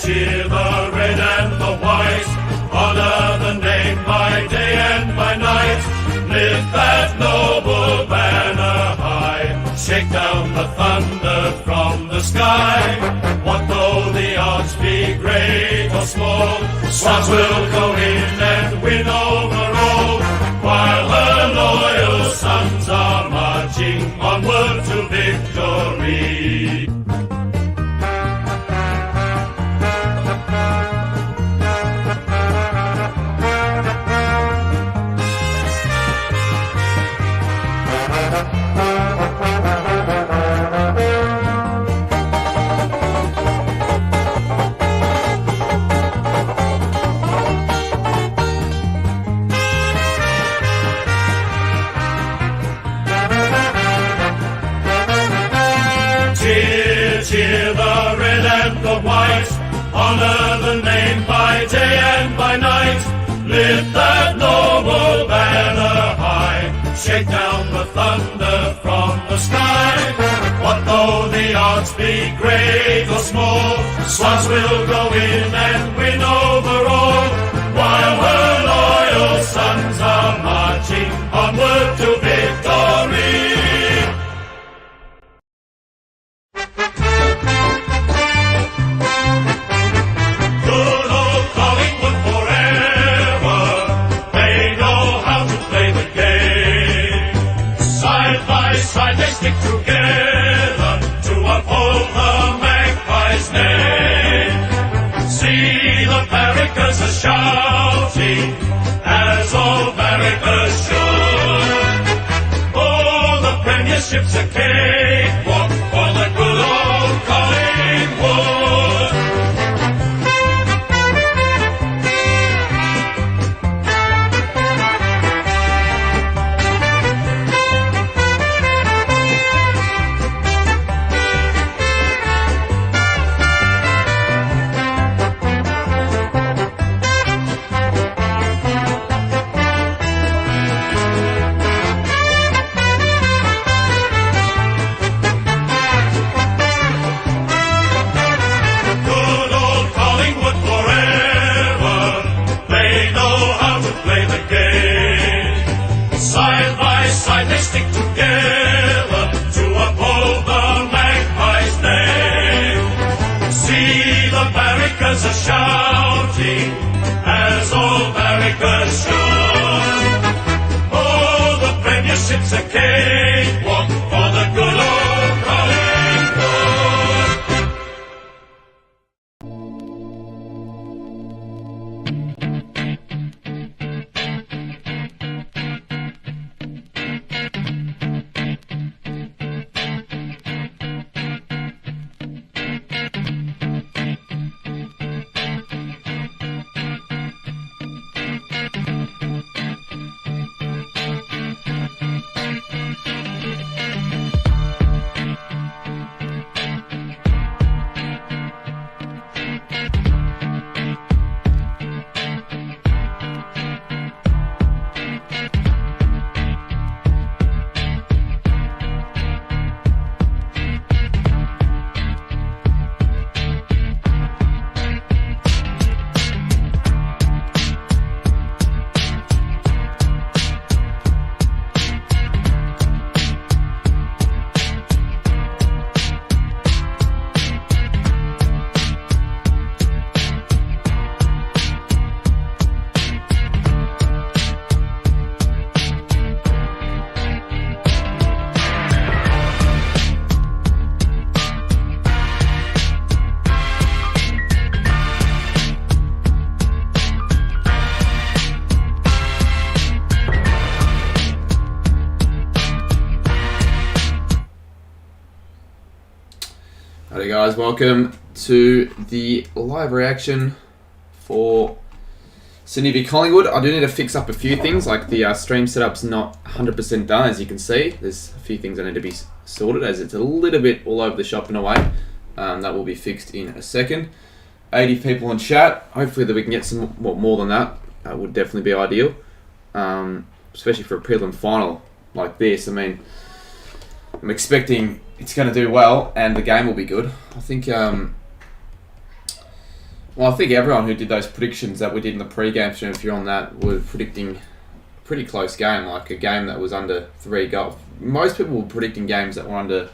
cheer the red and the white. Honour the name by day and by night. Lift that noble banner high. Shake down the thunder from the sky. What though the odds be great or small, Swans will go in and win overall. While her loyal sons are marching onward to victory. Cheer the red and the white. Honour the name by day and by night. Lift that noble banner high. Shake down the thunder from the sky. What though the odds be great or small, Swans will go in and win overall. While her loyal sons are marching onward to victory. Good old Collingwood forever. They know how to play the game. Side by side they stick together to uphold the Magpies' name. See the barricades are shouting, as all barricades should. Oh, the premiership's a cakewalk for the good old Collingwood. Good old Collingwood forever. They know how to play the game. Side by side they stick together to uphold the Magpies' name. See the barricades are shouting, as all barricades should. Oh, the premiership's a cakewalk for the good old Collingwood. Hey guys, welcome to the live reaction for Sydney v Collingwood. I do need to fix up a few things, like the stream setup's not 100% done, as you can see. There's a few things that need to be sorted, as it's a little bit all over the shop in a way. That will be fixed in a second. 80 people in chat. Hopefully that we can get some more than that. That would definitely be ideal, especially for a prelim final like this. I mean, I'm expecting it's going to do well and the game will be good. I think Well, I think everyone who did those predictions that we did in the pre-game stream, if you're on that, were predicting pretty close game, like a game that was under 3 goals. Most people were predicting games that were under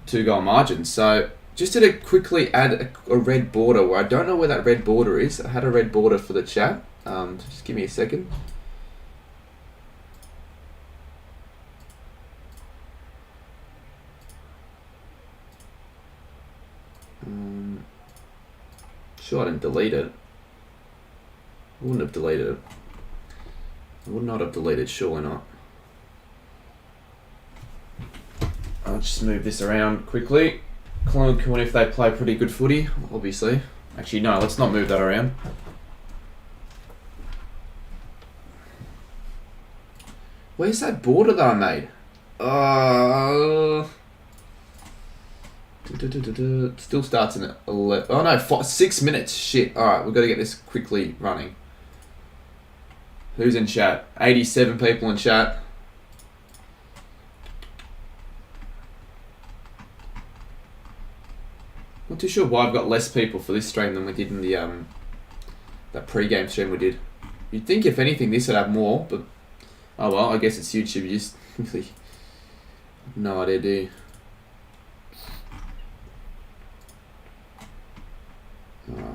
2 goal margins. So just to quickly add a red border, where I don't know where that red border is. I had a red border for the chat. Just give me a second. Sure, I didn't delete it. I wouldn't have deleted it. I would not have deleted, surely not. I'll just move this around quickly. Collingwood can win if they play pretty good footy, obviously. Actually, no, let's not move that around. Where's that border that I made? It still starts in at 11. Oh no, 6 minutes. Shit. Alright, we've got to get this quickly running. Who's in chat? 87 people in chat. Not too sure why I've got less people for this stream than we did in the that pre-game stream we did. You'd think if anything this would have more, but oh well, I guess it's YouTube. You just really have no idea, do you?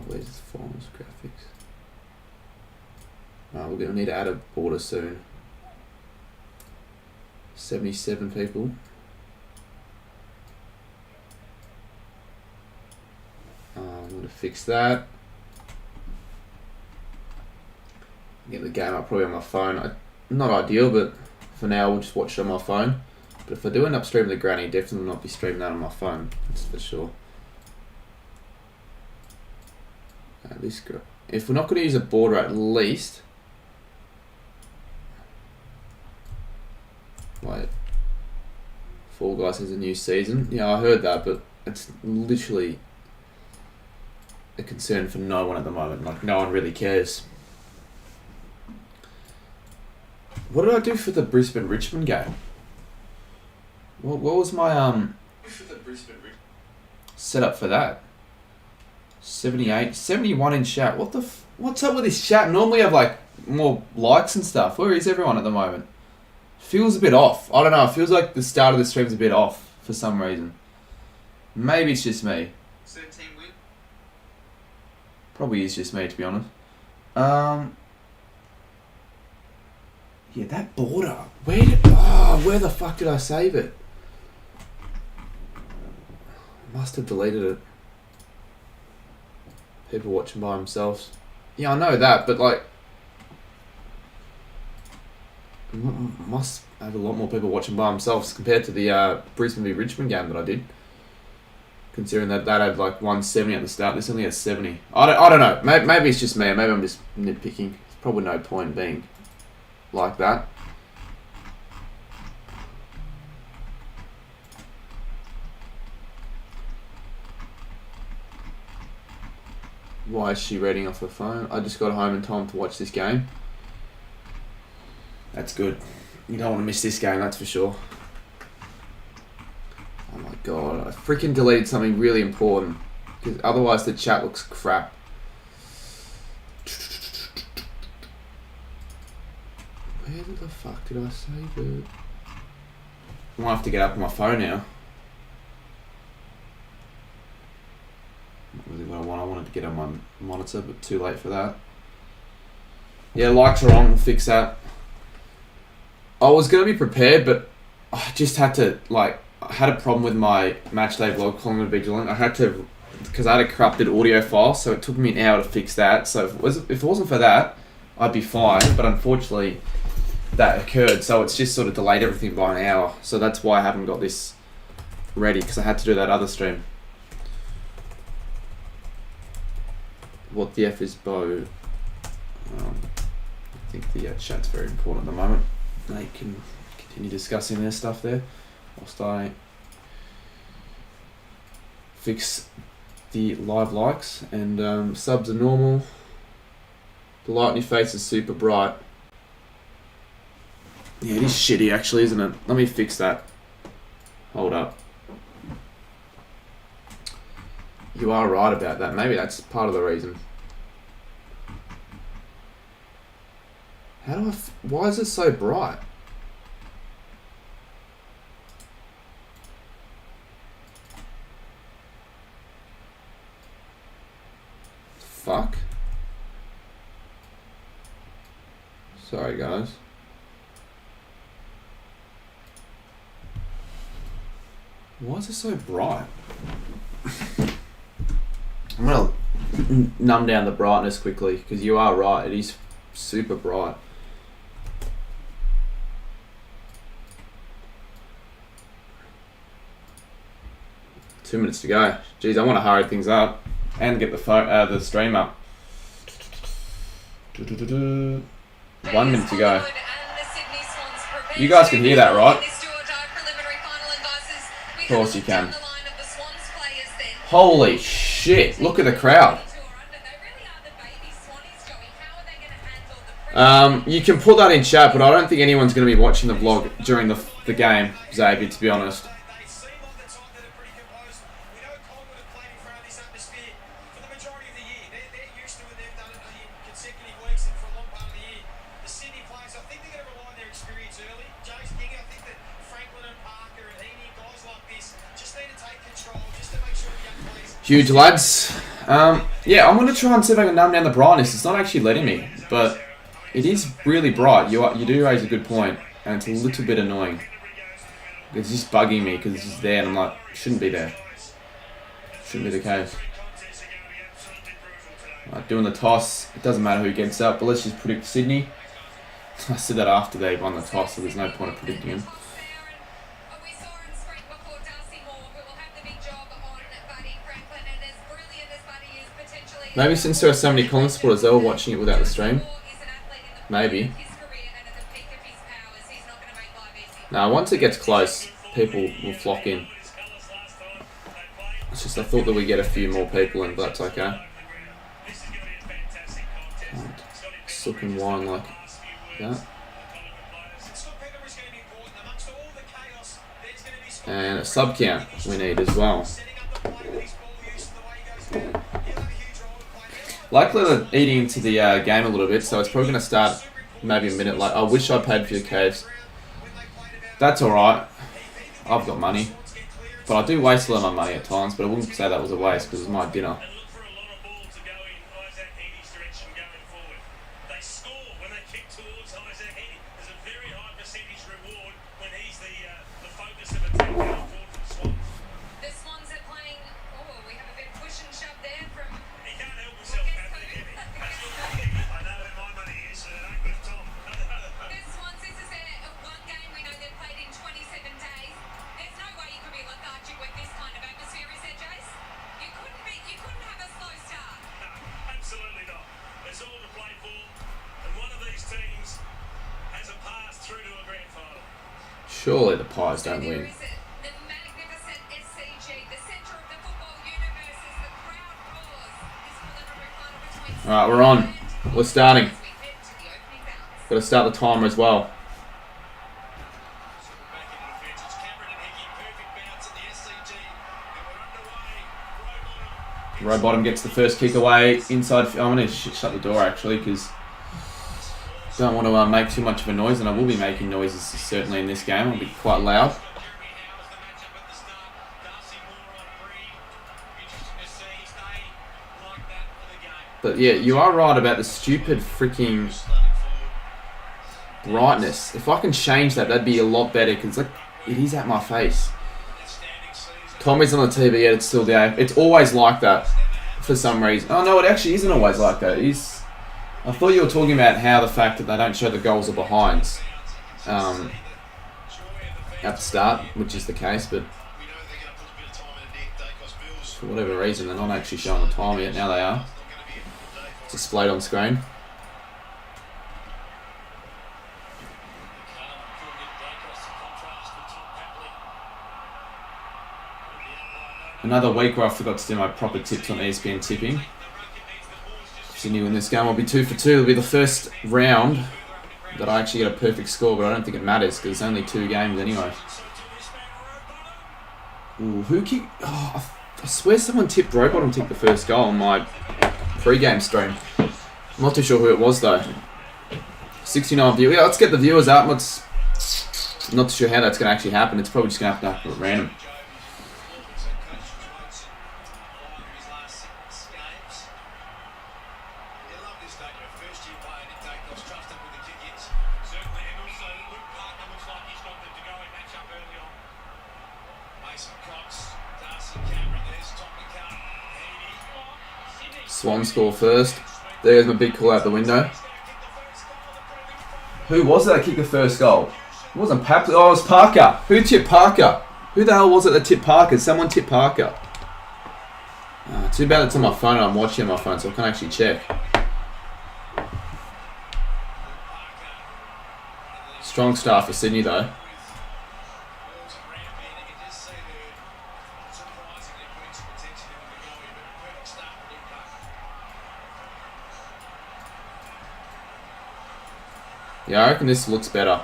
Where's the forms graphics? We're going to need to add a border soon. 77 people. I'm going to fix that. Get the game up probably on my phone. Not ideal, but for now we'll just watch it on my phone. But if I do end up streaming the granny, definitely will not be streaming that on my phone. That's for sure. If we're not going to use a border, at least. Wait. Fall Guys has a new season. Yeah, I heard that, but it's literally a concern for no one at the moment. Like, no one really cares. What did I do for the Brisbane-Richmond game? What was my setup for that? 78, 71 in chat. What's up with this chat? Normally I have like more likes and stuff. Where is everyone at the moment? Feels a bit off. I don't know. It feels like the start of the stream's a bit off for some reason. Maybe it's just me. 17 win. Probably is just me, to be honest. Yeah, that border. Where the fuck did I save it? Must have deleted it. People watching by themselves. Yeah, I know that, but like, must have a lot more people watching by themselves compared to the Brisbane v Richmond game that I did. Considering that had like 170 at the start, this only has 70. I don't know. Maybe it's just me. Maybe I'm just nitpicking. There's probably no point being like that. Why is she reading off her phone? I just got home in time to watch this game. That's good. You don't want to miss this game, that's for sure. Oh my god, I freaking deleted something really important. Because otherwise the chat looks crap. Where the fuck did I save it? I might have to get up on my phone now. Not really what I want. I wanted to get on my monitor, but too late for that. Yeah, likes are on. We'll fix that. I was going to be prepared, but I just had to, like, I had a problem with my matchday vlog, Collingwood Vigilant. I had to, because I had a corrupted audio file, so it took me an hour to fix that. So if it wasn't for that, I'd be fine. But unfortunately, that occurred, so it's just sort of delayed everything by an hour. So that's why I haven't got this ready, because I had to do that other stream. What the F is Bo? I think the chat's very important at the moment. They can continue discussing their stuff there whilst I fix the live likes, and subs are normal. The light on your face is super bright. Yeah, it is shitty actually, isn't it? Let me fix that. Hold up. You are right about that. Maybe that's part of the reason. How do I... Why is it so bright? Fuck. Sorry, guys. Why is it so bright? I'm gonna numb down the brightness quickly because you are right. It is super bright. Two minutes to go. Jeez, I want to hurry things up and get the stream up. 1 minute to go. You guys can hear that, right? Of course you can. Holy shit, look at the crowd. You can put that in chat, but I don't think anyone's going to be watching the vlog during the game, Xavier, to be honest. Huge, lads. Yeah, I'm going to try and see if I can numb down the brightness. It's not actually letting me, but it is really bright. You do raise a good point, and it's a little bit annoying. It's just bugging me because it's just there, and I'm like, shouldn't be there. Shouldn't be the case. Right, doing the toss. It doesn't matter who gets up, but let's just predict Sydney. I said that after they won the toss, so there's no point of predicting him. Maybe since there are so many Collingwood supporters, they're all watching it without the stream. Maybe. Now, once it gets close, people will flock in. It's just I thought that we'd get a few more people in, but that's okay. Sook and wine like that. And a sub count we need as well. Likely they're eating into the game a little bit, so it's probably going to start maybe a minute late. I wish I paid for your caves. That's alright. I've got money. But I do waste a lot of my money at times, but I wouldn't say that was a waste because it was my dinner. Surely the Pies don't win. Alright, we're on. We're starting. Got to start the timer as well. Rowbottom gets the first kick away inside. I'm going to shut the door actually because don't want to make too much of a noise, and I will be making noises certainly in this game. I'll be quite loud. But yeah, you are right about the stupid freaking brightness. If I can change that, that'd be a lot better because like it is at my face. Tommy's on the TV, yet it's still there. It's always like that for some reason. Oh no, it actually isn't always like that. It is. I thought you were talking about how the fact that they don't show the goals or behinds at the start, which is the case, but for whatever reason they're not actually showing the time yet. Now they are. It's displayed on screen. Another week where I forgot to do my proper tips on ESPN tipping. Sydney win this game. I'll be 2 for 2. It'll be the first round that I actually get a perfect score, but I don't think it matters because it's only 2 games anyway. Ooh, who kicked? Oh, I swear someone tipped Robottom tipped the first goal on my pre-game stream. I'm not too sure who it was though. 69 viewers. Yeah, let's get the viewers out. I'm not too sure how that's going to actually happen. It's probably just going to have to happen at random. Swan score first. There's my big call out the window. Who was that kicked the first goal? It wasn't Papley. Oh, it was Parker. Who tipped Parker? Who the hell was it that tipped Parker? Someone tipped Parker. Too bad it's on my phone and I'm watching on my phone, so I can't actually check. Strong start for Sydney though. Yeah, I reckon this looks better.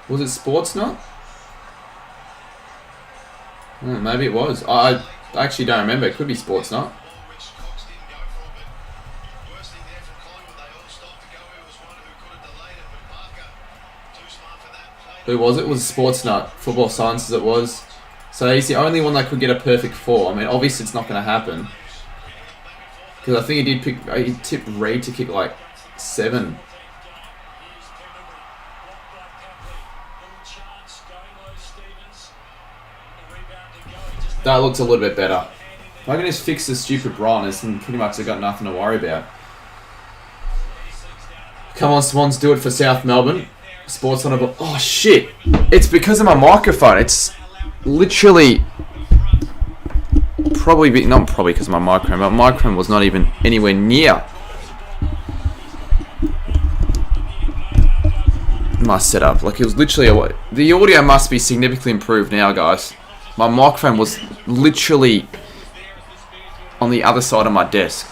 Was it Sportsnut? Maybe it was. I actually don't remember. It could be Sportsnut. Who was it? It was Sportsnut. Football Sciences it was. So he's the only one that could get a perfect 4. I mean, obviously it's not going to happen. Because I think he tipped Reed to kick like 7. That looks a little bit better. If I can just fix the stupid brightness, and pretty much I've got nothing to worry about. Come on, Swans, do it for South Melbourne. Sports on a... Oh, shit. It's because of my microphone. It's literally... Not probably because of my microphone, but my microphone was not even anywhere near my setup. Like, it was literally... The audio must be significantly improved now, guys. My microphone was literally on the other side of my desk.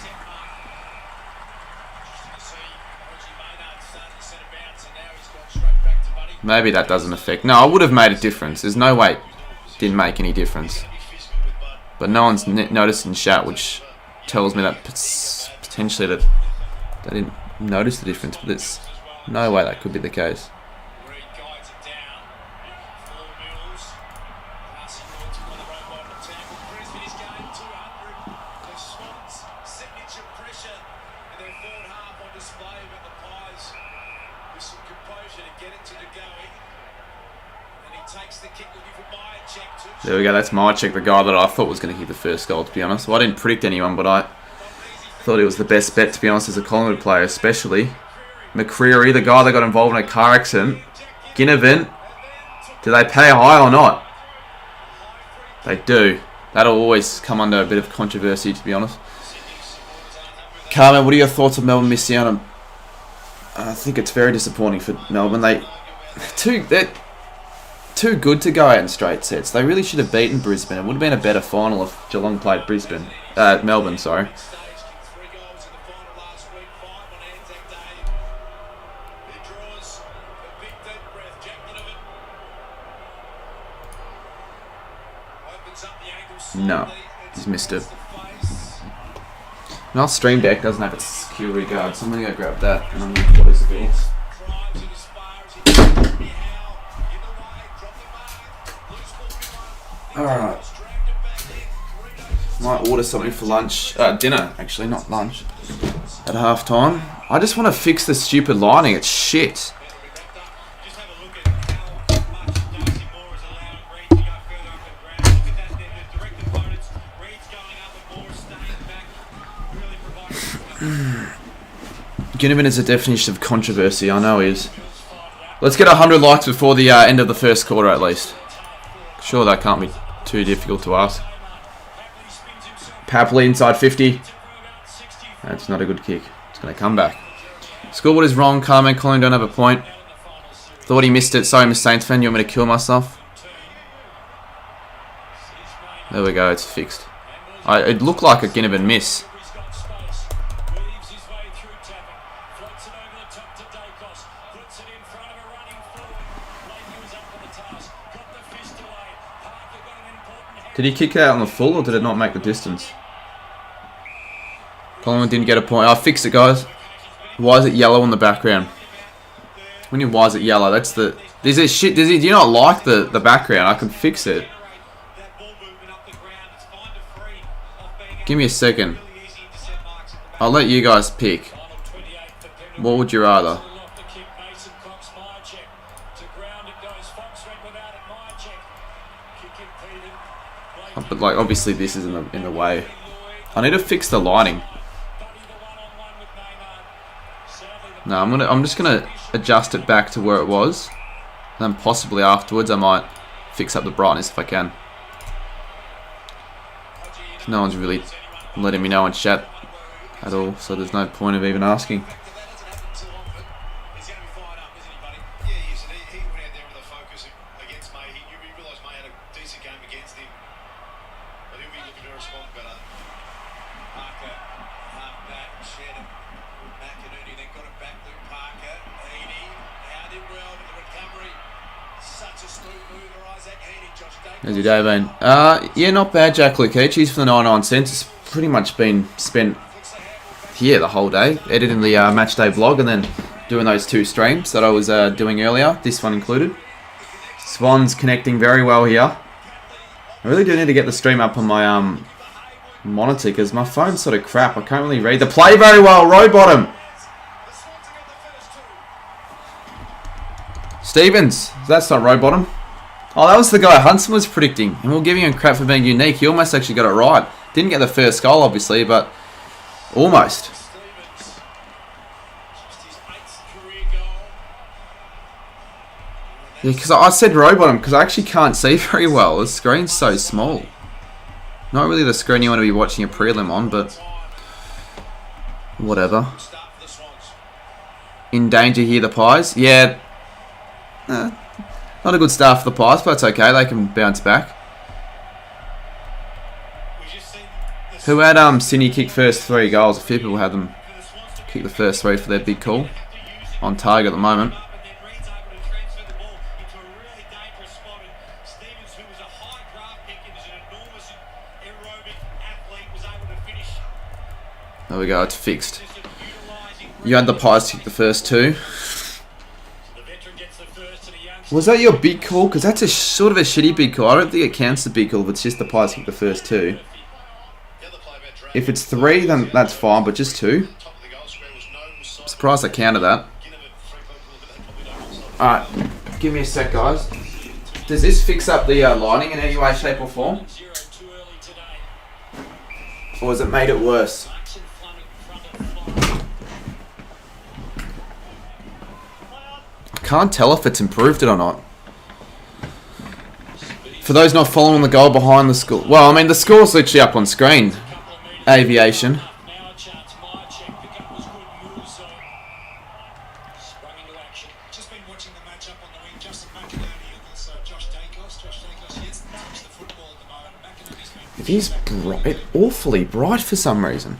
Maybe that doesn't affect... No, I would have made a difference. There's no way it didn't make any difference. But no one's noticed in chat, which tells me that potentially that they didn't notice the difference. But there's no way that could be the case. There we go, that's my check, the guy that I thought was going to hit the first goal, to be honest. Well, I didn't predict anyone, but I thought he was the best bet, to be honest, as a Collingwood player, especially. McCreary, the guy that got involved in a car accident. Ginnivan, do they pay high or not? They do. That'll always come under a bit of controversy, to be honest. Carmen, what are your thoughts on Melbourne missing out on? I think it's very disappointing for Melbourne. They're too good to go out in straight sets. They really should have beaten Brisbane. It would have been a better final if Geelong played Melbourne, sorry. No, he's missed it. And our stream deck doesn't have its security guard, so I'm going to go grab that and I'm going to close the doors. Alright. Might order something for lunch. Dinner, actually, not lunch. At half time. I just want to fix the stupid lining. It's shit. Ginnivan is a definition of controversy. I know he is. Let's get 100 likes before the end of the first quarter, at least. Sure, that can't be too difficult to ask. Papley inside 50. That's not a good kick. It's going to come back. Scoreboard is wrong. Carmen Collingwood don't have a point. Thought he missed it. Sorry, Miss Saints fan. You want me to kill myself? There we go. It's fixed. It looked like a Ginnivan miss. Did he kick it out on the full or did it not make the distance? Collingwood didn't get a point. I fixed it, guys. Why is it yellow on the background? When you why is it yellow? That's the... Is it shit? Do you not like the background? I can fix it. Give me a second. I'll let you guys pick. What would you rather? But like, obviously this is in the way. I need to fix the lighting. No, I'm just gonna adjust it back to where it was. And then possibly afterwards I might fix up the brightness if I can. No one's really letting me know in chat at all, so there's no point of even asking. How's your day been? Yeah, not bad, Jack Lukic. He's for the 99 cents. It's pretty much been spent here the whole day, editing the match day vlog and then doing those 2 streams that I was doing earlier, this one included. Swan's connecting very well here. I really do need to get the stream up on my monitor because my phone's sort of crap. I can't really read the play very well. Row bottom. Stevens. That's not row bottom. Oh, that was the guy Huntsman was predicting. And we're giving him crap for being unique. He almost actually got it right. Didn't get the first goal, obviously, but almost. Yeah, because I said row bottom because I actually can't see very well. The screen's so small. Not really the screen you want to be watching a prelim on, but whatever. In danger here, the Pies. Yeah. Not a good start for the Pies, but it's okay. They can bounce back. Who had Sydney kick first 3 goals? A few people had them kick the first 3 for their big call. On target at the moment. There we go, it's fixed. You had the Pies kick the first 2. Was that your big call? Because that's a sort of a shitty big call. I don't think it counts the big call if it's just the Pies kick the first 2. If it's 3, then that's fine, but just 2. I'm surprised I counted that. Alright, give me a sec, guys. Does this fix up the lighting in any way, shape or form? Or has it made it worse? Can't tell if it's improved it or not. For those not following the goal behind the score, well, I mean the score's literally up on screen. Aviation. It is bright, awfully bright for some reason.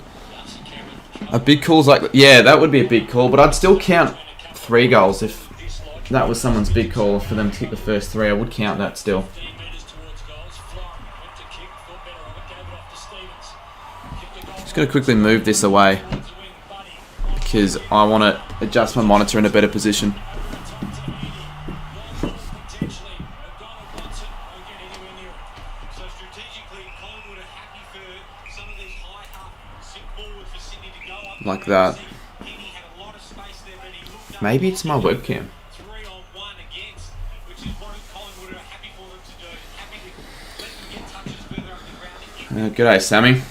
A big call's like, yeah, that would be a big call, but I'd still count 3 goals if that was someone's big call for them to kick the first 3. I would count that still. Just going to quickly move this away because I want to adjust my monitor in a better position. Like that. Maybe it's my webcam. G'day, Sammy.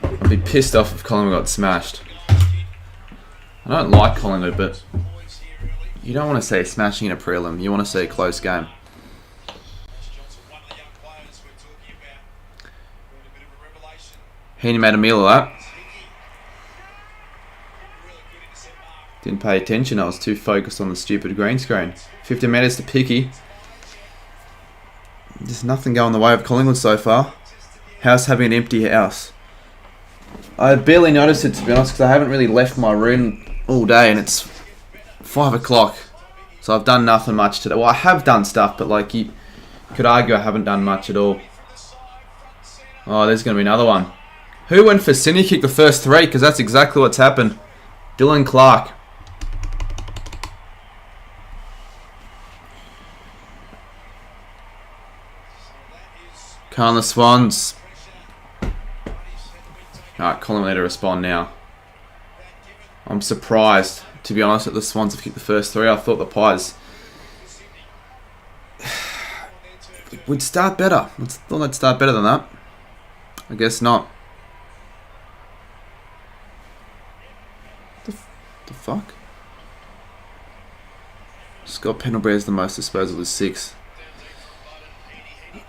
I'd be pissed off if Collingwood got smashed. I don't like Collingwood, but you don't want to see smashing in a prelim. You want to see a close game. Heaney made a meal of that. Didn't pay attention. I was too focused on the stupid green screen. 50 metres to Picky. There's nothing going the way of Collingwood so far. House having an empty house. I barely noticed it, to be honest, because I haven't really left my room all day and it's 5 o'clock. So I've done nothing much today. Well, I have done stuff, but like you could argue I haven't done much at all. Oh, there's going to be another one. Who went for Sydney kick the first 3? Because that's exactly what's happened. Dylan Clark. Can't the Swans. Alright, Collingwood need to respond now. I'm surprised, to be honest, that the Swans have kicked the first 3. I thought the Pies would start better. I thought they'd start better than that. I guess not. The fuck? Scott Pendlebury is the most disposal with 6.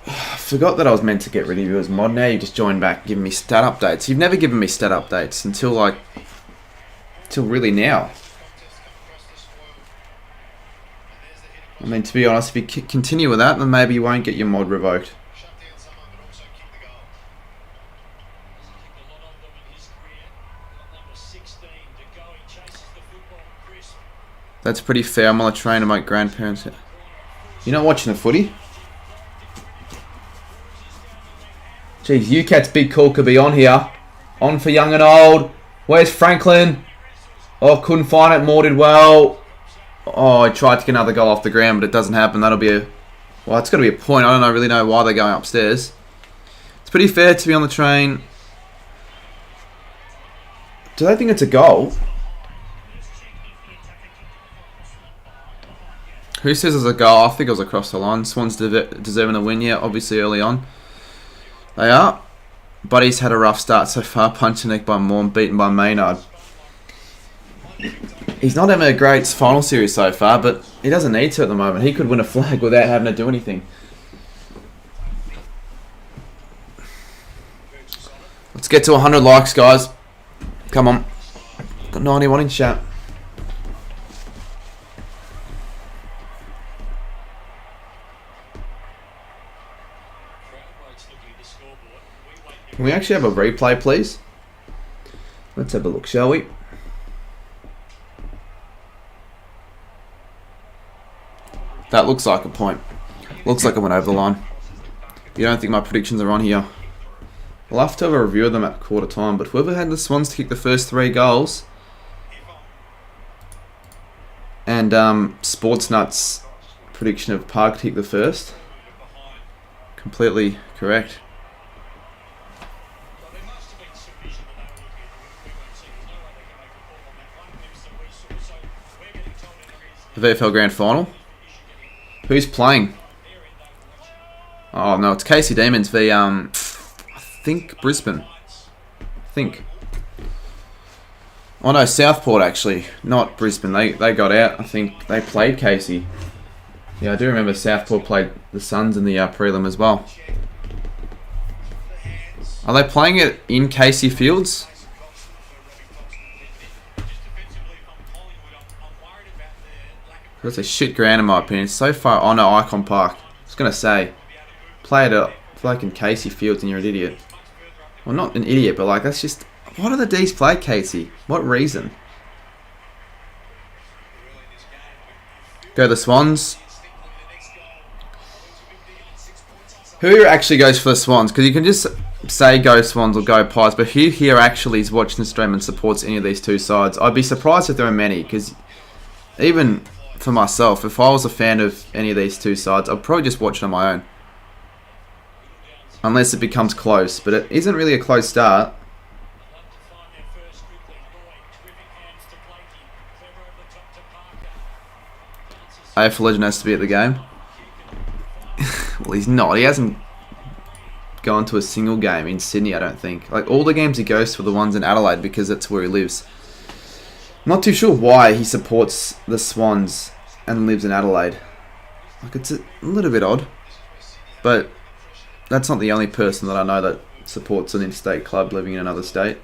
I forgot that I was meant to get rid of you as mod. Now you just joined back giving me stat updates. You've never given me stat updates until really now. I mean, to be honest, if you continue with that, then maybe you won't get your mod revoked. That's pretty fair. I'm on a train to my grandparents. You're not watching the footy? Jeez, UCAT's big call could be on here. On for young and old. Where's Franklin? Oh, couldn't find it. Moore did well. Oh, I tried to get another goal off the ground, but it doesn't happen. That'll be a... Well, it's got to be a point. I don't really know why they're going upstairs. It's pretty fair to be on the train. Do they think it's a goal? Who says it's a goal? I think it was across the line. Swans deserving the win, yeah, obviously early on. They are. Buddy's had a rough start so far. Punched neck by Moore, beaten by Maynard. He's not having a great final series so far, but he doesn't need to at the moment. He could win a flag without having to do anything. Let's get to 100 likes, guys. Come on. Got 91 in chat. Can we actually have a replay, please? Let's have a look, shall we? That looks like a point. Looks like I went over the line. You don't think my predictions are on here? I'll have to have a review of them at quarter time, but whoever had the Swans to kick the first 3 goals and Sportsnut's prediction of Park to kick the first, completely correct. The VFL Grand Final. Who's playing? Oh no, it's Casey Demons v I think Brisbane. Oh no, Southport actually, not Brisbane. They got out. I think they played Casey. Yeah, I do remember Southport played the Suns in the prelim as well. Are they playing it in Casey Fields? That's a shit ground in my opinion. It's so far on Icon Park. I was going to say, play it up like in Casey Fields and you're an idiot. Well, not an idiot, but like that's just... Why do the D's play Casey? What reason? Go the Swans. Who actually goes for the Swans? Because you can just say go Swans or go Pies, but who here actually is watching the stream and supports any of these two sides? I'd be surprised if there are many, because even... For myself, if I was a fan of any of these two sides, I'd probably just watch it on my own. Unless it becomes close, but it isn't really a close start. AFL Legend has to be at the game. Well, he's not. He hasn't gone to a single game in Sydney, I don't think. Like, all the games he goes to are the ones in Adelaide because that's where he lives. I'm not too sure why he supports the Swans and lives in Adelaide. Like, it's a little bit odd. But that's not the only person that I know that supports an interstate club living in another state.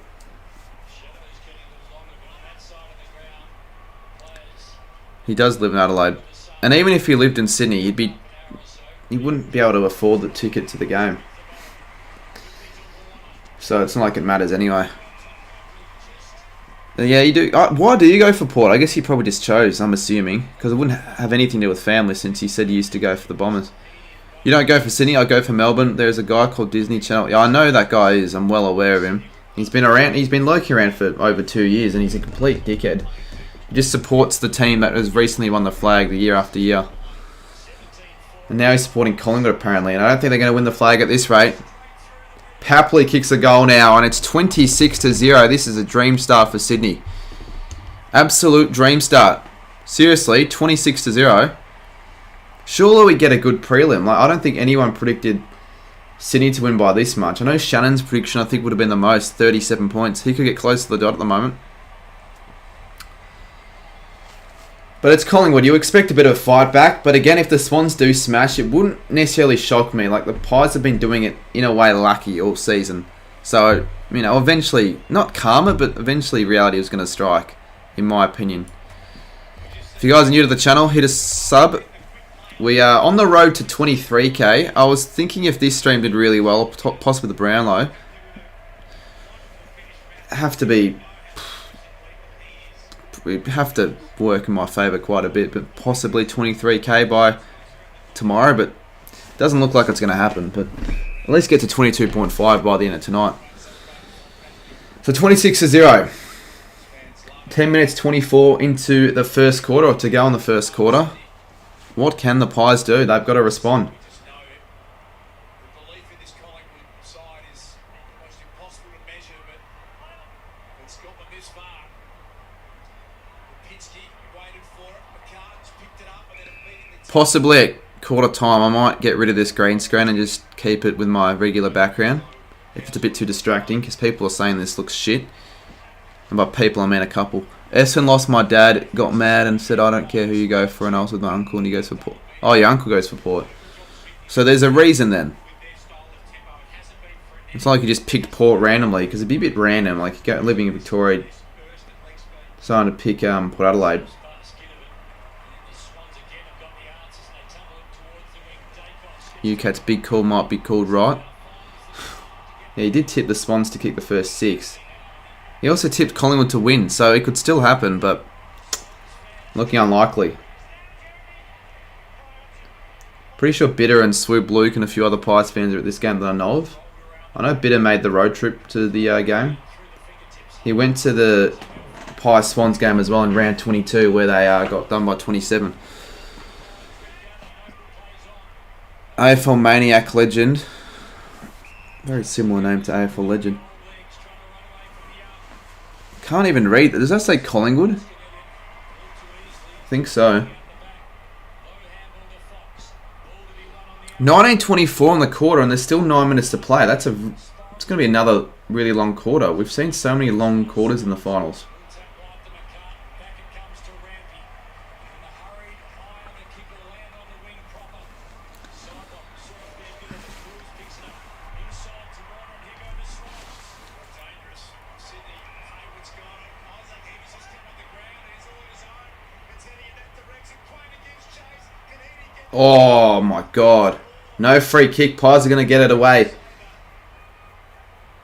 He does live in Adelaide. And even if he lived in Sydney, he wouldn't be able to afford the ticket to the game. So it's not like it matters anyway. Yeah, you do. Why do you go for Port? I guess you probably just chose, I'm assuming, because it wouldn't have anything to do with family since you said you used to go for the Bombers. You don't go for Sydney, I go for Melbourne. There's a guy called Disney Channel. Yeah, I know that guy is. I'm well aware of him. He's been low-key around for over 2 years, and he's a complete dickhead. He just supports the team that has recently won the flag the year after year. And now he's supporting Collingwood, apparently, and I don't think they're going to win the flag at this rate. Papley kicks a goal now, and it's 26-0. This is a dream start for Sydney. Absolute dream start. Seriously, 26-0. Surely we get a good prelim. Like, I don't think anyone predicted Sydney to win by this much. I know Shannon's prediction, I think, would have been the most, 37 points. He could get close to the dot at the moment. But it's Collingwood. You expect a bit of a fight back. But again, if the Swans do smash, it wouldn't necessarily shock me. Like, the Pies have been doing it, in a way, lucky all season. So, you know, eventually, not karma, but eventually reality was going to strike, in my opinion. If you guys are new to the channel, hit a sub. We are on the road to 23k. I was thinking if this stream did really well, possibly the Brownlow, we have to work in my favour quite a bit, but possibly 23k by tomorrow, but it doesn't look like it's going to happen, but at least get to 22.5 by the end of tonight. So 26-0. 10 minutes 24 into the first quarter, or to go in the first quarter. What can the Pies do? They've got to respond. Possibly at quarter time, I might get rid of this green screen and just keep it with my regular background. If it's a bit too distracting, because people are saying this looks shit. And by people, I mean a couple. Esson lost my dad, got mad and said, I don't care who you go for, and I was with my uncle and he goes for Port. Oh, your uncle goes for Port. So there's a reason then. It's not like you just picked Port randomly, because it'd be a bit random, like living in Victoria, deciding to pick Port Adelaide. UCAT's big call might be called right. Yeah, he did tip the Swans to kick the first 6. He also tipped Collingwood to win, so it could still happen, but looking unlikely. Pretty sure Bitter and Swoop Luke and a few other Pies fans are at this game that I know of. I know Bitter made the road trip to the game. He went to the Pies Swans game as well in round 22, where they got done by 27. AFL Maniac Legend. Very similar name to AFL Legend. Can't even read that. Does that say Collingwood? I think so. 19:24 in the quarter, and there's still 9 minutes to play. It's going to be another really long quarter. We've seen so many long quarters in the finals. Oh my god. No free kick. Pies are going to get it away.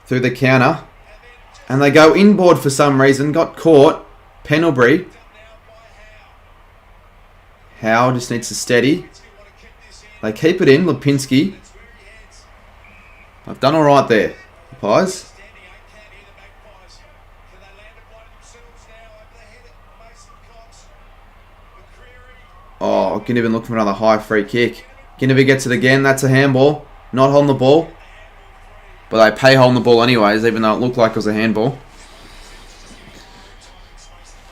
Through the counter. And they go inboard for some reason. Got caught. Pendlebury. Howe just needs to steady. They keep it in. Lipinski. I've done alright there. Pies. Oh, Ginnivan looking for another high free kick. Ginnivan gets it again. That's a handball. Not holding the ball. But they pay holding the ball anyways, even though it looked like it was a handball.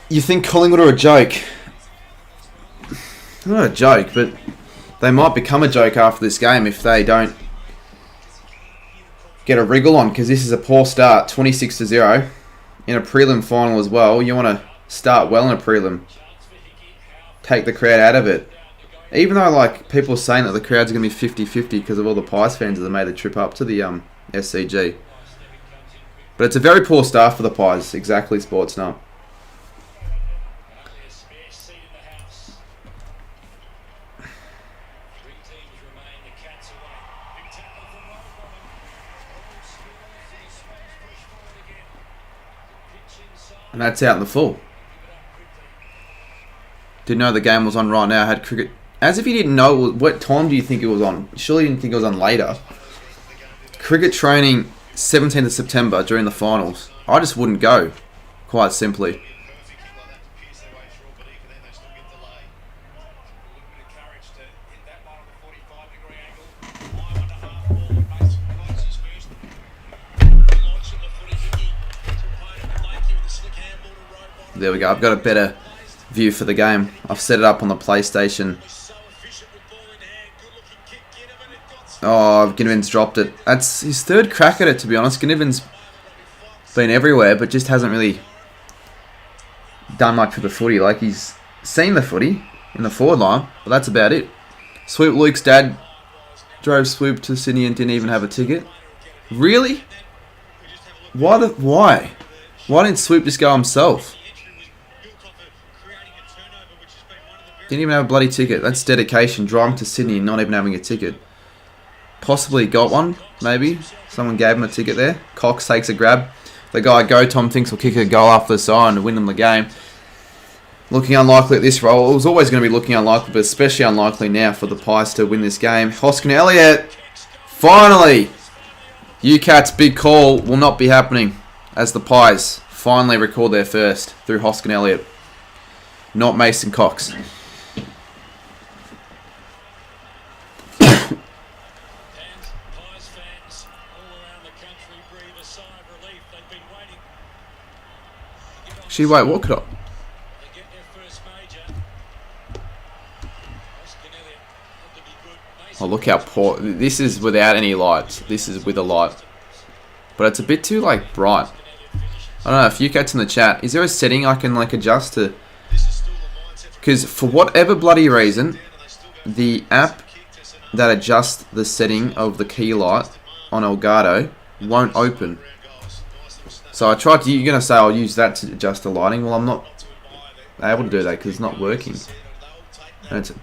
You think Collingwood are a joke? Not a joke, but they might become a joke after this game if they don't get a wriggle on, because this is a poor start. 26-0 in a prelim final as well. You want to start well in a prelim. Take the crowd out of it. Even though, like, people are saying that the crowd's going to be 50-50 because of all the Pies fans that have made the trip up to the SCG. But it's a very poor start for the Pies. Exactly, Sports now. And that's out in the full. Didn't know the game was on right now. I had cricket. As if you didn't know, what time do you think it was on? Surely you didn't think it was on later. Cricket training 17th of September during the finals. I just wouldn't go, quite simply. There we go. I've got a better view for the game. I've set it up on the PlayStation. Oh, Ginnivan's dropped it. That's his third crack at it, to be honest. Ginnivan's been everywhere, but just hasn't really done much with the footy. Like, he's seen the footy in the forward line, but that's about it. Swoop Luke's dad drove Swoop to Sydney and didn't even have a ticket. Really? Why? Why didn't Swoop just go himself? Didn't even have a bloody ticket. That's dedication. Driving to Sydney and not even having a ticket. Possibly got one, maybe. Someone gave him a ticket there. Cox takes a grab. The guy Tom thinks will kick a goal after the siren to win them the game. Looking unlikely at this role. It was always going to be looking unlikely, but especially unlikely now for the Pies to win this game. Hoskin Elliott, finally! UCAT's big call will not be happening as the Pies finally record their first through Hoskin Elliott. Not Mason Cox. Actually, wait, what could I... Oh, look how poor... This is without any lights. This is with a light. But it's a bit too, like, bright. I don't know, if you catch in the chat, is there a setting I can, like, adjust to... Because for whatever bloody reason, the app that adjusts the setting of the key light on Elgato won't open. So I tried to... You're going to say I'll use that to adjust the lighting. Well, I'm not able to do that because it's not working. And it's a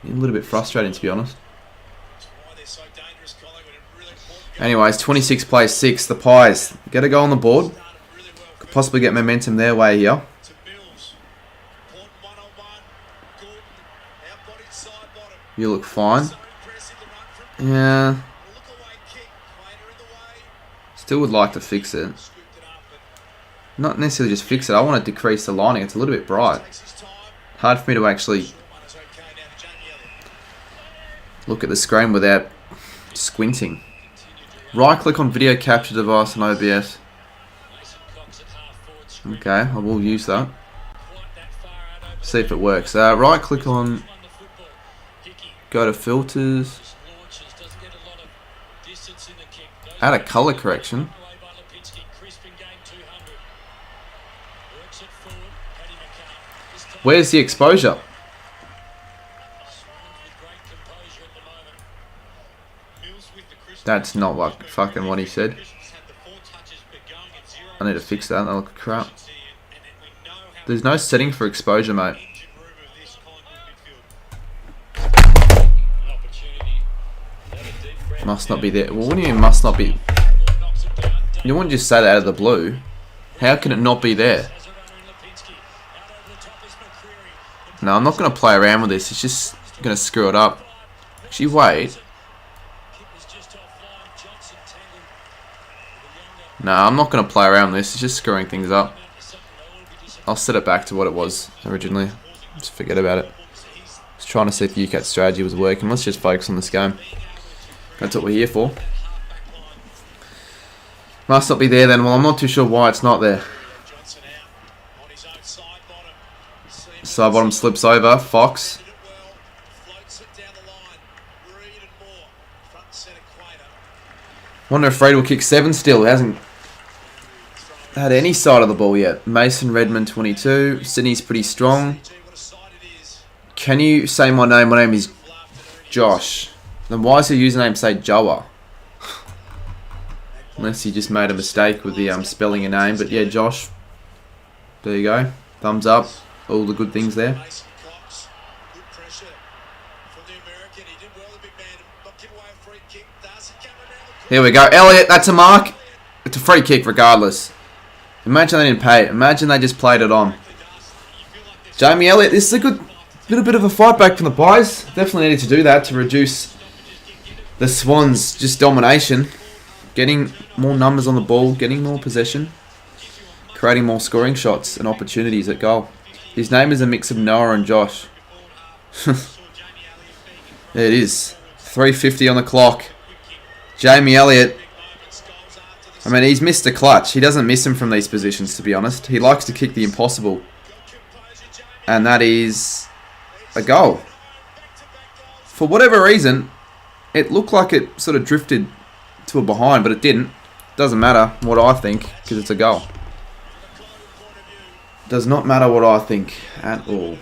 little bit frustrating, to be honest. Anyways, 26 plays 6. The Pies get a goal on the board. Could possibly get momentum their way here. You look fine. Yeah. Still would like to fix it. Not necessarily just fix it. I want to decrease the lighting. It's a little bit bright. Hard for me to actually look at the screen without squinting. Right click on video capture device on OBS. Okay, I will use that. See if it works. Right click on, go to filters, add a color correction. Where's the exposure? That's not like fucking what he said. I need to fix that. That looks crap. There's no setting for exposure, mate. Must not be there. Well, what do you mean must not be? You wouldn't just say that out of the blue. How can it not be there? No, I'm not going to play around with this. It's just going to screw it up. Actually, wait. No, I'm not going to play around with this. It's just screwing things up. I'll set it back to what it was originally. Just forget about it. Just trying to see if UCAT's strategy was working. Let's just focus on this game. That's what we're here for. Must not be there then. Well, I'm not too sure why it's not there. Side bottom slips over. Fox. Wonder if Reid will kick 7 still. He hasn't had any side of the ball yet. Mason Redmond 22. Sydney's pretty strong. Can you say my name? My name is Josh. Then why does your username say Joa? Unless you just made a mistake with the spelling your name. But yeah, Josh. There you go. Thumbs up. All the good things there. Here we go. Elliott, that's a mark. It's a free kick regardless. Imagine they didn't pay it. Imagine they just played it on. Jamie Elliott, this is a good little bit of a fight back from the Pies. Definitely needed to do that to reduce the Swans' just domination. Getting more numbers on the ball, getting more possession, creating more scoring shots and opportunities at goal. His name is a mix of Noah and Josh. There it is. 3:50 on the clock. Jamie Elliott. I mean, he's missed a clutch. He doesn't miss him from these positions, to be honest. He likes to kick the impossible. And that is a goal. For whatever reason, it looked like it sort of drifted to a behind, but it didn't. Doesn't matter what I think, because it's a goal. Does not matter what I think at all.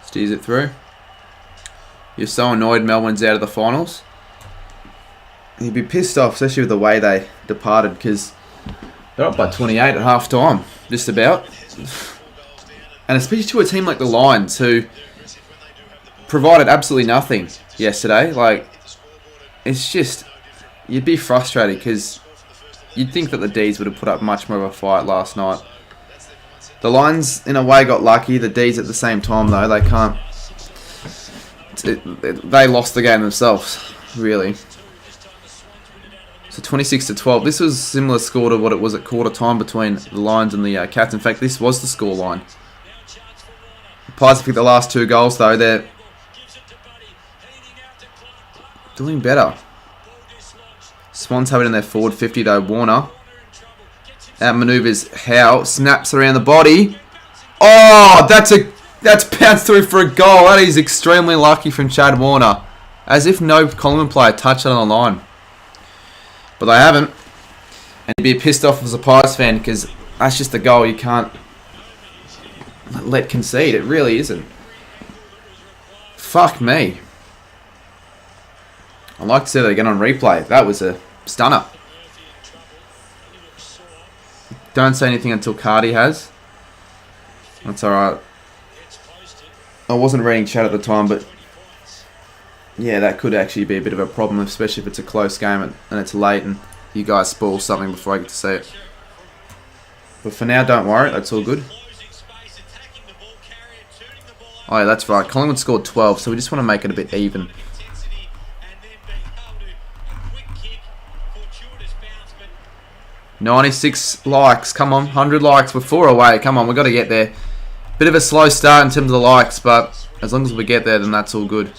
Steers it through. You're so annoyed Melbourne's out of the finals. You'd be pissed off, especially with the way they departed, because they're up by 28 at half time, just about. And especially to a team like the Lions, who provided absolutely nothing yesterday. Like, it's just, you'd be frustrated, because you'd think that the D's would have put up much more of a fight last night. The Lions, in a way, got lucky. The D's at the same time, though, they can't. They lost the game themselves, really. So 26-12. This was a similar score to what it was at quarter time between the Lions and the Cats. In fact, this was the score line. The Pies have picked the last 2 goals, though. They're doing better. Swans have it in their forward 50, though. Warner outmaneuvers Howe, snaps around the body. Oh, that's bounced through for a goal. That is extremely lucky from Chad Warner. As if no Collingwood player touched it on the line. But they haven't. And you'd be pissed off as a Pies fan, because that's just a goal you can't let concede. It really isn't. Fuck me. I'd like to see that again on replay. That was a stunner. Don't say anything until Cardi has. That's alright. I wasn't reading chat at the time, but yeah, that could actually be a bit of a problem, especially if it's a close game and it's late and you guys spoil something before I get to see it. But for now, don't worry, that's all good. Oh yeah, that's right. Collingwood scored 12, so we just want to make it a bit even. 96 likes, come on, 100 likes, we're 4 away, come on, we've got to get there. Bit of a slow start in terms of the likes, but as long as we get there, then that's all good.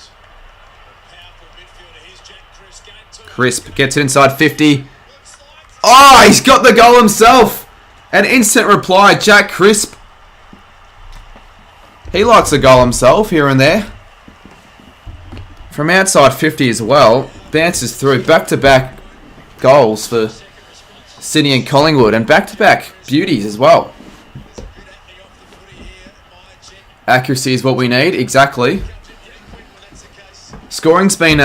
Crisp gets it inside 50. Oh, he's got the goal himself. An instant reply, Jack Crisp. He likes a goal himself here and there. From outside 50 as well, bounces through back-to-back goals for Sydney and Collingwood, and back-to-back beauties as well. Accuracy is what we need, exactly. Scoring's been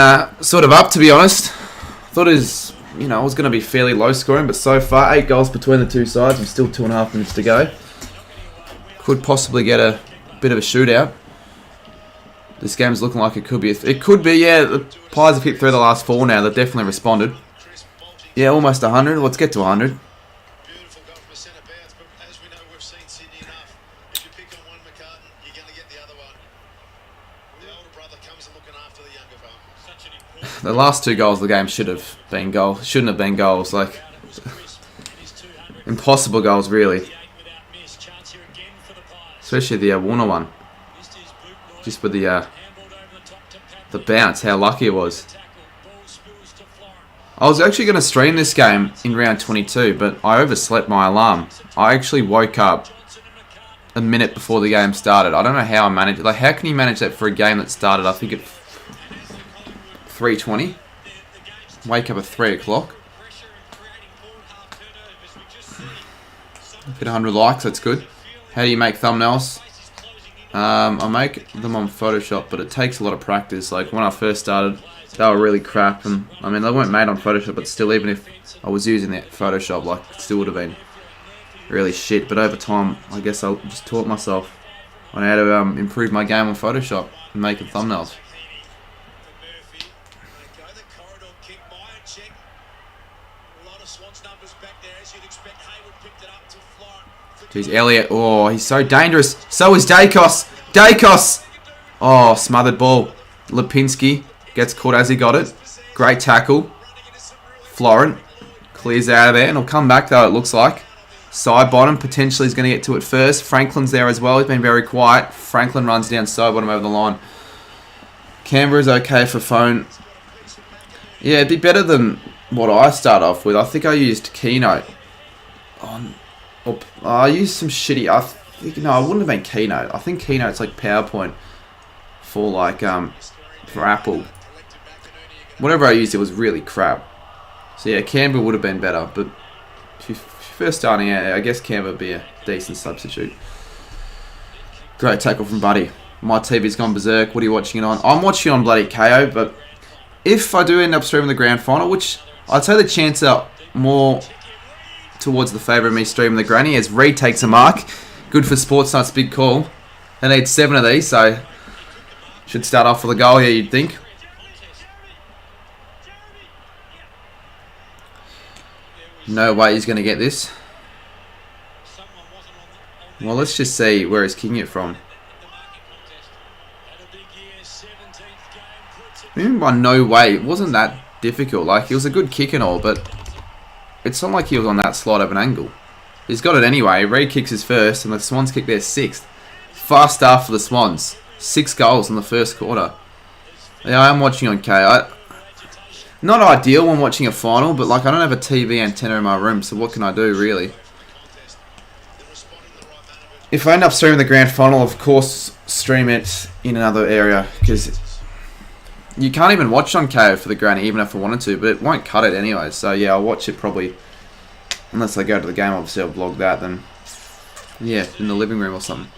sort of up, to be honest. Thought it was, it was going to be fairly low scoring, but so far 8 goals between the two sides and still 2.5 minutes to go. Could possibly get a bit of a shootout. This game's looking like it could be. It could be, yeah. The Pies have hit through the last 4 now. They've definitely responded. Yeah, almost 100. Let's get to 100. Beautiful goal from a centre bounce, but as we know, we've seen Sydney enough. If you pick on one McCartan, you're going to get the other one. The older brother comes and looking after the younger one. The last 2 goals of the game should have been goals. Shouldn't have been goals. Like, impossible goals, really. Especially the Warner one. Just with the bounce, how lucky it was. I was actually going to stream this game in round 22, but I overslept my alarm. I actually woke up a minute before the game started. I don't know how I managed it. Like, how can you manage that for a game that started, I think, at 3:20? Wake up at 3 o'clock. Hit 100 likes, that's good. How do you make thumbnails? I make them on Photoshop, but it takes a lot of practice. Like, when I first started, they were really crap, and I mean, they weren't made on Photoshop, but still, even if I was using that Photoshop, like, it still would have been really shit. But over time, I guess I just taught myself on how to improve my game on Photoshop and making thumbnails. Jeez, Elliott. Oh, he's so dangerous. So is Dacos. Dacos! Oh, smothered ball. Lipinski gets caught as he got it. Great tackle. Florent clears out of there, and he'll come back though, it looks like. Side bottom, potentially he's going to get to it first. Franklin's there as well. He's been very quiet. Franklin runs down side bottom over the line. Canberra's okay for phone. Yeah, it'd be better than what I start off with. I think I used Keynote. I used some shitty. No, it wouldn't have been Keynote. I think Keynote's like PowerPoint for like for Apple. Whatever I used, it was really crap. So yeah, Canberra would have been better. But if you're first starting out, I guess Canberra would be a decent substitute. Great tackle from Buddy. My TV's gone berserk. What are you watching it on? I'm watching it on bloody KO. But if I do end up streaming the grand final, which I'd say the chances are more towards the favour of me streaming the granny, as Reed takes a mark. Good for Sportsnut's big call. They need 7 of these, so should start off with a goal here, you'd think. No way he's going to get this. Well, let's just see where he's kicking it from. Even by no way, it wasn't that difficult. Like, it was a good kick and all, but it's not like he was on that slide of an angle. He's got it anyway. Reed kicks his first, and the Swans kick their 6th. Fast start for the Swans. 6 goals in the first quarter. Yeah, I'm watching on K. Not ideal when watching a final, but like I don't have a TV antenna in my room, so what can I do really? If I end up streaming the grand final, of course, stream it in another area, because you can't even watch on KO for the granny, even if I wanted to, but it won't cut it anyway. So yeah, I'll watch it probably, unless I go to the game, obviously I'll vlog that, then yeah, in the living room or something.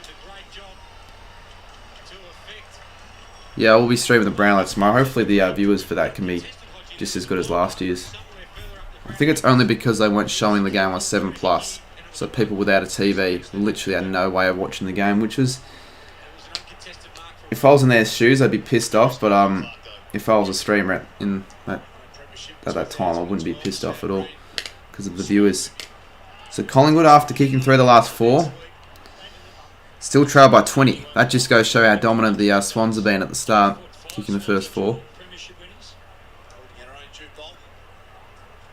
Yeah, we'll be streaming the Brownlow tomorrow. Hopefully the viewers for that can be just as good as last year's. I think it's only because they weren't showing the game on 7+. So people without a TV literally had no way of watching the game, which was... If I was in their shoes, I'd be pissed off, but if I was a streamer at that time, I wouldn't be pissed off at all because of the viewers. So Collingwood, after kicking 3 of the last 4, still trail by 20. That just goes to show how dominant the Swans have been at the start, kicking the first 4.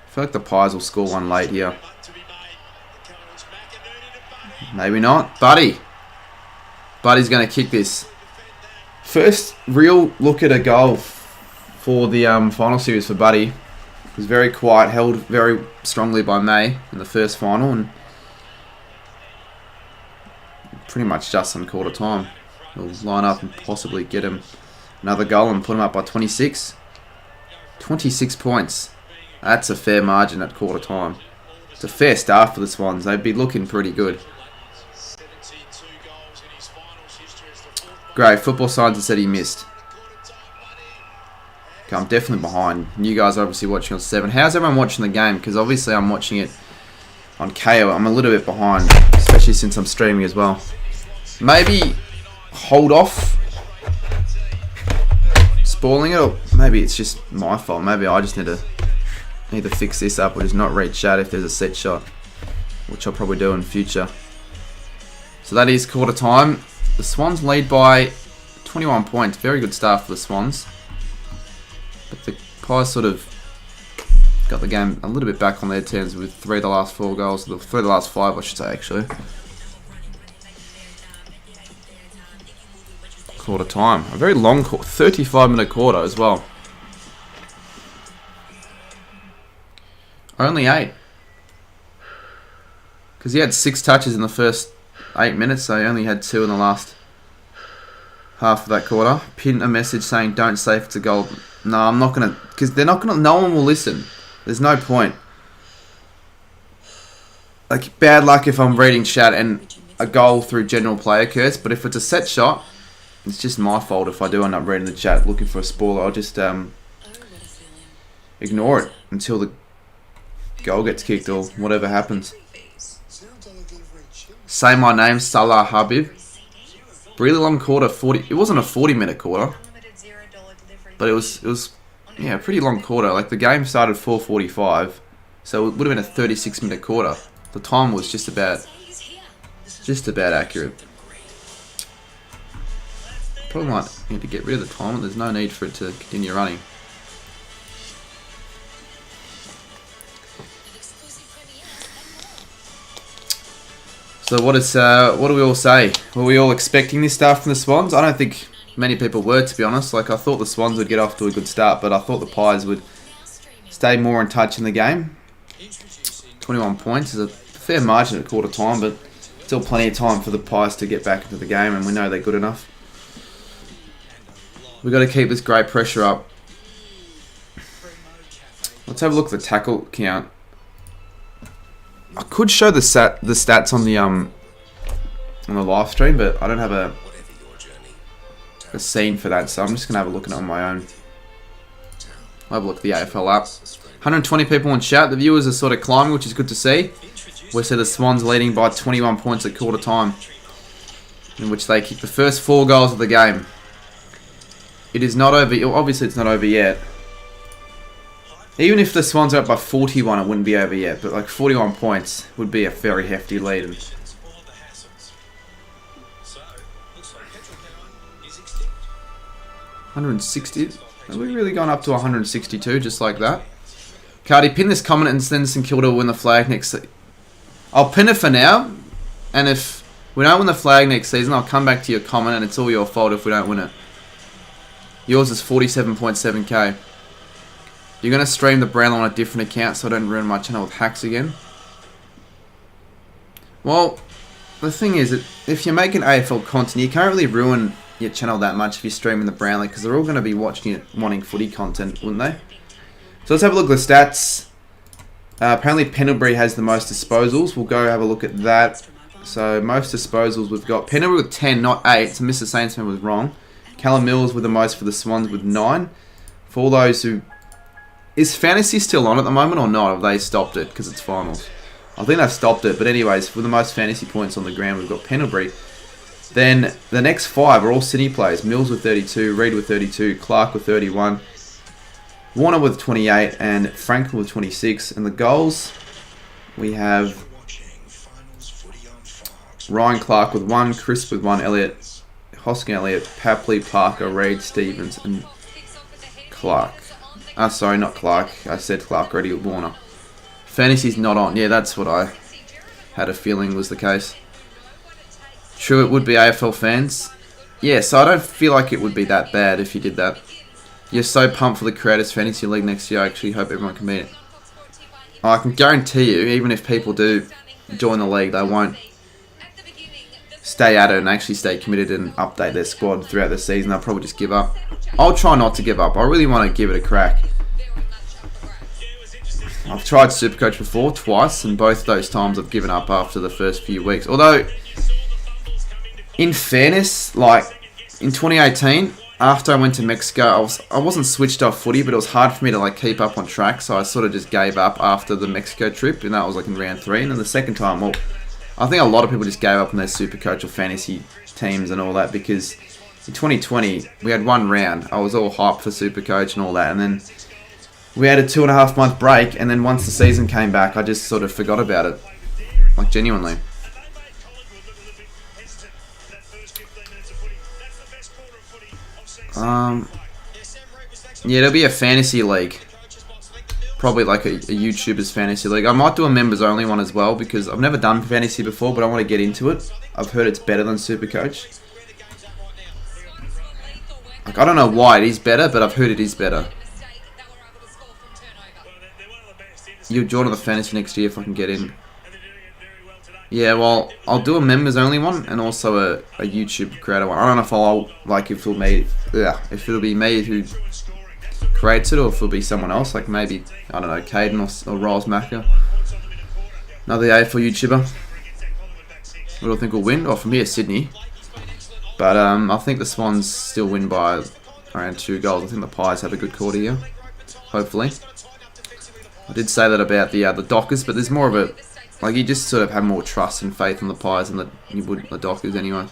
I feel like the Pies will score one late here. Maybe not. Buddy's going to kick this. First real look at a goal for the final series for Buddy. He was very quiet, held very strongly by May in the first final, and pretty much just on quarter time. He'll line up and possibly get him another goal and put him up by 26. 26 points. That's a fair margin at quarter time. It's a fair start for the Swans. They'd be looking pretty good. Great. Football Science said he missed. Okay, I'm definitely behind. You guys are obviously watching on 7. How's everyone watching the game? Because obviously I'm watching it on KO. I'm a little bit behind, especially since I'm streaming as well. Maybe hold off spoiling it, or maybe it's just my fault. Maybe I just need to either fix this up or just not read chat if there's a set shot, which I'll probably do in future. So that is quarter time. The Swans lead by 21 points. Very good start for the Swans. But the Pies sort of got the game a little bit back on their terms with 3 of the last 4 goals. 3 of the last 5, I should say, actually. Quarter time. A very long quarter. 35-minute quarter as well. Only 8. Because he had 6 touches in the first 8 minutes, so he only had 2 in the last half of that quarter. Pinned a message saying, don't say if it's a goal. No, I'm not going to, because they're not going to, no one will listen. There's no point. Like, bad luck if I'm reading chat and a goal through general play occurs, but if it's a set shot, it's just my fault if I do end up reading the chat looking for a spoiler. I'll just ignore it until the goal gets kicked or whatever happens. Say my name, Salah Habib. Really long quarter, 40. It wasn't a 40-minute quarter, but it was yeah, a pretty long quarter. Like the game started 4:45, so it would have been a 36-minute quarter. The time was just about accurate. Probably might need to get rid of the timer. There's no need for it to continue running. So what do we all say? Were we all expecting this stuff from the Swans? I don't think many people were, to be honest. Like I thought the Swans would get off to a good start, but I thought the Pies would stay more in touch in the game. 21 points is a fair margin at quarter time, but still plenty of time for the Pies to get back into the game, and we know they're good enough. We've got to keep this great pressure up. Let's have a look at the tackle count. I could show the stats on the live stream, but I don't have a scene for that, so I'm just gonna have a look at it on my own. I'll have a look at the AFL app. 120 people in chat. The viewers are sort of climbing, which is good to see. We see the Swans leading by 21 points at quarter time, in which they kick the first 4 goals of the game. It is not over. Obviously, it's not over yet. Even if the Swans are up by 41, it wouldn't be over yet. But like 41 points would be a very hefty lead. And 160. Have we really gone up to 162 just like that? Cardi, pin this comment and then St Kilda will win the flag next season. I'll pin it for now. And if we don't win the flag next season, I'll come back to your comment and it's all your fault if we don't win it. Yours is 47.7k. You're going to stream the Brownlow on a different account so I don't ruin my channel with hacks again? Well, the thing is that if you're making AFL content, you can't really ruin your channel that much if you're streaming the Brownlow because they're all going to be watching it, wanting footy content, wouldn't they? So let's have a look at the stats. Apparently Pendlebury has the most disposals. We'll go have a look at that. So most disposals we've got. Pendlebury with 10, not 8. So Mr. Saintsman was wrong. Callum Mills with the most for the Swans with 9. For all those who... Is fantasy still on at the moment or not? Have they stopped it because it's finals? I think they've stopped it. But anyways, for the most fantasy points on the ground, we've got Pendlebury. Then the next 5 are all City players. Mills with 32, Reid with 32, Clark with 31, Warner with 28, and Franklin with 26. And the goals, we have Ryan Clark with 1, Chris with 1, Elliott, Hoskin Elliott, Papley, Parker, Reid, Stevens, and Clark. Sorry, not Clark. I said Clark already with Warner. Fantasy's not on. Yeah, that's what I had a feeling was the case. True, it would be AFL fans. Yeah, so I don't feel like it would be that bad if you did that. You're so pumped for the Creators Fantasy League next year. I actually hope everyone can beat it. I can guarantee you, even if people do join the league, they won't stay at it and actually stay committed and update their squad throughout the season. They'll probably just give up. I'll try not to give up. I really want to give it a crack. I've tried Supercoach before, twice, and both those times I've given up after the first few weeks. Although, in fairness, like in 2018, after I went to Mexico, I wasn't switched off footy, but it was hard for me to like keep up on track, so I sort of just gave up after the Mexico trip, and that was like in round 3. And then the second time, well, I think a lot of people just gave up on their Supercoach or fantasy teams and all that because in 2020 we had 1 round. I was all hyped for Supercoach and all that, and then we had a 2.5 month break, and then once the season came back, I just sort of forgot about it, like genuinely. Yeah, there'll be a fantasy league. Probably like a YouTuber's fantasy league. I might do a members only one as well because I've never done fantasy before, but I want to get into it. I've heard it's better than Supercoach. Like, I don't know why it is better, but I've heard it is better. You'll join the fantasy next year if I can get in. Yeah, well, I'll do a members only one and also a YouTube creator one. I don't know if I'll like if it'll be me who creates it or if it'll be someone else, like maybe I don't know, Caden or Riles Macker, another AFL YouTuber. What do I think will win? Oh, from here, Sydney. But I think the Swans still win by around 2 goals. I think the Pies have a good quarter here, hopefully. I did say that about the Dockers, but there's more of a Like, you just sort of have more trust and faith in the Pies than you would the Dockers anyway.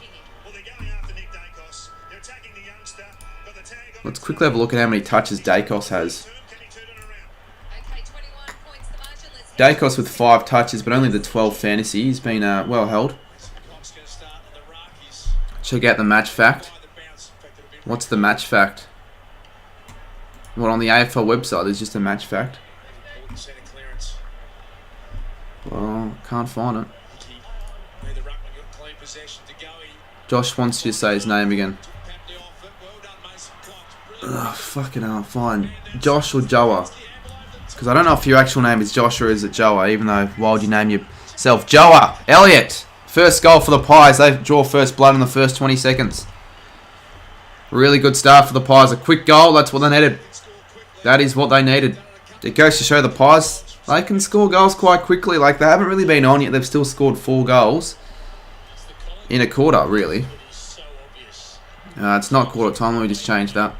Let's quickly have a look at how many touches Dacos has. Dacos with 5 touches, but only the 12 fantasy. He's been well held. Check out the match fact. What's the match fact? Well, on the AFL website, there's just a match fact. Well, can't find it. Josh wants you to say his name again. Ugh, fucking hell, fine. Josh or Joa? Because I don't know if your actual name is Josh or is it Joa, even though why would you name yourself Joa? Elliott! First goal for the Pies. They draw first blood in the first 20 seconds. Really good start for the Pies. A quick goal, that's what they needed. That is what they needed. It goes to show the Pies, they can score goals quite quickly. Like, they haven't really been on yet. They've still scored 4 goals in a quarter, really. It's not quarter time. Let me just change that.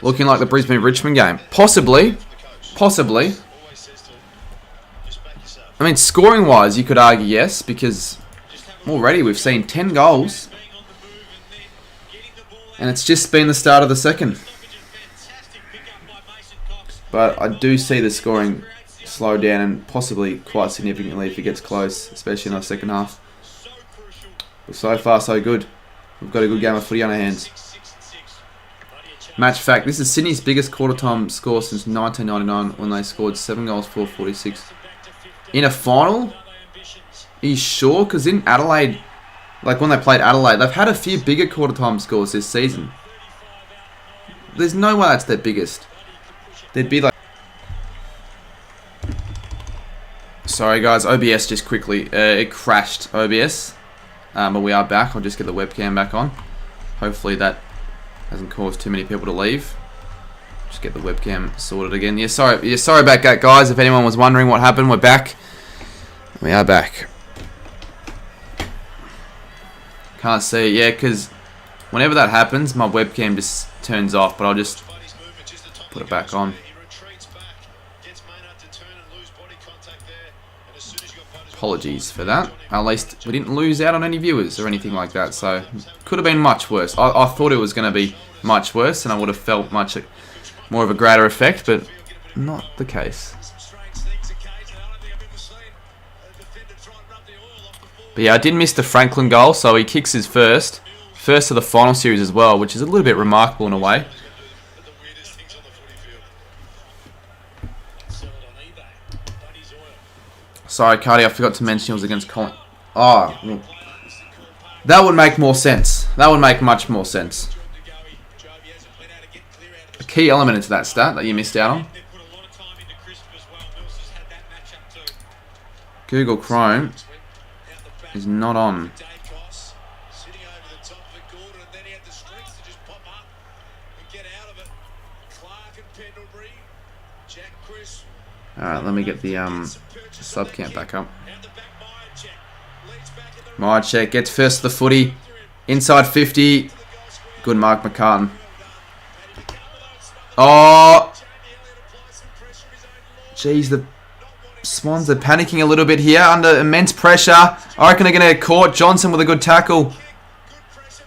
Looking like the Brisbane-Richmond game. Possibly. Possibly. I mean, scoring-wise, you could argue yes, because already we've seen 10 goals. And it's just been the start of the second. But I do see the scoring slow down and possibly quite significantly if it gets close, especially in the second half. But so far, so good. We've got a good game of footy on our hands. Match fact, this is Sydney's biggest quarter time score since 1999 when they scored 7 goals for 46. In a final? Are you sure? Because in Adelaide, like when they played Adelaide, they've had a few bigger quarter time scores this season. There's no way that's their biggest. They'd be like... Sorry guys, OBS just quickly. It crashed OBS. But we are back. I'll just get the webcam back on. Hopefully that hasn't caused too many people to leave. Just get the webcam sorted again. Yeah, sorry about that, guys. If anyone was wondering what happened, we're back. We are back. Can't see it, yeah, because whenever that happens, my webcam just turns off, but I'll just put it back on. Apologies for that. At least we didn't lose out on any viewers or anything like that, so could have been much worse. I thought it was going to be much worse, and I would have felt much more of a greater effect, but not the case. But yeah, I did miss the Franklin goal, so he kicks his first of the final series as well, which is a little bit remarkable in a way. Sorry, Cardi, I forgot to mention it was against Collingwood. Oh, well, that would make more sense. That would make much more sense. A key element into that stat that you missed out on. Google Chrome is not on. Alright, let me get the sub count back up. Myercheck gets first to the footy. Inside 50. Good mark, McCartan. Oh! Jeez, the Swans are panicking a little bit here under immense pressure. I reckon they're going to get caught. Johnson with a good tackle.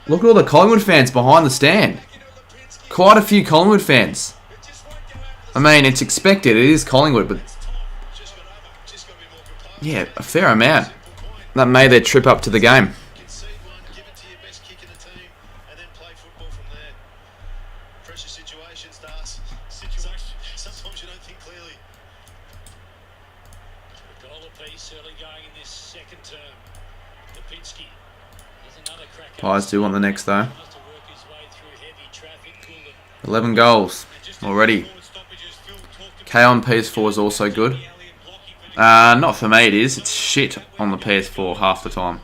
Look at all the Collingwood fans behind the stand. Quite a few Collingwood fans. I mean, it's expected. It is Collingwood, but yeah, a fair amount. That made their trip up to the game. Pies do want the next though. 11 goals already. K on PS4 is also good. Not for me it is. It's shit on the PS4 half the time.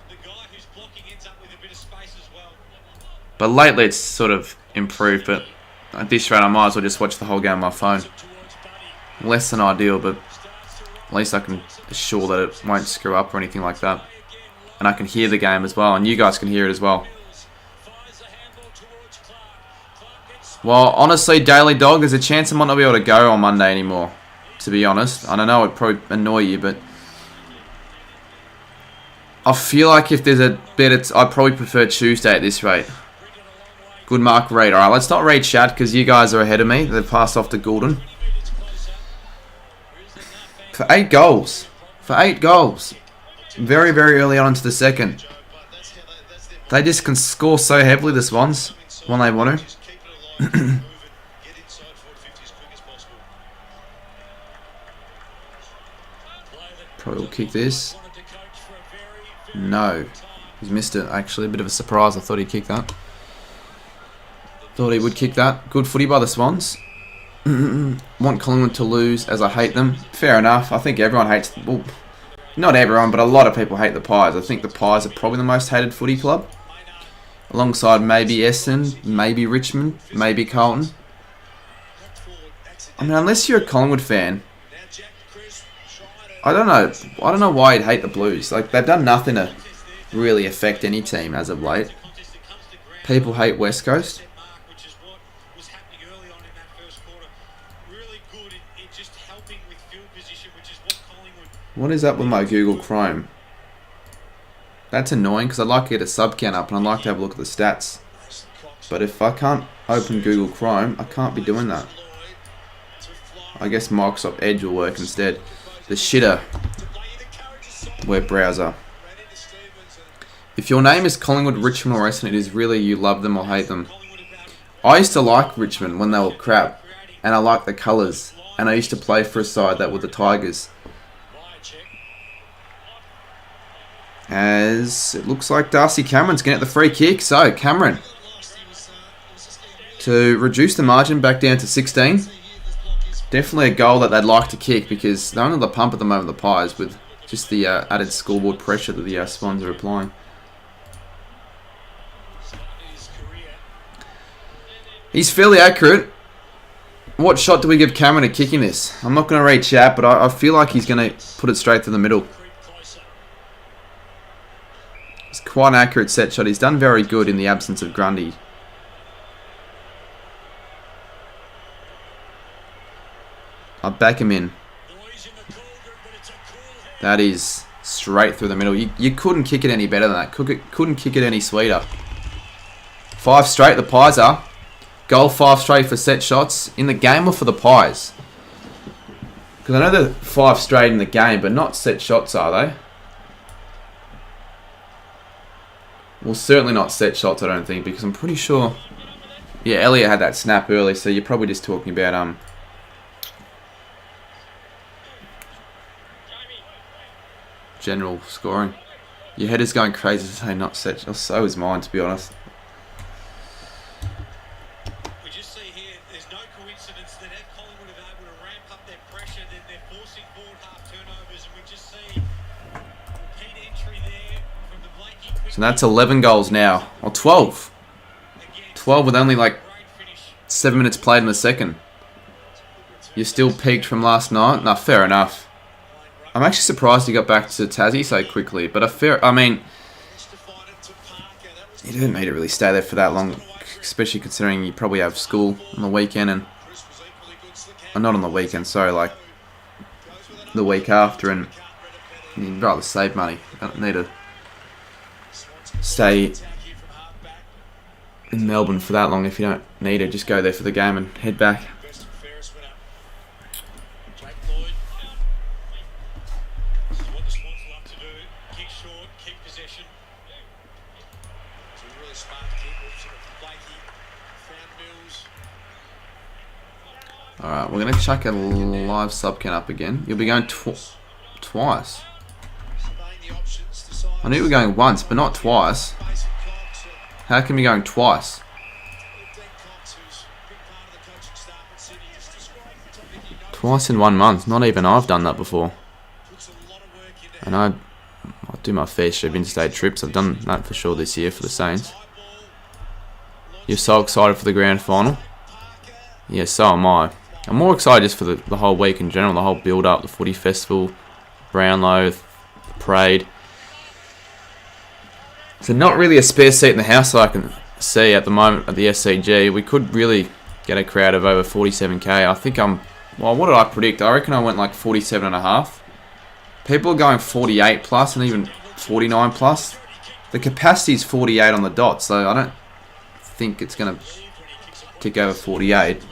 But lately it's sort of improved, but at this rate I might as well just watch the whole game on my phone. Less than ideal, but at least I can assure that it won't screw up or anything like that. And I can hear the game as well, and you guys can hear it as well. Well, honestly, Daily Dog, there's a chance I might not be able to go on Monday anymore. To be honest. I don't know, it'd probably annoy you, but... I feel like if there's a better... I'd probably prefer Tuesday at this rate. Good mark read. Alright, let's not read chat because you guys are ahead of me. They've passed off to Goulden. For 8 goals. For 8 goals. Very, very early on into the second. They just can score so heavily, the Swans, when they want to. Probably will kick this. No. He's missed it, actually. A bit of a surprise. I thought he'd kick that. Thought he would kick that. Good footy by the Swans. Want Collingwood to lose, as I hate them. Fair enough. I think everyone hates... Well, not everyone, but a lot of people hate the Pies. I think the Pies are probably the most hated footy club. Alongside maybe Essendon, maybe Richmond, maybe Carlton. I mean, unless you're a Collingwood fan... I don't know why you'd hate the Blues. Like, they've done nothing to really affect any team as of late. People hate West Coast. What is up with my Google Chrome? That's annoying because I'd like to get a sub count up and I'd like to have a look at the stats. But if I can't open Google Chrome, I can't be doing that. I guess Microsoft Edge will work instead. The shitter web browser. If your name is Collingwood, Richmond or Essendon, it is really you love them or hate them. I used to like Richmond when they were crap. And I liked the colours. And I used to play for a side that were the Tigers. As it looks like Darcy Cameron's going to get the free kick. So, Cameron. To reduce the margin back down to 16. Definitely a goal that they'd like to kick because they're under the pump at the moment, the Pies, with just the added scoreboard pressure that the Swans are applying. He's fairly accurate. What shot do we give Cameron at kicking this? I'm not going to read chat, but I feel like he's going to put it straight to the middle. It's quite an accurate set shot. He's done very good in the absence of Grundy. I'll back him in. That is straight through the middle. You couldn't kick it any better than that. Couldn't kick it any sweeter. 5 straight, the Pies are. Goal 5 straight for set shots. In the game or for the Pies? Because I know they're 5 straight in the game, but not set shots, are they? Well, certainly not set shots, I don't think, because I'm pretty sure... Yeah, Elliot had that snap early, so you're probably just talking about... general scoring. Your head is going crazy to say not set shots. So is mine, to be honest. We just see here, there's no coincidence that if Collingwood are able to ramp up their pressure, then they're forcing forward half turnovers, and we just see repeat entry there from the Blakey. So that's 11 goals now. Or 12. 12 with only like 7 minutes played in the second. You're still peaked from last night? No, fair enough. I'm actually surprised he got back to Tassie so quickly, but I mean, you didn't need to really stay there for that long, especially considering you probably have school on the weekend and not on the weekend, sorry, like the week after, and you'd rather save money. You don't need to stay in Melbourne for that long if you don't need to. Just go there for the game and head back. Alright, we're going to chuck a live sub count up again. You'll be going twice. I knew we were going once, but not twice. How come you're going twice? Twice in 1 month. Not even I've done that before. And I do my fair share of interstate trips. I've done that for sure this year for the Saints. You're so excited for the grand final? Yeah, so am I. I'm more excited just for the whole week in general, the whole build-up, the footy festival, Brownlow, the parade. So not really a spare seat in the house that I can see at the moment at the SCG. We could really get a crowd of over 47k. I think well, what did I predict? I reckon I went like 47.5. People are going 48 plus and even 49 plus. The capacity is 48 on the dot, so I don't think it's going to kick over 48.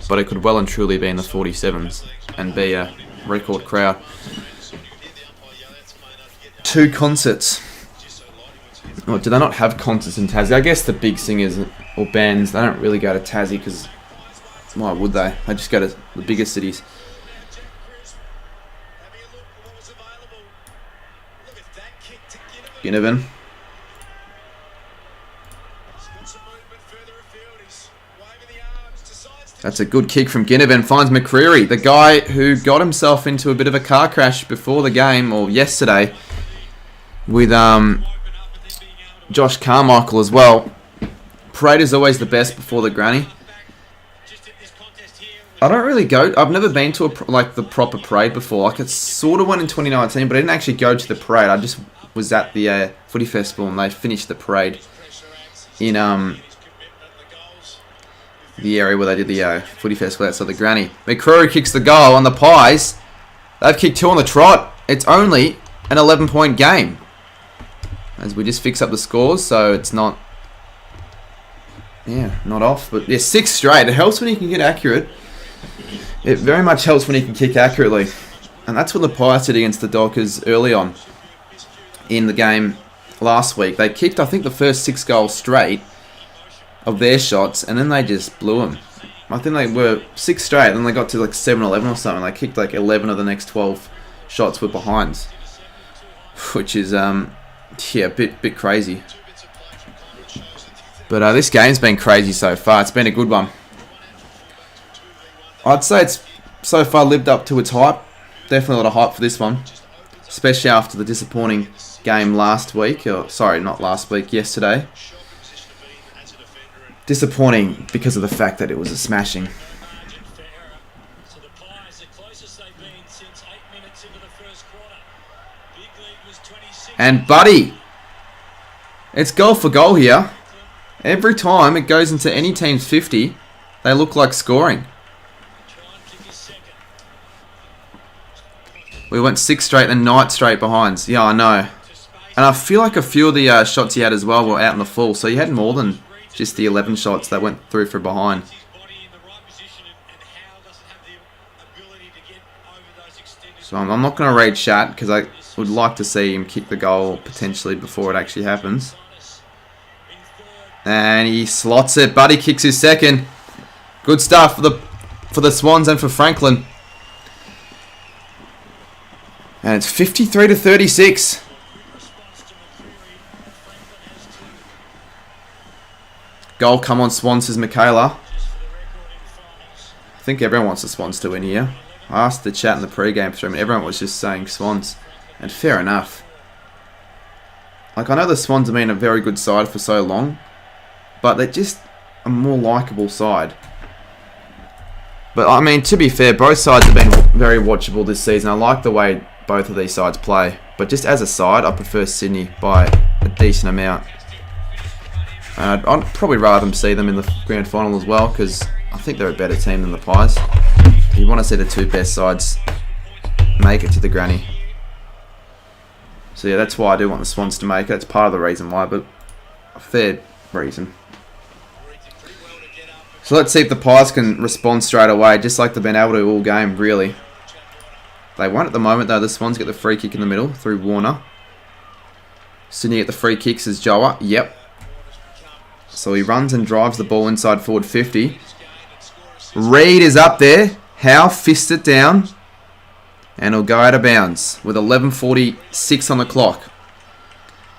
But it could well and truly be in the 47s and be a record crowd. 2 concerts. Oh, do they not have concerts in Tassie? I guess the big singers or bands, they don't really go to Tassie because why would they? They just go to the bigger cities. Ginnivan. That's a good kick from Ginnivan. Finds McCreary, the guy who got himself into a bit of a car crash before the game, or yesterday, with Josh Carmichael as well. Parade is always the best before the granny. I don't really go. I've never been to the proper parade before. Like, it sort of went in 2019, but I didn't actually go to the parade. I just was at the footy festival, and they finished the parade in the area where they did the footy festival outside the granny. McCreary kicks the goal on the Pies. They've kicked 2 on the trot. It's only an 11-point game, as we just fix up the scores, so it's not, not off. But yeah, 6 straight. It helps when you can get accurate. It very much helps when you can kick accurately, and that's what the Pies did against the Dockers early on in the game last week. They kicked, I think, the first 6 goals straight of their shots, and then they just blew them. I think they were 6 straight, and then they got to like 7-11 or something. They kicked like 11 of the next 12 shots were behinds, which is a bit crazy. But this game's been crazy so far. It's been a good one. I'd say it's so far lived up to its hype. Definitely a lot of hype for this one, especially after the disappointing game last week. Yesterday. Disappointing because of the fact that it was a smashing. And Buddy, it's goal for goal here. Every time it goes into any team's 50, they look like scoring. We went 6 straight and 9 straight behinds. Yeah, I know. And I feel like a few of the shots he had as well were out in the full, so he had more than just the 11 shots that went through for behind. So I'm not going to read chat because I would like to see him kick the goal potentially before it actually happens. And he slots it. Buddy kicks his second. Good stuff for the Swans and for Franklin. And it's 53-36. Goal come on Swans, says Michaela. I think everyone wants the Swans to win here. I asked the chat in the pre-game stream and everyone was just saying Swans. And fair enough. Like, I know the Swans have been a very good side for so long, but they're just a more likeable side. But I mean, to be fair, both sides have been very watchable this season. I like the way both of these sides play. But just as a side, I prefer Sydney by a decent amount. I'd probably rather see them in the grand final as well, because I think they're a better team than the Pies. You want to see the 2 best sides make it to the granny. So yeah, that's why I do want the Swans to make it. That's part of the reason why, but a fair reason. So let's see if the Pies can respond straight away, just like they've been able to all game, really. They won't at the moment, though. The Swans get the free kick in the middle through Warner. Sydney get the free kicks as Joa. Yep. So he runs and drives the ball inside forward 50. Reid is up there. Howe fists it down. And he'll go out of bounds with 11:46 on the clock.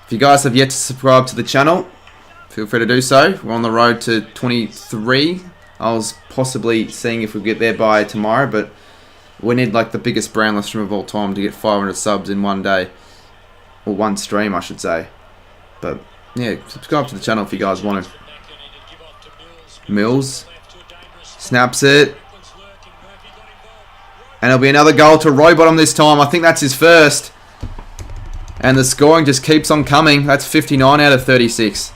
If you guys have yet to subscribe to the channel, feel free to do so. We're on the road to 23. I was possibly seeing if we get there by tomorrow, but we need like the biggest Brownlow stream of all time to get 500 subs in one day. Or one stream, I should say. But yeah, subscribe to the channel if you guys want to. Mills snaps it. And it'll be another goal to Rowbottom this time. I think that's his first. And the scoring just keeps on coming. That's 59 out of 36.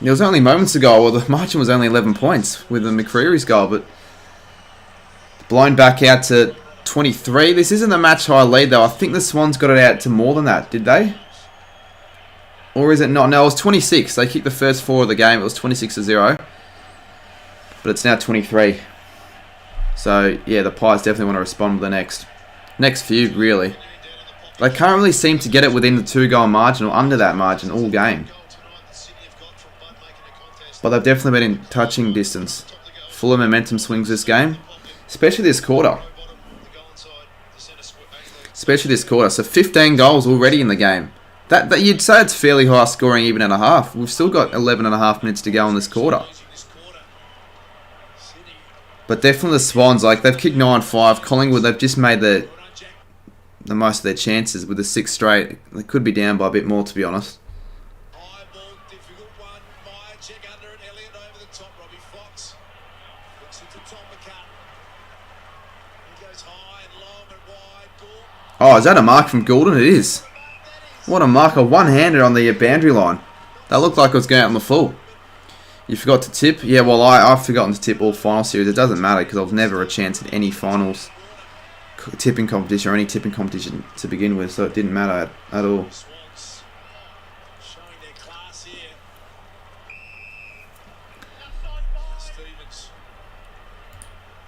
There was only moments ago, well, the margin was only 11 points with the McCreary's goal, but blown back out to 23. This isn't the match high lead, though. I think the Swans got it out to more than that, did they? Or is it not? No, it was 26. They kicked the first 4 of the game. It was 26-0. But it's now 23. So, yeah, the Pies definitely want to respond with the next few, really. They can't really seem to get it within the 2-goal margin or under that margin all game. But they've definitely been in touching distance. Full of momentum swings this game. Especially this quarter. So 15 goals already in the game. That you'd say it's fairly high scoring even at a half. We've still got 11.5 minutes to go in this quarter. But definitely the Swans, like they've kicked 9-5. Collingwood, they've just made the most of their chances with the 6 straight. They could be down by a bit more, to be honest. Oh, is that a mark from Goulden? It is. What a marker. One-handed on the boundary line. That looked like it was going out on the full. You forgot to tip? Yeah, well, I've forgotten to tip all final series. It doesn't matter because I've never a chance in any finals tipping competition or any tipping competition to begin with, so it didn't matter at all.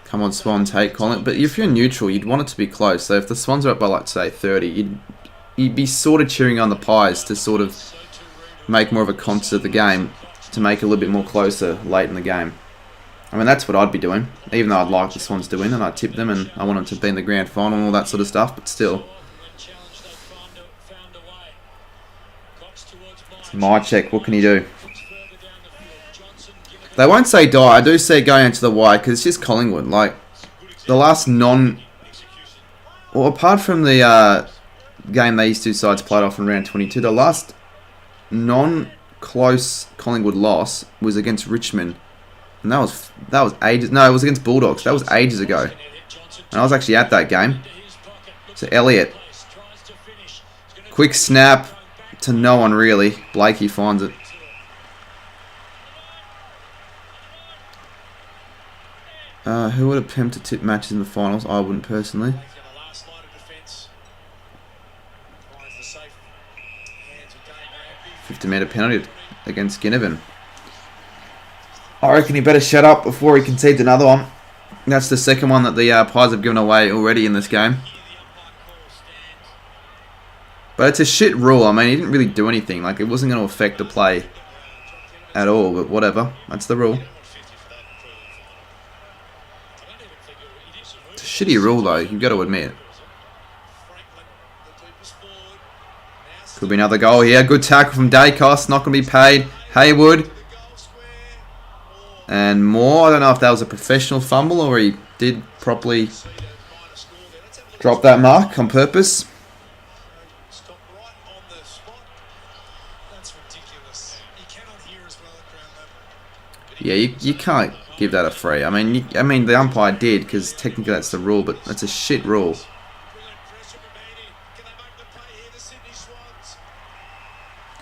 Come on, Swan, take Collingwood. But if you're neutral, you'd want it to be close. So if the Swans are up by, like, say, 30, you'd be sort of cheering on the Pies to sort of make more of a concert of the game, to make it a little bit more closer late in the game. I mean, that's what I'd be doing, even though I'd like the Swans to win and I'd tip them and I want them to be in the grand final and all that sort of stuff, but still. It's my check, what can you do? They won't say die. I do say going into the wide because it's just Collingwood. Like, the last well, apart from the game these two sides played off in round 22, the last non-close Collingwood loss was against Richmond. And that was ages. No, it was against Bulldogs. That was ages ago. And I was actually at that game. So Elliott. Quick snap to no one really. Blakey finds it. Who would attempt to tip matches in the finals? I wouldn't personally. 50-metre penalty against Ginnivan. I reckon he better shut up before he concedes another one. That's the second one that the Pies have given away already in this game. But it's a shit rule. I mean, he didn't really do anything. Like, it wasn't going to affect the play at all. But whatever. That's the rule. It's a shitty rule, though. You've got to admit. Could be another goal here. Good tackle from Dacos. Not going to be paid. Haywood. And more. I don't know if that was a professional fumble or he did properly drop that mark on purpose. Yeah, you can't give that a free. I mean the umpire did because technically that's the rule, but that's a shit rule.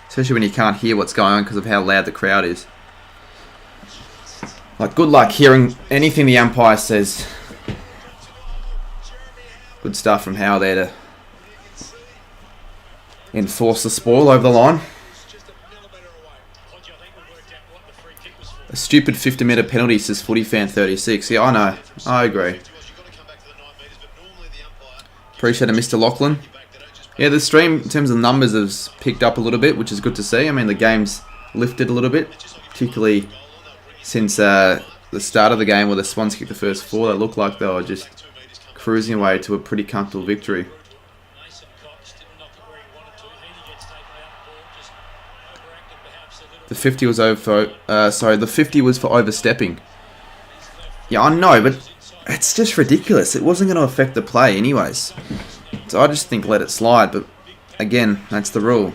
Especially when you can't hear what's going on because of how loud the crowd is. Like, good luck hearing anything the umpire says. Good stuff from Howell there to enforce the spoil over the line. A stupid 50-metre penalty, says Footy Fan 36. Yeah, I know. I agree. Appreciate it, Mr. Lochlan. Yeah, the stream, in terms of numbers, has picked up a little bit, which is good to see. I mean, the game's lifted a little bit, particularly since the start of the game where the Swans kicked the first 4. They looked like they were just cruising away to a pretty comfortable victory. The 50 was the 50 was for overstepping. Yeah, I know, but it's just ridiculous. It wasn't going to affect the play anyways. So I just think let it slide, but again, that's the rule.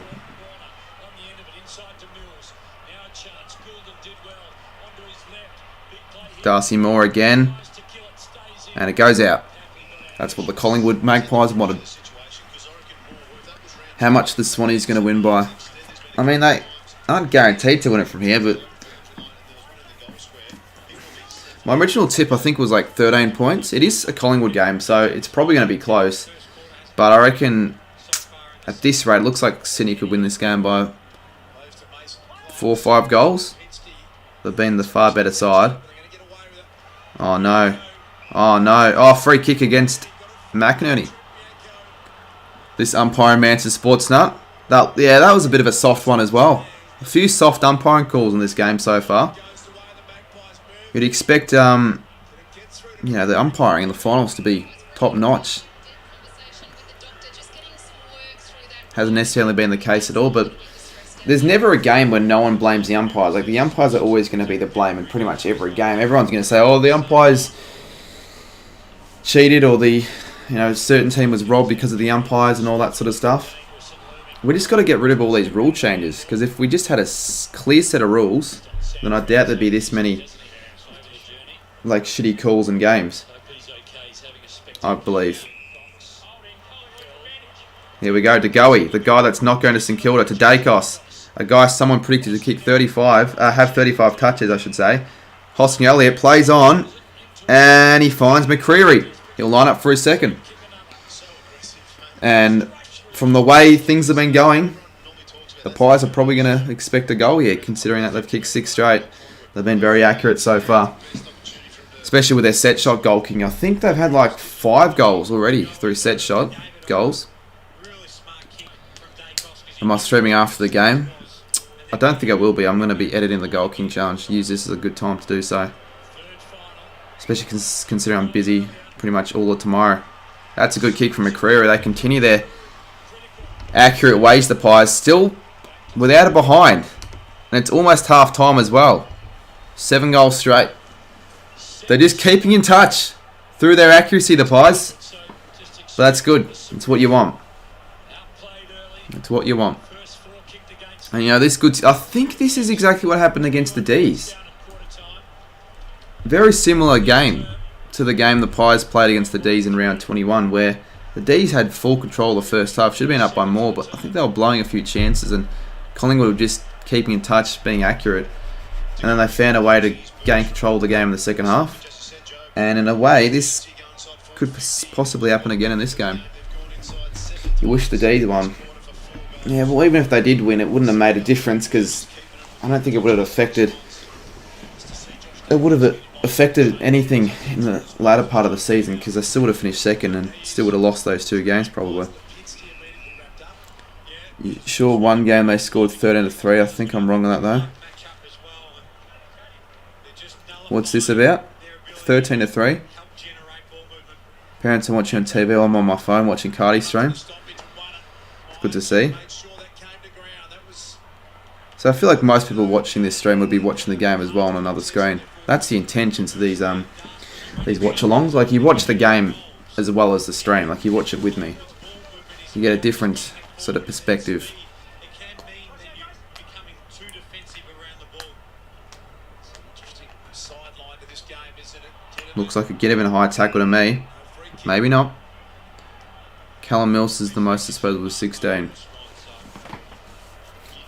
Darcy Moore again. And it goes out. That's what the Collingwood Magpies wanted. How much the Swannies going to win by? I mean, they aren't guaranteed to win it from here, but My original tip, I think, was like 13 points. It is a Collingwood game, so it's probably going to be close. But I reckon at this rate, it looks like Sydney could win this game by 4 or 5 goals. They've been the far better side. Oh, no. Oh, no. Oh, free kick against McInerney. This umpiring man's a sports nut. That was a bit of a soft one as well. A few soft umpiring calls in this game so far. You'd expect, the umpiring in the finals to be top notch. Hasn't necessarily been the case at all, but there's never a game where no one blames the umpires. Like, the umpires are always going to be the blame in pretty much every game. Everyone's going to say, oh, the umpires cheated, or the, certain team was robbed because of the umpires and all that sort of stuff. We just got to get rid of all these rule changes, because if we just had a clear set of rules, then I doubt there'd be this many like shitty calls in games, I believe. Here we go, to Goey, the guy that's not going to St Kilda, to Dacos, a guy someone predicted to kick 35, have 35 touches, I should say. Hosking Elliott plays on, and he finds McCreary. He'll line up for his second. And from the way things have been going, the Pies are probably going to expect a goal here, considering that they've kicked 6 straight. They've been very accurate so far, especially with their set shot goal kicking. I think they've had like 5 goals already through set shot goals. Am I streaming after the game? I don't think I will be. I'm going to be editing the goal king challenge. Use this as a good time to do so, especially considering I'm busy pretty much all of tomorrow. That's a good kick from McCreary. They continue their accurate ways, the Pies, still without a behind. And it's almost half time as well. 7 goals straight. They're just keeping in touch through their accuracy, the Pies. But that's good. It's what you want. It's what you want. And this good. I think this is exactly what happened against the D's. Very similar game to the game the Pies played against the D's in round 21, where the D's had full control of the first half. Should have been up by more, but I think they were blowing a few chances, and Collingwood were just keeping in touch, being accurate. And then they found a way to gain control of the game in the second half. And in a way, this could possibly happen again in this game. You wish the D's won. Yeah, well, even if they did win, it wouldn't have made a difference, because I don't think it would have affected. It would have affected anything in the latter part of the season, because they still would have finished second and still would have lost those 2 games probably. Sure, one game they scored 13-3. I think I'm wrong on that though. What's this about? 13-3. Parents are watching on TV. I'm on my phone watching Cardi stream. It's good to see. So I feel like most people watching this stream would be watching the game as well on another screen. That's the intention to these watch-alongs. Like, you watch the game as well as the stream. Like, you watch it with me. You get a different sort of perspective. Looks like a get even high tackle to me. Maybe not. Callum Mills is the most disposable with 16.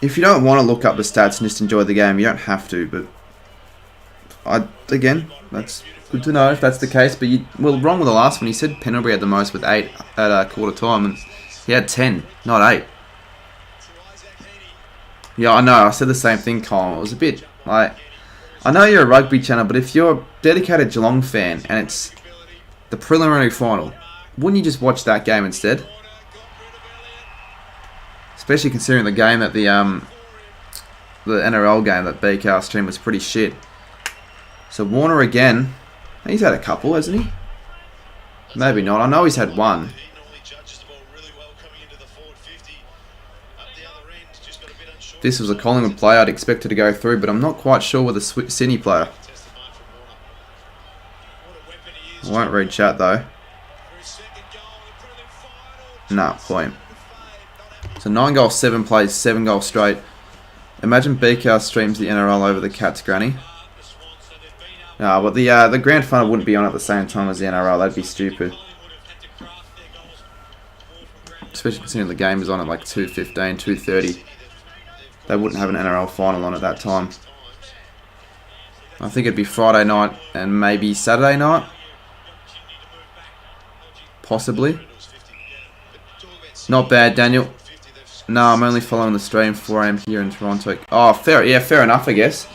If you don't want to look up the stats and just enjoy the game, you don't have to, but again, that's good to know if that's the case. But wrong with the last one. You said Pendlebury had the most with 8 at quarter time, and he had 10, not 8. Yeah, I know. I said the same thing, Colin. It was a bit like, I know you're a rugby channel, but if you're a dedicated Geelong fan and it's the preliminary final, wouldn't you just watch that game instead? Especially considering the game that the NRL game that BKR stream was pretty shit. So Warner again. He's had a couple, hasn't he? Maybe not. I know he's had one. If this was a Collingwood player, I'd expect it to go through, but I'm not quite sure with a Sydney player. I won't read chat though. Nah, point. So 9 goals, 7 plays, 7 goals straight. Imagine BKR streams the NRL over the Cats granny. No, but the grand final wouldn't be on at the same time as the NRL. That'd be stupid. Especially considering the game is on at like 2:15, 2:30. They wouldn't have an NRL final on at that time. I think it'd be Friday night and maybe Saturday night. Possibly. Not bad, Daniel. No, I'm only following the stream 4 AM here in Toronto. Oh, fair. Yeah, fair enough, I guess.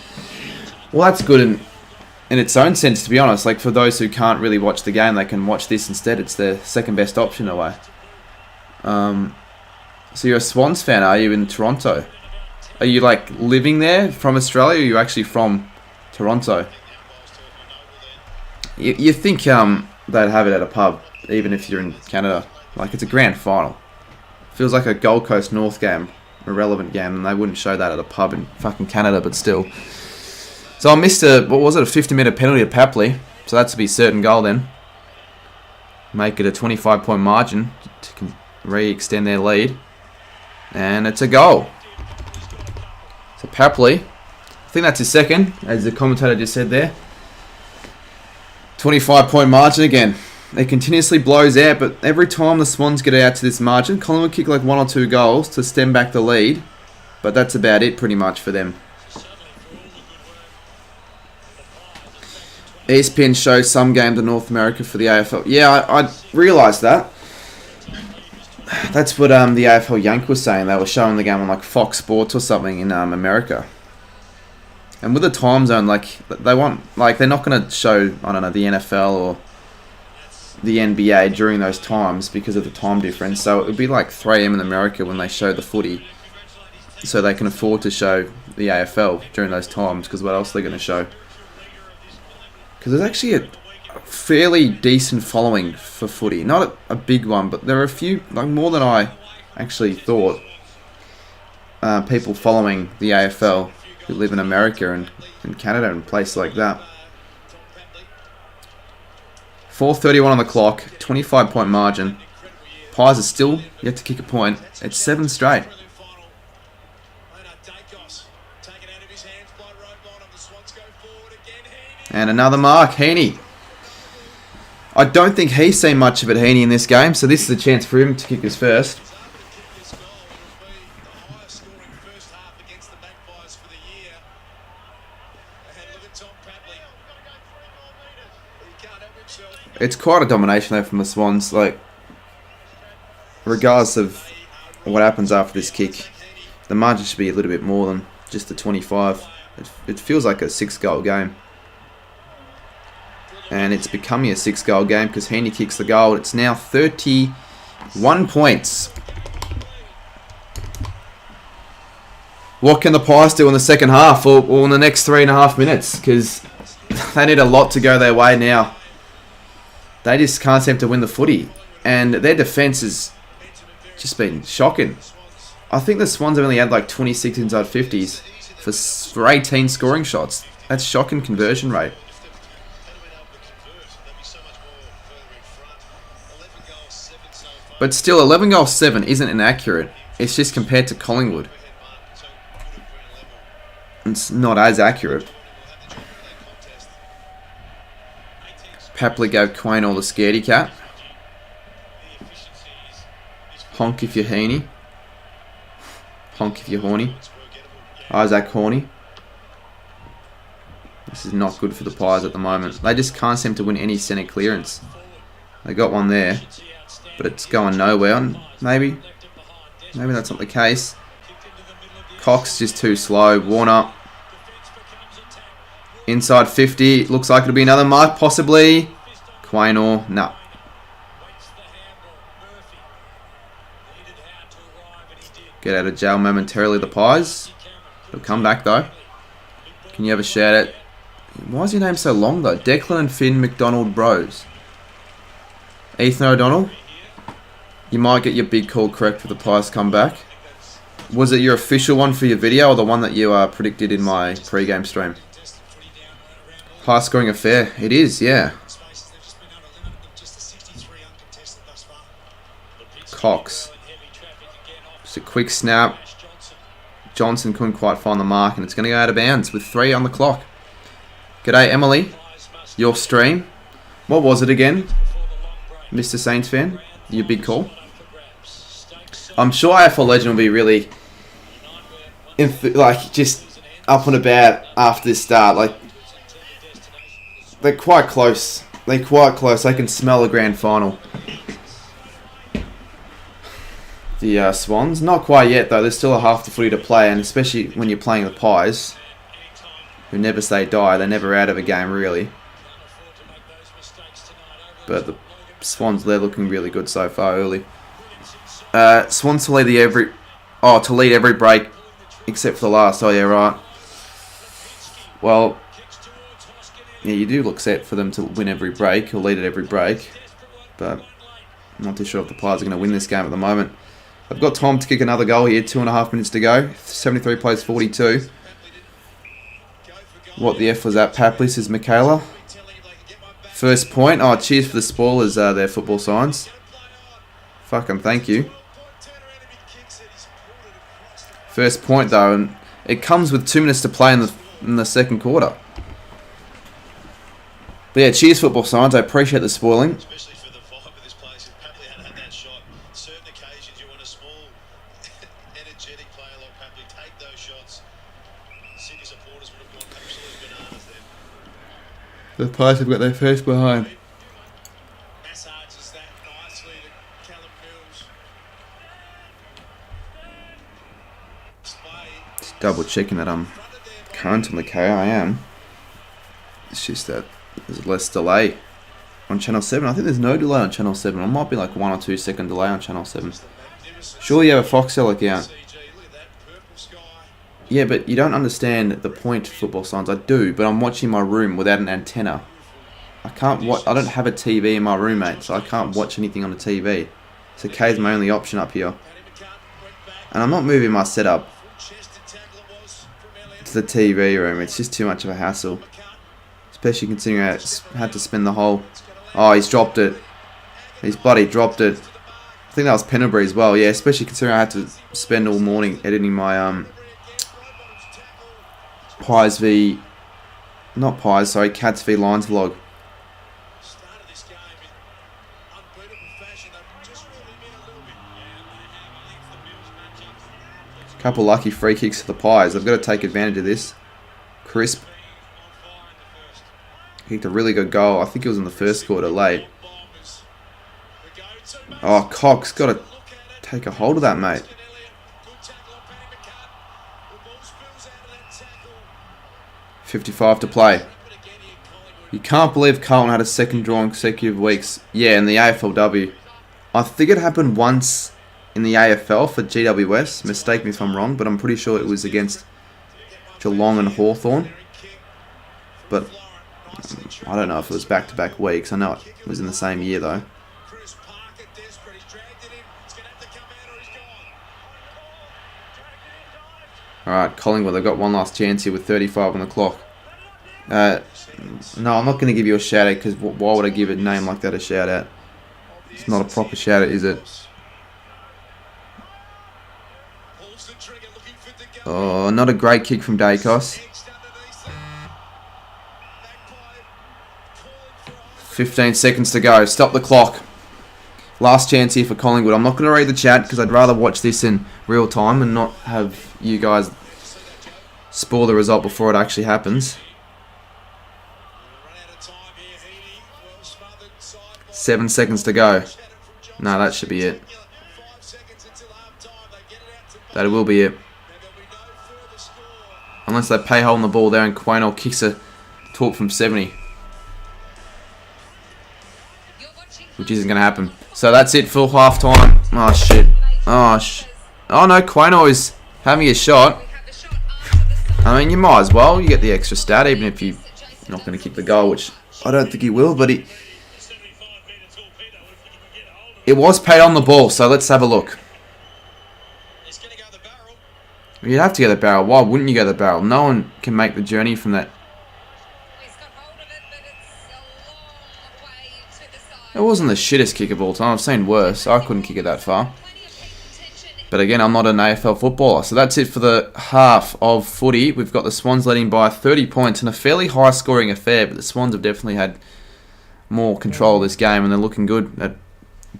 Well, that's good in its own sense, to be honest. Like, for those who can't really watch the game, they can watch this instead. It's their second best option away. So you're a Swans fan, are you, in Toronto? Are you, like, living there from Australia, or are you actually from Toronto? You think they'd have it at a pub, even if you're in Canada. Like, it's a grand final. Feels like a Gold Coast North game, a relevant game, and they wouldn't show that at a pub in fucking Canada, but still. So I missed a 50-minute penalty to Papley, so that's to be certain goal then. Make it a 25-point margin to re-extend their lead. And it's a goal. So Papley, I think that's his second, as the commentator just said there. 25-point margin again. It continuously blows out, but every time the Swans get out to this margin, Collingwood kick like 1 or 2 goals to stem back the lead. But that's about it pretty much for them. ESPN shows some games in North America for the AFL. Yeah, I realised that. That's what the AFL Yank was saying. They were showing the game on like Fox Sports or something in America. And with the time zone, like they're not going to show, I don't know, the NFL or the NBA during those times because of the time difference. So it would be like 3 AM in America when they show the footy. So they can afford to show the AFL during those times, because what else are they going to show? Because there's actually a fairly decent following for footy. Not a big one, but there are a few, like more than I actually thought, people following the AFL who live in America and Canada and places like that. 4:31 on the clock, 25-point margin. Pies are still yet to kick a point. It's 7 straight. And another mark, Heaney. I don't think he's seen much of it, Heaney, in this game, so this is a chance for him to kick his first. It's quite a domination though from the Swans, like, regardless of what happens after this kick, the margin should be a little bit more than just the 25. It feels like a 6-goal game. And it's becoming a 6-goal game because Heaney kicks the goal. It's now 31 points. What can the Pies do in the second half or in the next 3.5 minutes? Because they need a lot to go their way now. They just can't seem to win the footy. And their defence has just been shocking. I think the Swans have only had like 26 inside 50s for 18 scoring shots. That's shocking conversion rate. But still, 11 goals 7 isn't inaccurate. It's just compared to Collingwood. It's not as accurate. Papley gave Quain all the scaredy cat. Honk if you're Heaney. Honk if you're horny. Isaac Horny. This is not good for the Pies at the moment. They just can't seem to win any centre clearance. They got one there, but it's going nowhere. And maybe that's not the case. Cox just too slow. Warner. Inside 50. Looks like it'll be another mark, possibly. Quainor. No. Get out of jail momentarily, the Pies. He'll come back, though. Can you have a shout out? Why is your name so long, though? Declan and Finn McDonald Bros. Ethan O'Donnell. You might get your big call correct for the Pies come back. Was it your official one for your video or the one that you predicted in my pre-game stream? High scoring affair. It is, yeah. Cox. Just a quick snap. Johnson couldn't quite find the mark, and it's going to go out of bounds with 3 on the clock. G'day, Emily. Your stream. What was it again, Mr. Saints fan? Your big call. I'm sure AFL Legend will be really, just up and about after this start. Like, They're quite close. They're quite close. I can smell the grand final. The Swans. Not quite yet, though. There's still a half the footy to play, and especially when you're playing the Pies, who never say die. They're never out of a game, really. But the Swans, they're looking really good so far early. Swans to lead every break, except for the last. Oh, yeah, right. Well, yeah, you do look set for them to win every break, or lead at every break. But I'm not too sure if the Pies are going to win this game at the moment. I've got time to kick another goal here. 2.5 minutes to go. 73 plays 42. What the F was that? Papley, says Michaela. First point. Oh, cheers for the spoilers, their football signs. Fucking thank you. First point, though, and it comes with 2 minutes to play in the second quarter. But yeah, cheers, football signs. I appreciate the spoiling. The Pies have got their first behind. Just double checking that I'm current on the KO. I am. It's just that there's less delay on Channel 7. I think there's no delay on Channel 7. It might be like 1 or 2 second delay on Channel 7. Surely you have a Foxtel account. Yeah, but you don't understand the point, football signs. I do, but I'm watching my room without an antenna. I can't watch. I don't have a TV in my room, mate, so I can't watch anything on the TV. So K is my only option up here. And I'm not moving my setup to the TV room. It's just too much of a hassle. Especially considering I had to spend the whole... Oh, he's dropped it. He's bloody dropped it. I think that was Pendlebury as well. Yeah, especially considering I had to spend all morning editing my... Pies v... Not Pies, sorry. Cats v Lions vlog. Couple lucky free kicks to the Pies. I've got to take advantage of this. Crisp. Kicked a really good goal. I think it was in the first quarter late. Oh, Cox got to take a hold of that, mate. .55 to play. You can't believe Carlton had a second draw in consecutive weeks. Yeah, in the AFLW. I think it happened once in the AFL for GWS. Mistake me if I'm wrong, but I'm pretty sure it was against Geelong and Hawthorn. But I don't know if it was back-to-back weeks. I know it was in the same year, though. Alright, Collingwood, they've got one last chance here with 35 on the clock. No, I'm not going to give you a shout-out, because why would I give a name like that a shout-out? It's not a proper shout-out, is it? Oh, not a great kick from Dacos. 15 seconds to go. Stop the clock. Last chance here for Collingwood. I'm not going to read the chat because I'd rather watch this in real time and not have you guys spoil the result before it actually happens. 7 seconds to go. No, that should be it. That will be it. Unless they pay hole in the ball there and Quaynor kicks a talk from 70. Which isn't going to happen. So that's it for half time. Oh shit. Oh no, Quaynor is having a shot. I mean, you might as well. You get the extra stat even if you're not going to kick the goal, which I don't think he will, but it was paid on the ball, so let's have a look. You'd have to go the barrel. Why wouldn't you go the barrel? No one can make the journey from that. It wasn't the shittest kick of all time. I've seen worse. I couldn't kick it that far. But again, I'm not an AFL footballer. So that's it for the half of footy. We've got the Swans leading by 30 points in a fairly high-scoring affair. But the Swans have definitely had more control of this game. And they're looking good at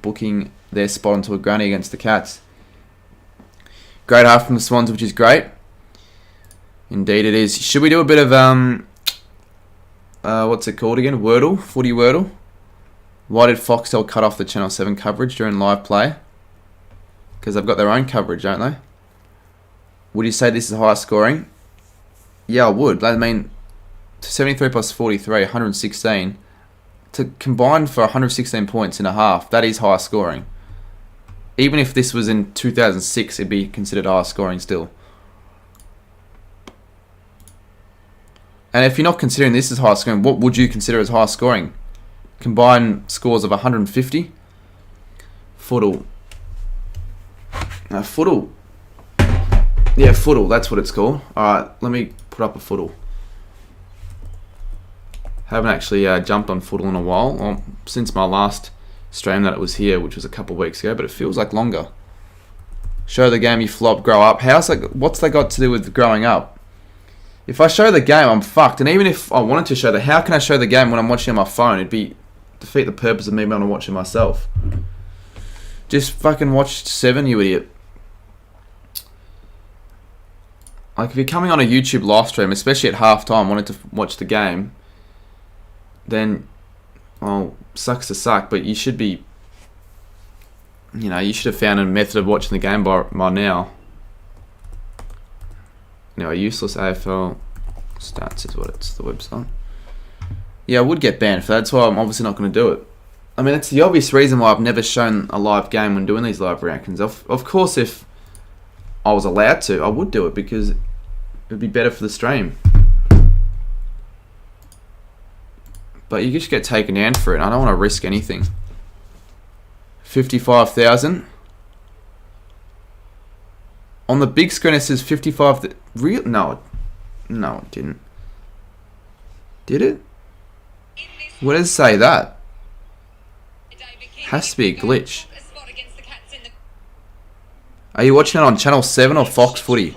booking their spot into a granny against the Cats. Great half from the Swans, which is great. Indeed it is. Should we do a bit of what's it called again? Wordle? Footy Wordle? Why did Foxtel cut off the Channel 7 coverage during live play? Because they've got their own coverage, don't they? Would you say this is high scoring? Yeah, I would. I mean, 73 plus 43, 116. To combine for 116 points in a half, that is high scoring. Even if this was in 2006, it'd be considered high scoring still. And if you're not considering this as high scoring, what would you consider as high scoring? Combined scores of 150? Footle. Footle. Yeah, Footle, that's what it's called. Alright, let me put up a Footle. Haven't actually jumped on Footle in a while. Well, since my last stream that it was here, which was a couple of weeks ago, but it feels like longer. Show the game you flop, grow up. What's that got to do with growing up? If I show the game, I'm fucked. And even if I wanted to show how can I show the game when I'm watching on my phone? It'd be defeat the purpose of me being able to watch it myself. Just fucking watch 7, you idiot. Like, if you're coming on a YouTube live stream, especially at halftime, wanting to watch the game, then, well, sucks to suck, but you should be, you know, you should have found a method of watching the game by now. Anyway, useless AFL stats is what it's the website. Yeah, I would get banned for that. That's why I'm obviously not going to do it. I mean, it's the obvious reason why I've never shown a live game when doing these live reactions. Of course, if I was allowed to, I would do it because it would be better for the stream. But you just get taken down for it. I don't want to risk anything. 55,000. On the big screen it says 55. Real? No, it didn't. Did it? Where does it say that? Has to be a glitch. Are you watching it on Channel 7 or Fox Footy?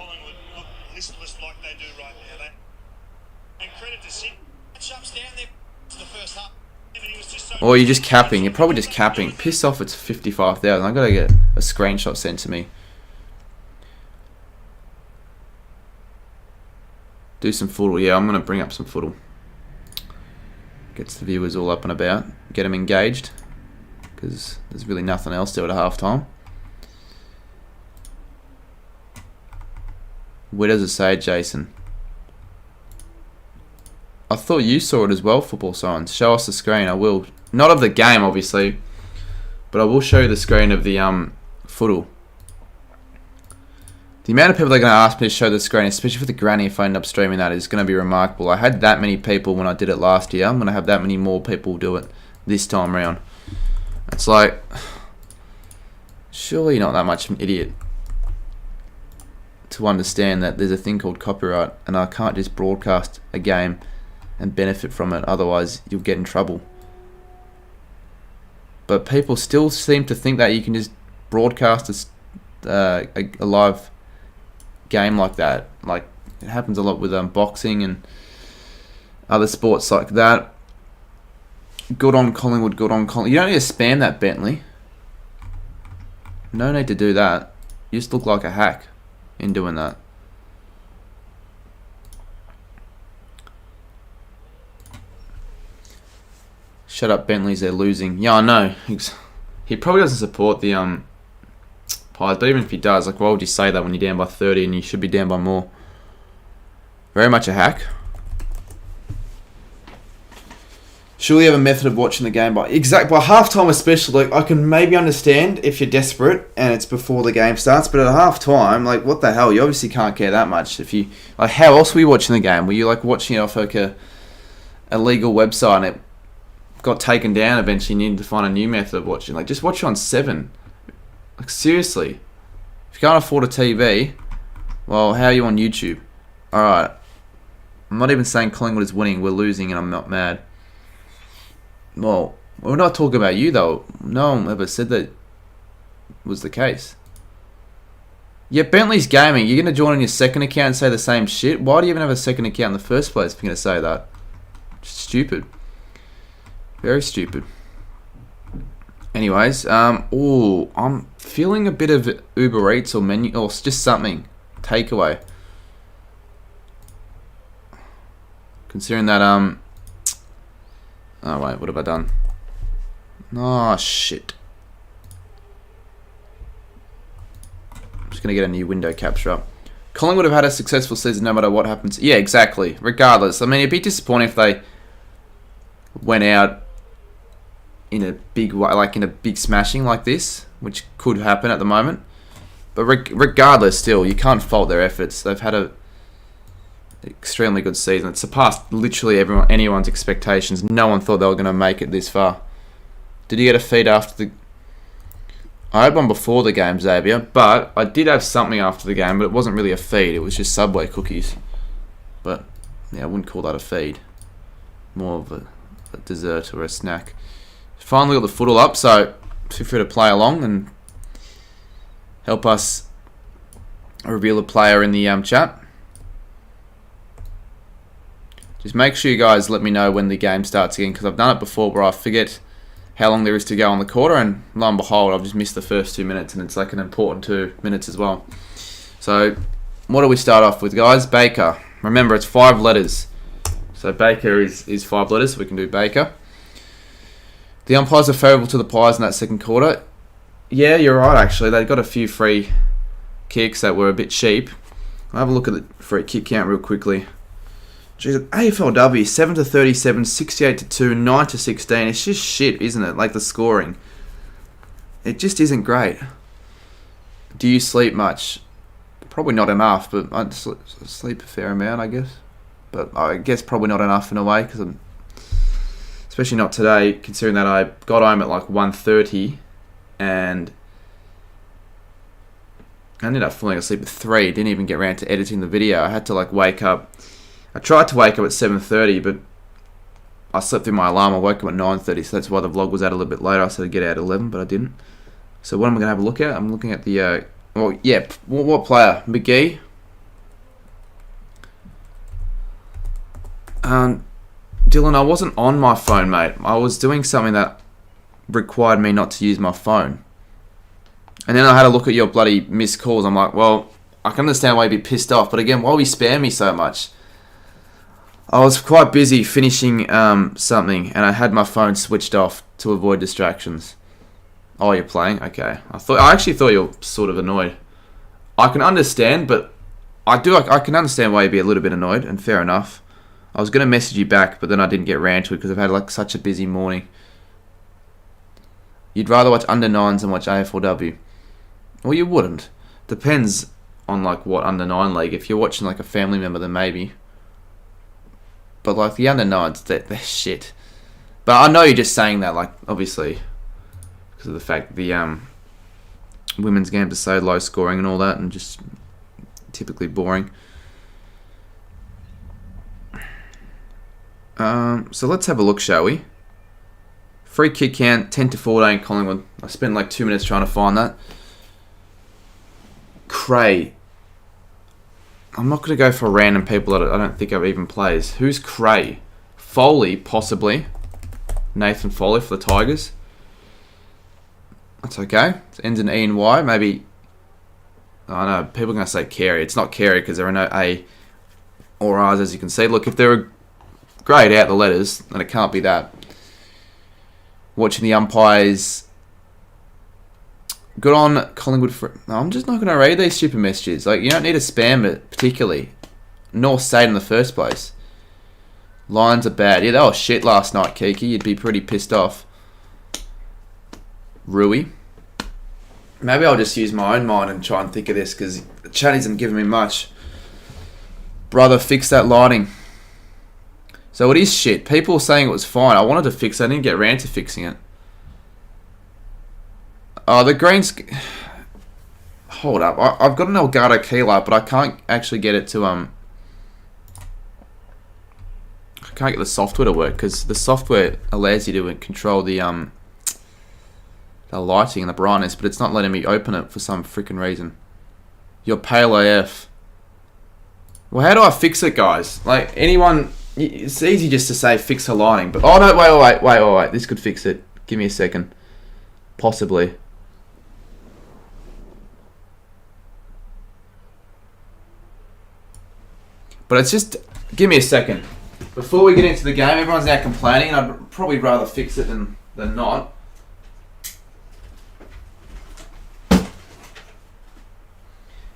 Or you're just capping. You're probably just capping. Piss off, it's 55,000. I gotta get a screenshot sent to me. Do some Footle. Yeah, I'm gonna bring up some Footle. Gets the viewers all up and about. Get them engaged. Because there's really nothing else to do at halftime. Where does it say, Jason? I thought you saw it as well, Football Science. Show us the screen. I will. Not of the game, obviously, but I will show you the screen of the Footle. The amount of people that are going to ask me to show the screen, especially for the granny if I end up streaming that, is going to be remarkable. I had that many people when I did it last year. I'm going to have that many more people do it this time around. It's like, surely you're not that much of an idiot to understand that there's a thing called copyright and I can't just broadcast a game and benefit from it, otherwise you'll get in trouble. But people still seem to think that you can just broadcast a live game like that. Like, it happens a lot with boxing and other sports like that. Good on Collingwood, good on Collingwood. You don't need to spam that, Bentley. No need to do that. You just look like a hack in doing that. Shut up, Bentley's, they're losing. Yeah, I know. He probably doesn't support the Pies, but even if he does, like, why would you say that when you're down by 30 and you should be down by more? Very much a hack. Surely you have a method of watching the game by halftime, especially. Like, I can maybe understand if you're desperate and it's before the game starts, but at halftime, like, what the hell? You obviously can't care that much. If you, like, how else were you watching the game? Were you like watching it off like a legal website and it got taken down eventually? You needed to find a new method of watching. Like, just watch it on 7. Like, seriously, if you can't afford a TV, well, how are you on YouTube? Alright, I'm not even saying Collingwood is winning, we're losing and I'm not mad. Well, we're not talking about you though. No one ever said that was the case. Yeah, Bentley's Gaming, you're going to join on your second account and say the same shit? Why do you even have a second account in the first place if you're going to say that? Stupid. Very stupid. Anyways, I'm feeling a bit of Uber Eats or menu or just something. Takeaway. Considering that Oh wait, what have I done? Oh shit. I'm just gonna get a new window capture up. Collingwood have had a successful season no matter what happens. Yeah, exactly. Regardless. I mean, it'd be disappointing if they went out in a big way, like in a big smashing like this, which could happen at the moment. But regardless, still, you can't fault their efforts. They've had a extremely good season. It surpassed literally anyone's expectations. No one thought they were going to make it this far. Did you get a feed after the... I had one before the game, Xavier, but I did have something after the game, but it wasn't really a feed. It was just Subway cookies. But, yeah, I wouldn't call that a feed. More of a dessert or a snack. Finally got the foot all up, so feel free to play along and help us reveal a player in the chat. Just make sure you guys let me know when the game starts again, because I've done it before where I forget how long there is to go on the quarter, and lo and behold, I've just missed the first 2 minutes, and it's like an important 2 minutes as well. So, what do we start off with, guys? Baker. Remember, it's 5 letters. So Baker is 5 letters, so we can do Baker. The umpires are favourable to the Pies in that second quarter. Yeah, you're right, actually. They got a few free kicks that were a bit cheap. I'll have a look at the free kick count real quickly. Jeez, AFLW, 7 to 37, 68 to 2, 9 to 16. It's just shit, isn't it? Like the scoring. It just isn't great. Do you sleep much? Probably not enough, but I sleep a fair amount, I guess. But I guess probably not enough in a way, because I'm... Especially not today, considering that I got home at like 1:30 and I ended up falling asleep at 3. Didn't even get around to editing the video. I had to like wake up. I tried to wake up at 7:30, but I slept through my alarm. I woke up at 9:30, so that's why the vlog was out a little bit later. I said I'd get out at 11, but I didn't. So what am I going to have a look at? I'm looking at the... well, yeah, what player? McGee? Dylan, I wasn't on my phone, mate. I was doing something that required me not to use my phone. And then I had a look at your bloody missed calls. I'm like, well, I can understand why you'd be pissed off. But again, why would you spam me so much? I was quite busy finishing something, and I had my phone switched off to avoid distractions. Oh, you're playing? Okay. I actually thought you were sort of annoyed. I can understand, but I can understand why you'd be a little bit annoyed, and fair enough. I was going to message you back, but then I didn't get around to it because I've had like such a busy morning. You'd rather watch under 9s than watch AFLW. Well, you wouldn't. Depends on like what under 9 league. If you're watching like a family member, then maybe. But like the under 9s, they're shit. But I know you're just saying that, like obviously, because of the fact that the women's games are so low scoring and all that, and just typically boring. So let's have a look, shall we? Free kick count, 10 to 14, Collingwood. I spent like 2 minutes trying to find that. Cray. I'm not going to go for random people that I don't think I've even plays. Who's Cray? Foley, possibly. Nathan Foley for the Tigers. That's okay. It ends in E and Y. Maybe... I know, people are going to say Carey. It's not Carey because there are no A or R's, as you can see. Look, if there are grayed out the letters, then it can't be that. Watching the umpires. Good on Collingwood for... No, I'm just not going to read these stupid messages. Like, you don't need to spam it, particularly. Nor say it in the first place. Lines are bad. Yeah, they were shit last night, Kiki. You'd be pretty pissed off. Rui. Maybe I'll just use my own mind and try and think of this, because the chat isn't giving me much. Brother, fix that lighting. So it is shit. People were saying it was fine. I wanted to fix it. I didn't get around to fixing it. Oh, the greens... Hold up. I've got an Elgato key light, but I can't actually get it to... I can't get the software to work, because the software allows you to control the lighting and the brightness, but it's not letting me open it for some freaking reason. You're pale AF. Well, how do I fix it, guys? Like, anyone... It's easy just to say fix the lighting, but... Oh, no, wait. This could fix it. Give me a second. Possibly. But it's just... Give me a second. Before we get into the game, everyone's now complaining. I'd probably rather fix it than not.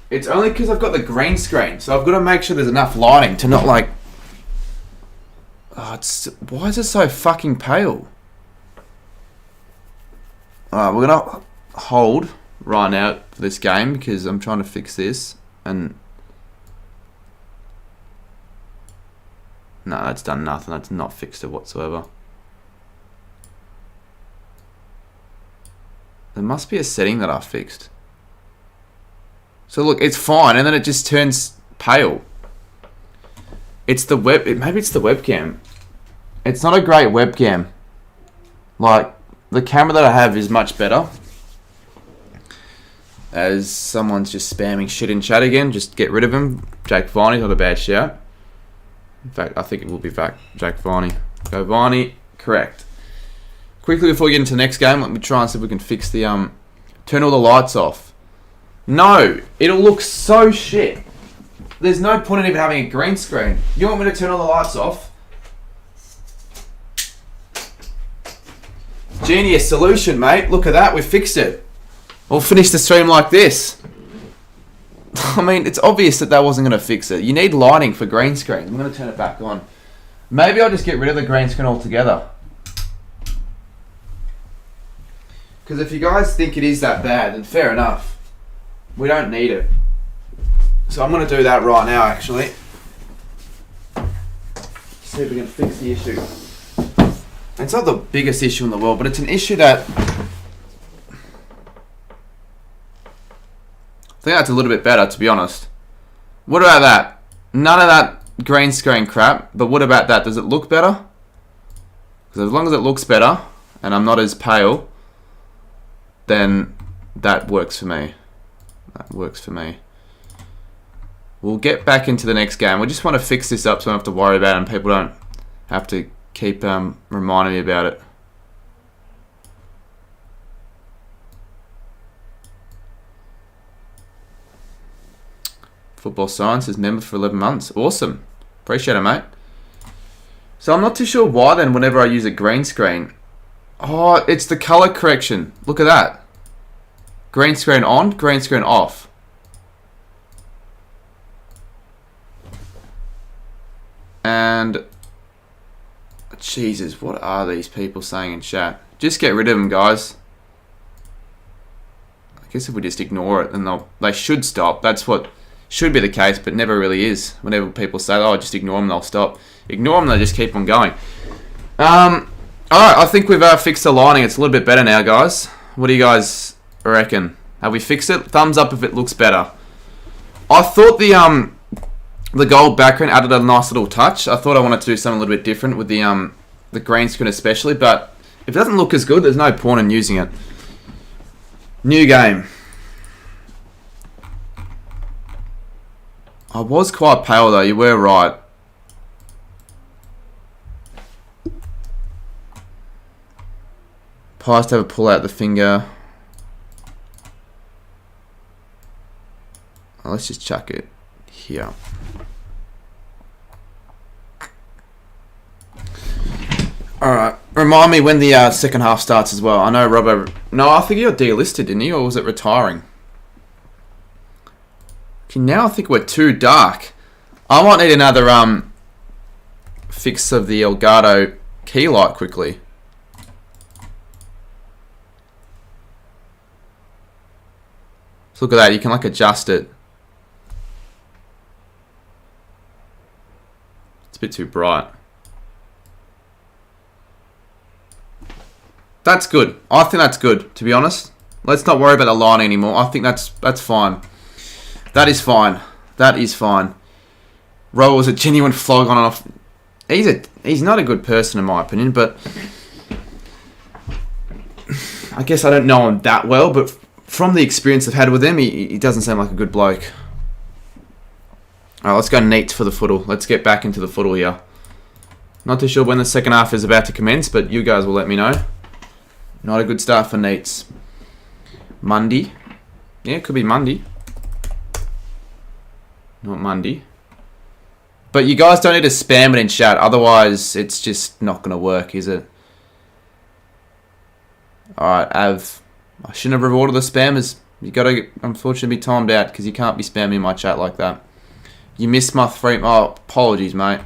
It's only because I've got the green screen, so I've got to make sure there's enough lighting to not like... Oh, why is it so fucking pale? Alright, we're going to hold right now for this game because I'm trying to fix this. And... No, that's done nothing. That's not fixed it whatsoever. There must be a setting that I fixed. So look, it's fine, and then it just turns pale. It's the maybe it's the webcam. It's not a great webcam. Like, the camera that I have is much better. As someone's just spamming shit in chat again, just get rid of him. Jake Viney's not a bad shout. In fact, I think it will be Jake Viney. Go Viney, correct. Quickly before we get into the next game, let me try and see if we can fix the turn all the lights off. No, it'll look so shit. There's no point in even having a green screen. You want me to turn all the lights off? Genius solution, mate. Look at that, we fixed it. We'll finish the stream like this. I mean, it's obvious that wasn't going to fix it. You need lighting for green screen. I'm going to turn it back on. Maybe I'll just get rid of the green screen altogether. Because if you guys think it is that bad, then fair enough. We don't need it. So I'm going to do that right now, actually. See if we can fix the issue. It's not the biggest issue in the world, but it's an issue that... I think that's a little bit better, to be honest. What about that? None of that green screen crap, but what about that? Does it look better? Because as long as it looks better, and I'm not as pale, then that works for me. That works for me. We'll get back into the next game. We just want to fix this up so I don't have to worry about it and people don't have to keep reminding me about it. Football Science is member for 11 months. Awesome. Appreciate it, mate. So I'm not too sure why then whenever I use a green screen. Oh, it's the color correction. Look at that. Green screen on, green screen off. And... Jesus, what are these people saying in chat? Just get rid of them, guys. I guess if we just ignore it, then they should stop. That's what should be the case, but never really is. Whenever people say, oh, just ignore them, they'll stop. Ignore them, they just keep on going. Alright, I think we've fixed the lighting. It's a little bit better now, guys. What do you guys reckon? Have we fixed it? Thumbs up if it looks better. I thought the gold background added a nice little touch. I thought I wanted to do something a little bit different with the green screen especially, but if it doesn't look as good, there's no point in using it. New game. I was quite pale though, you were right. Pies to have a pull out the finger. Oh, let's just chuck it here. Alright, remind me when the second half starts as well. I know Robbo... No, I think you got delisted, didn't you? Or was it retiring? Okay, now I think we're too dark. I might need another fix of the Elgato key light quickly. So look at that, you can like adjust it. It's a bit too bright. That's good. I think that's good, to be honest. Let's not worry about the line anymore. I think that's fine. That is fine. That is fine. Ro was a genuine flog on and off. He's not a good person in my opinion, but I guess I don't know him that well, but from the experience I've had with him, he doesn't seem like a good bloke. Alright, let's go neat for the footle. Let's get back into the footle here. Not too sure when the second half is about to commence, but you guys will let me know. Not a good start for Neats. Monday. Yeah, it could be Monday. Not Monday. But you guys don't need to spam it in chat, otherwise it's just not going to work, is it? Alright, Av. I shouldn't have rewarded the spammers. You got to, unfortunately, be timed out because you can't be spamming my chat like that. You missed my 3... Oh, apologies, mate.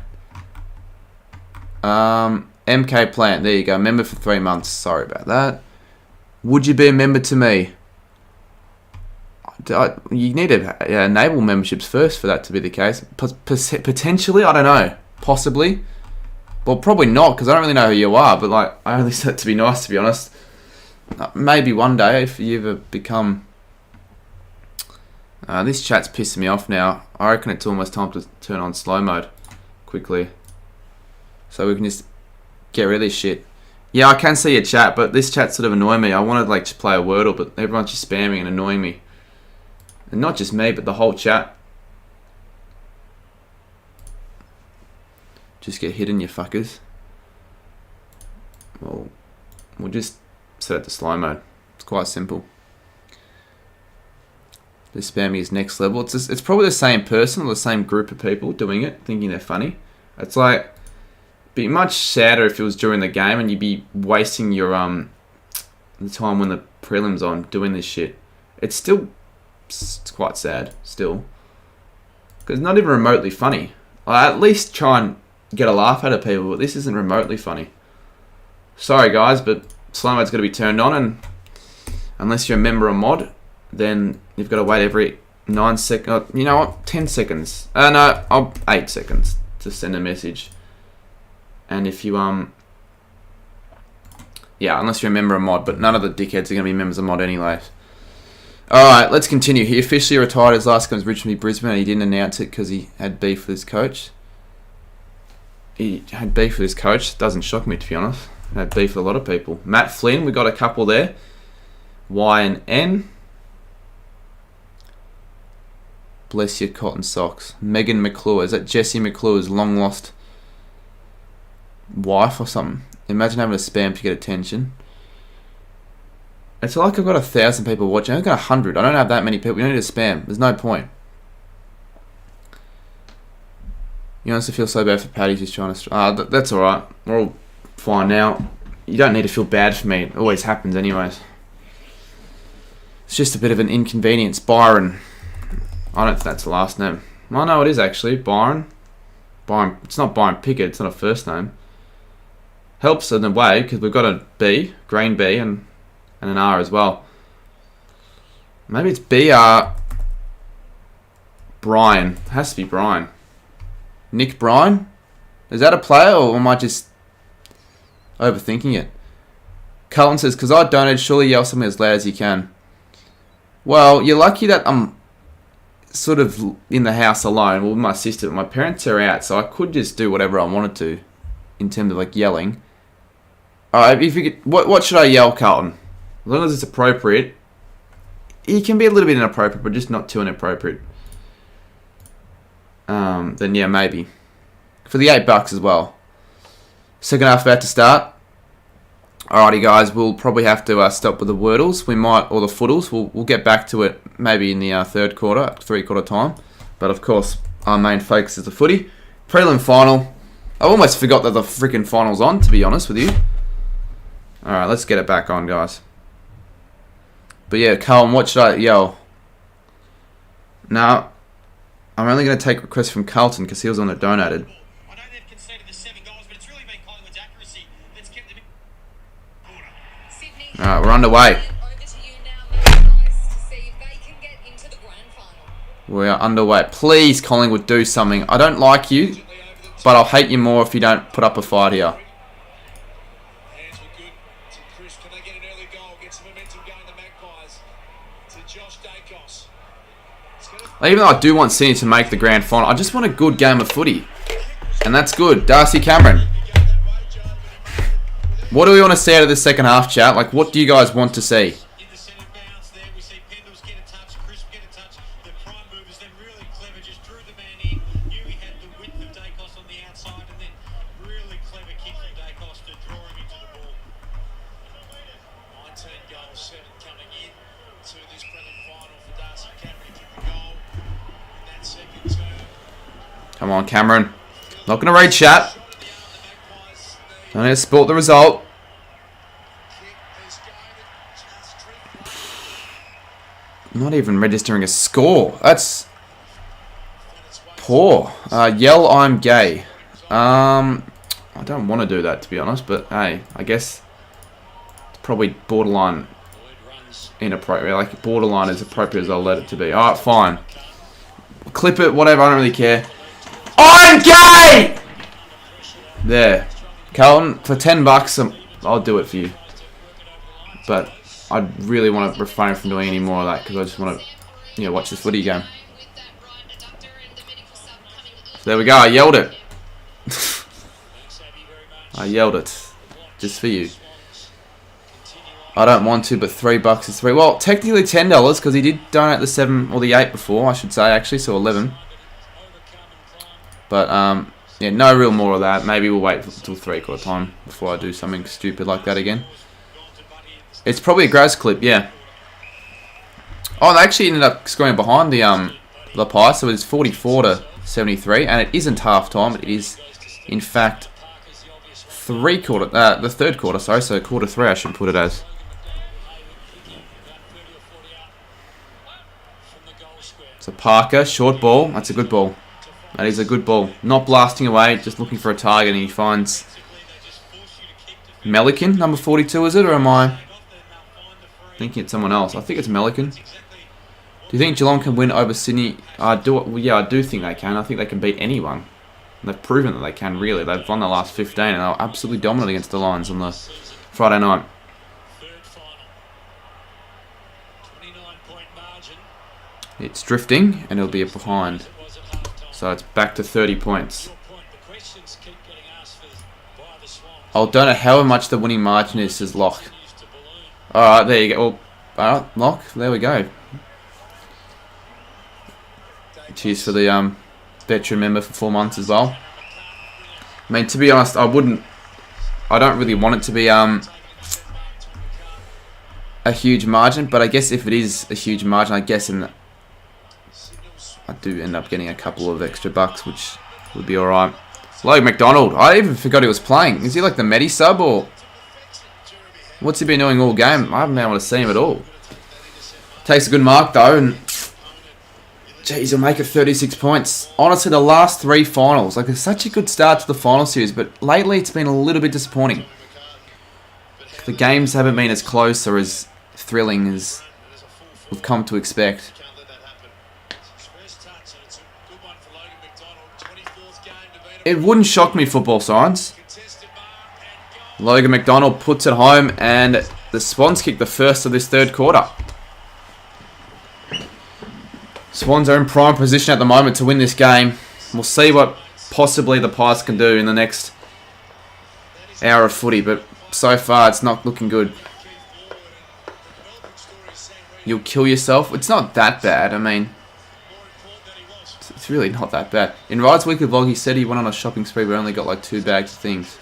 MK Plant, there you go. Member for 3 months. Sorry about that. Would you be a member to me? You need to enable memberships first for that to be the case. Potentially, I don't know. Possibly. Well, probably not, because I don't really know who you are, but like, I only said it to be nice, to be honest. Maybe one day, if you ever become... this chat's pissing me off now. I reckon it's almost time to turn on slow mode quickly. So we can just get rid of this shit. Yeah, I can see your chat, but this chat's sort of annoying me. I wanted to like just play a Wordle, but everyone's just spamming and annoying me. And not just me, but the whole chat. Just get hidden, you fuckers. Well, we'll just set it to slow mode. It's quite simple. The spamming is next level. It's probably the same person or the same group of people doing it, thinking they're funny. It's like, be much sadder if it was during the game and you'd be wasting your the time when the prelim's on doing this shit. It's quite sad still, because it's not even remotely funny. I at least try and get a laugh out of people, but this isn't remotely funny. Sorry guys, but slow mode's got to be turned on, and unless you're a member or mod, then you've got to wait every 9 seconds. You know what? 10 seconds. No, 8 seconds to send a message. And if you yeah, unless you're a member or mod, but none of the dickheads are going to be members of mod anyway. Alright, let's continue. He officially retired his last game was Richmond v Brisbane, and he didn't announce it because he had beef with his coach. He had beef with his coach. Doesn't shock me, to be honest. He had beef with a lot of people. Matt Flynn, we got a couple there. Y and N. Bless your cotton socks. Megan McClure. Is that Jessie McClure's long lost wife or something? Imagine having a spam to get attention. It's like I've got 1,000 people watching. I've got 100. I don't have that many people. You don't need to spam. There's no point. You honestly feel so bad for Paddy who's trying to... that's alright. We're all fine now. You don't need to feel bad for me. It always happens anyways. It's just a bit of an inconvenience. Byron. I don't think that's the last name. Well, no, it is actually. Byron. Byron. It's not Byron Pickett. It's not a first name. Helps in a way because we've got a B, green B, and an R as well. Maybe it's BR Brian. It has to be Brian. Nick Bryan? Is that a player, or am I just overthinking it? Cullen says, because I donated, surely yell something as loud as you can. Well, you're lucky that I'm sort of in the house alone. Well, with my sister, my parents are out, so I could just do whatever I wanted to in terms of like yelling. Alright, if you could, what should I yell, Carlton? As long as it's appropriate. It can be a little bit inappropriate, but just not too inappropriate. Then yeah, maybe. For the $8 as well. Second half about to start. Alrighty guys, we'll probably have to stop with the Wordles. We might, or the Footles. We'll get back to it maybe in the third quarter, three-quarter time. But of course, our main focus is the footy. Prelim final. I almost forgot that the freaking final's on, to be honest with you. Alright, let's get it back on, guys. But yeah, Colin, what should I yell? Now, I'm only going to take requests from Carlton because he was on the donated. I know they've conceded the 7 goals, but it's really been Collingwood's accuracy that's kept them in. Alright, we're underway. Over to you now, Magpies, to see if they can get into the grand final. We are underway. Please, Collingwood, do something. I don't like you, but I'll hate you more if you don't put up a fight here. Hands were good to Chris. Can they get an early goal? Get some momentum going, the Magpies. To Josh Dacos. Even though I do want Sydney to make the grand final, I just want a good game of footy. And that's good. Darcy Cameron. What do we want to see out of this second half, chat? Like, what do you guys want to see? In the centre bounce there, we see Pendles get a touch, Chris get a touch. The prime movers then really clever, just drew the man in. Knew he had the width of Dacos on the outside, and then really clever kick from Dacos to draw him into the ball. 19 goals, 7 coming in to this prelim final for Darcy Cameron. Kicked the goal in that second term. Come Come on, Cameron. Not going to read chat. Don't need to sport the result. Not even registering a score. That's poor. Yell I'm gay. I don't want to do that, to be honest, but hey, I guess it's probably borderline inappropriate. Like, borderline as appropriate as I'll let it to be. Alright, fine. Clip it, whatever, I don't really care. I'm gay! There. Carlton, for $10, I'll do it for you. But I really want to refrain from doing any more of that because I just want to, watch this footy game. So there we go, I yelled it. I yelled it. Just for you. I don't want to, but $3 is 3. Well, technically $10 because he did donate the 7 or the 8 before, I should say, actually, so 11. But yeah, no real more of that. Maybe we'll wait until 3/4 time before I do something stupid like that again. It's probably a Graz clip, yeah. Oh, they actually ended up scoring behind the Pie, so it's 44-73, and it isn't half time. It is, in fact, the third quarter. Sorry, so quarter 3 I should put it as. So Parker, short ball. That's a good ball. That is a good ball. Not blasting away, just looking for a target, and he finds Melican, number 42, is it? Or am I thinking it's someone else? I think it's Melican. Do you think Geelong can win over Sydney? Yeah, I do think they can. I think they can beat anyone. They've proven that they can, really. They've won the last 15, and they were absolutely dominant against the Lions on the Friday night. It's drifting, and it'll be a behind. So it's back to 30 points. I don't know how much the winning margin is, says Loch. Alright, there you go. Alright, Loch, there we go. Cheers for the veteran member for 4 months as well. I mean, to be honest, I don't really want it to be a huge margin, but I guess if it is a huge margin, I guess I do end up getting a couple of extra bucks, which would be alright. Logan McDonald. I even forgot he was playing. Is he like the Medi sub or what's he been doing all game? I haven't been able to see him at all. Takes a good mark though, and jeez, he'll make it 36 points. Honestly, the last 3 finals, like, it's such a good start to the final series, but lately it's been a little bit disappointing. The games haven't been as close or as thrilling as we've come to expect. It wouldn't shock me, football science. Logan McDonald puts it home, and the Swans kick the first of this third quarter. Swans are in prime position at the moment to win this game. We'll see what possibly the Pies can do in the next hour of footy, but so far it's not looking good. You'll kill yourself. It's not that bad. I mean, it's really not that bad. In Ride's weekly vlog, he said he went on a shopping spree but only got like 2 bags of things.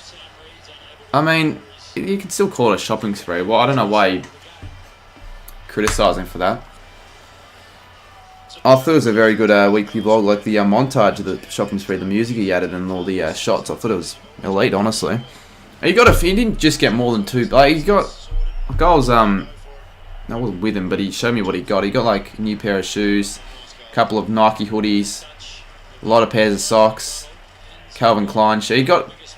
I mean, you can still call it a shopping spree. Well, I don't know why you're criticising for that. I thought it was a very good weekly vlog, like the montage of the shopping spree, the music he added and all the shots. I thought it was elite, honestly. And he didn't just get more than 2. Like, he got goals. I wasn't with him, but he showed me what he got. He got like a new pair of shoes, a couple of Nike hoodies, a lot of pairs of socks, Calvin Klein shoe. He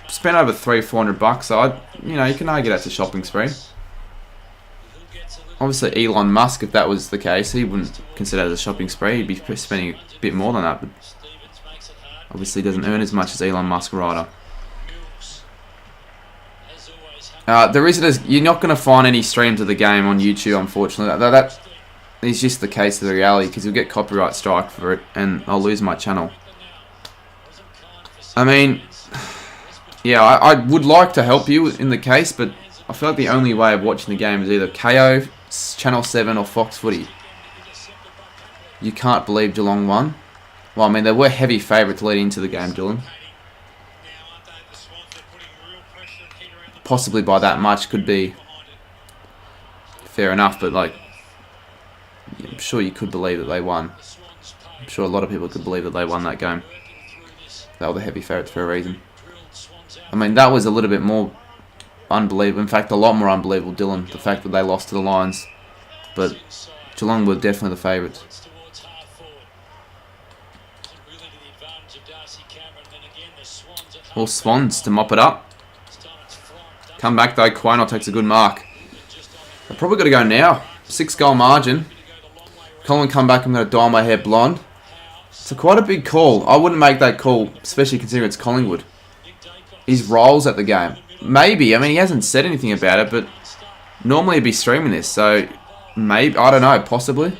spent over $300-400. So you can argue that's a shopping spree. Obviously, Elon Musk, if that was the case, he wouldn't consider it a shopping spree. He'd be spending a bit more than that. But obviously, he doesn't earn as much as Elon Musk rider. You're not going to find any streams of the game on YouTube, unfortunately. That is just the case of the reality, because you'll get copyright strike for it, and I'll lose my channel. I mean, yeah, I would like to help you in the case, but I feel like the only way of watching the game is either KO, Channel 7 or Fox Footy. You can't believe Geelong won. Well, I mean, they were heavy favourites leading into the game, Dylan. Possibly by that much could be fair enough, but like, I'm sure you could believe that they won. I'm sure a lot of people could believe that they won that game. They were the heavy favourites for a reason. I mean, that was a little bit more unbelievable. In fact, a lot more unbelievable, Dylan, the fact that they lost to the Lions. But Geelong were definitely the favourites. All Swans to mop it up. Come back though, Quaynor takes a good mark. They've probably got to go now. 6-goal margin. Collingwood come back, I'm going to dye my hair blonde. It's quite a big call. I wouldn't make that call, especially considering it's Collingwood. His roles at the game. Maybe, I mean, he hasn't said anything about it, but normally he'd be streaming this, so maybe, I don't know, possibly.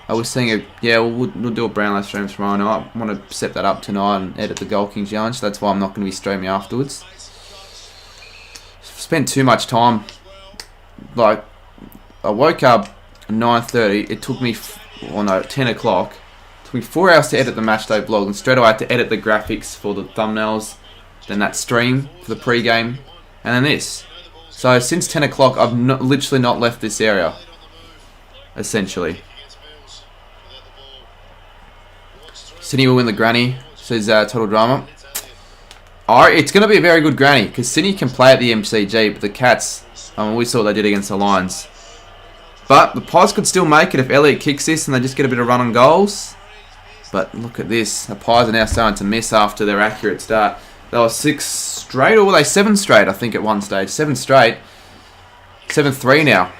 I was saying, yeah, we'll do a Brownlow stream tomorrow night. I want to set that up tonight and edit the Gold King Challenge. That's why I'm not going to be streaming afterwards. Spent too much time. Like, I woke up at 9:30. It took me, 10 o'clock. It took me 4 hours to edit the Matchday vlog, and straight away I had to edit the graphics for the thumbnails, then that stream for the pre-game, and then this. So since 10 o'clock, I've literally not left this area, essentially. Sydney will win the granny, says Total Drama. It's going to be a very good granny, because Sydney can play at the MCG, but the Cats, we saw what they did against the Lions. But the Pies could still make it if Elliott kicks this and they just get a bit of run on goals. But look at this. The Pies are now starting to miss after their accurate start. They were 6 straight, or were they 7 straight, I think, at one stage. 7 straight. 7-3 now.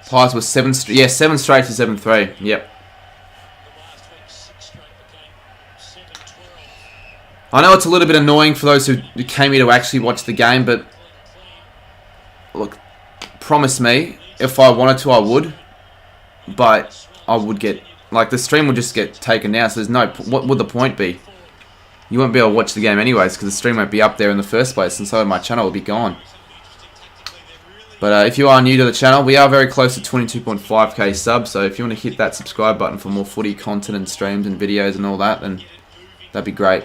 Pies was 7 straight. Yeah, 7 straight to 7-3. Yep. I know it's a little bit annoying for those who came here to actually watch the game, but look, promise me, if I wanted to, I would. But I would get, like, the stream would just get taken down, so there's no, what would the point be? You won't be able to watch the game anyways, because the stream won't be up there in the first place, and so my channel will be gone. But if you are new to the channel, we are very close to 22.5k subs, so if you want to hit that subscribe button for more footy content and streams and videos and all that, then that'd be great.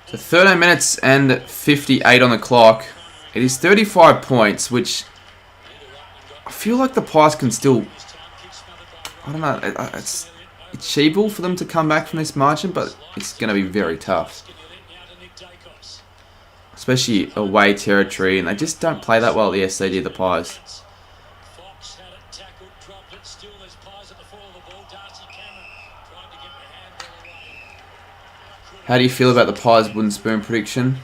So 13 minutes and 58 on the clock. It is 35 points, which I feel like the Pies can still, I don't know, it's achievable for them to come back from this margin, but it's going to be very tough. Especially away territory, and they just don't play that well at the SCG, the Pies. How do you feel about the Pies wooden spoon prediction?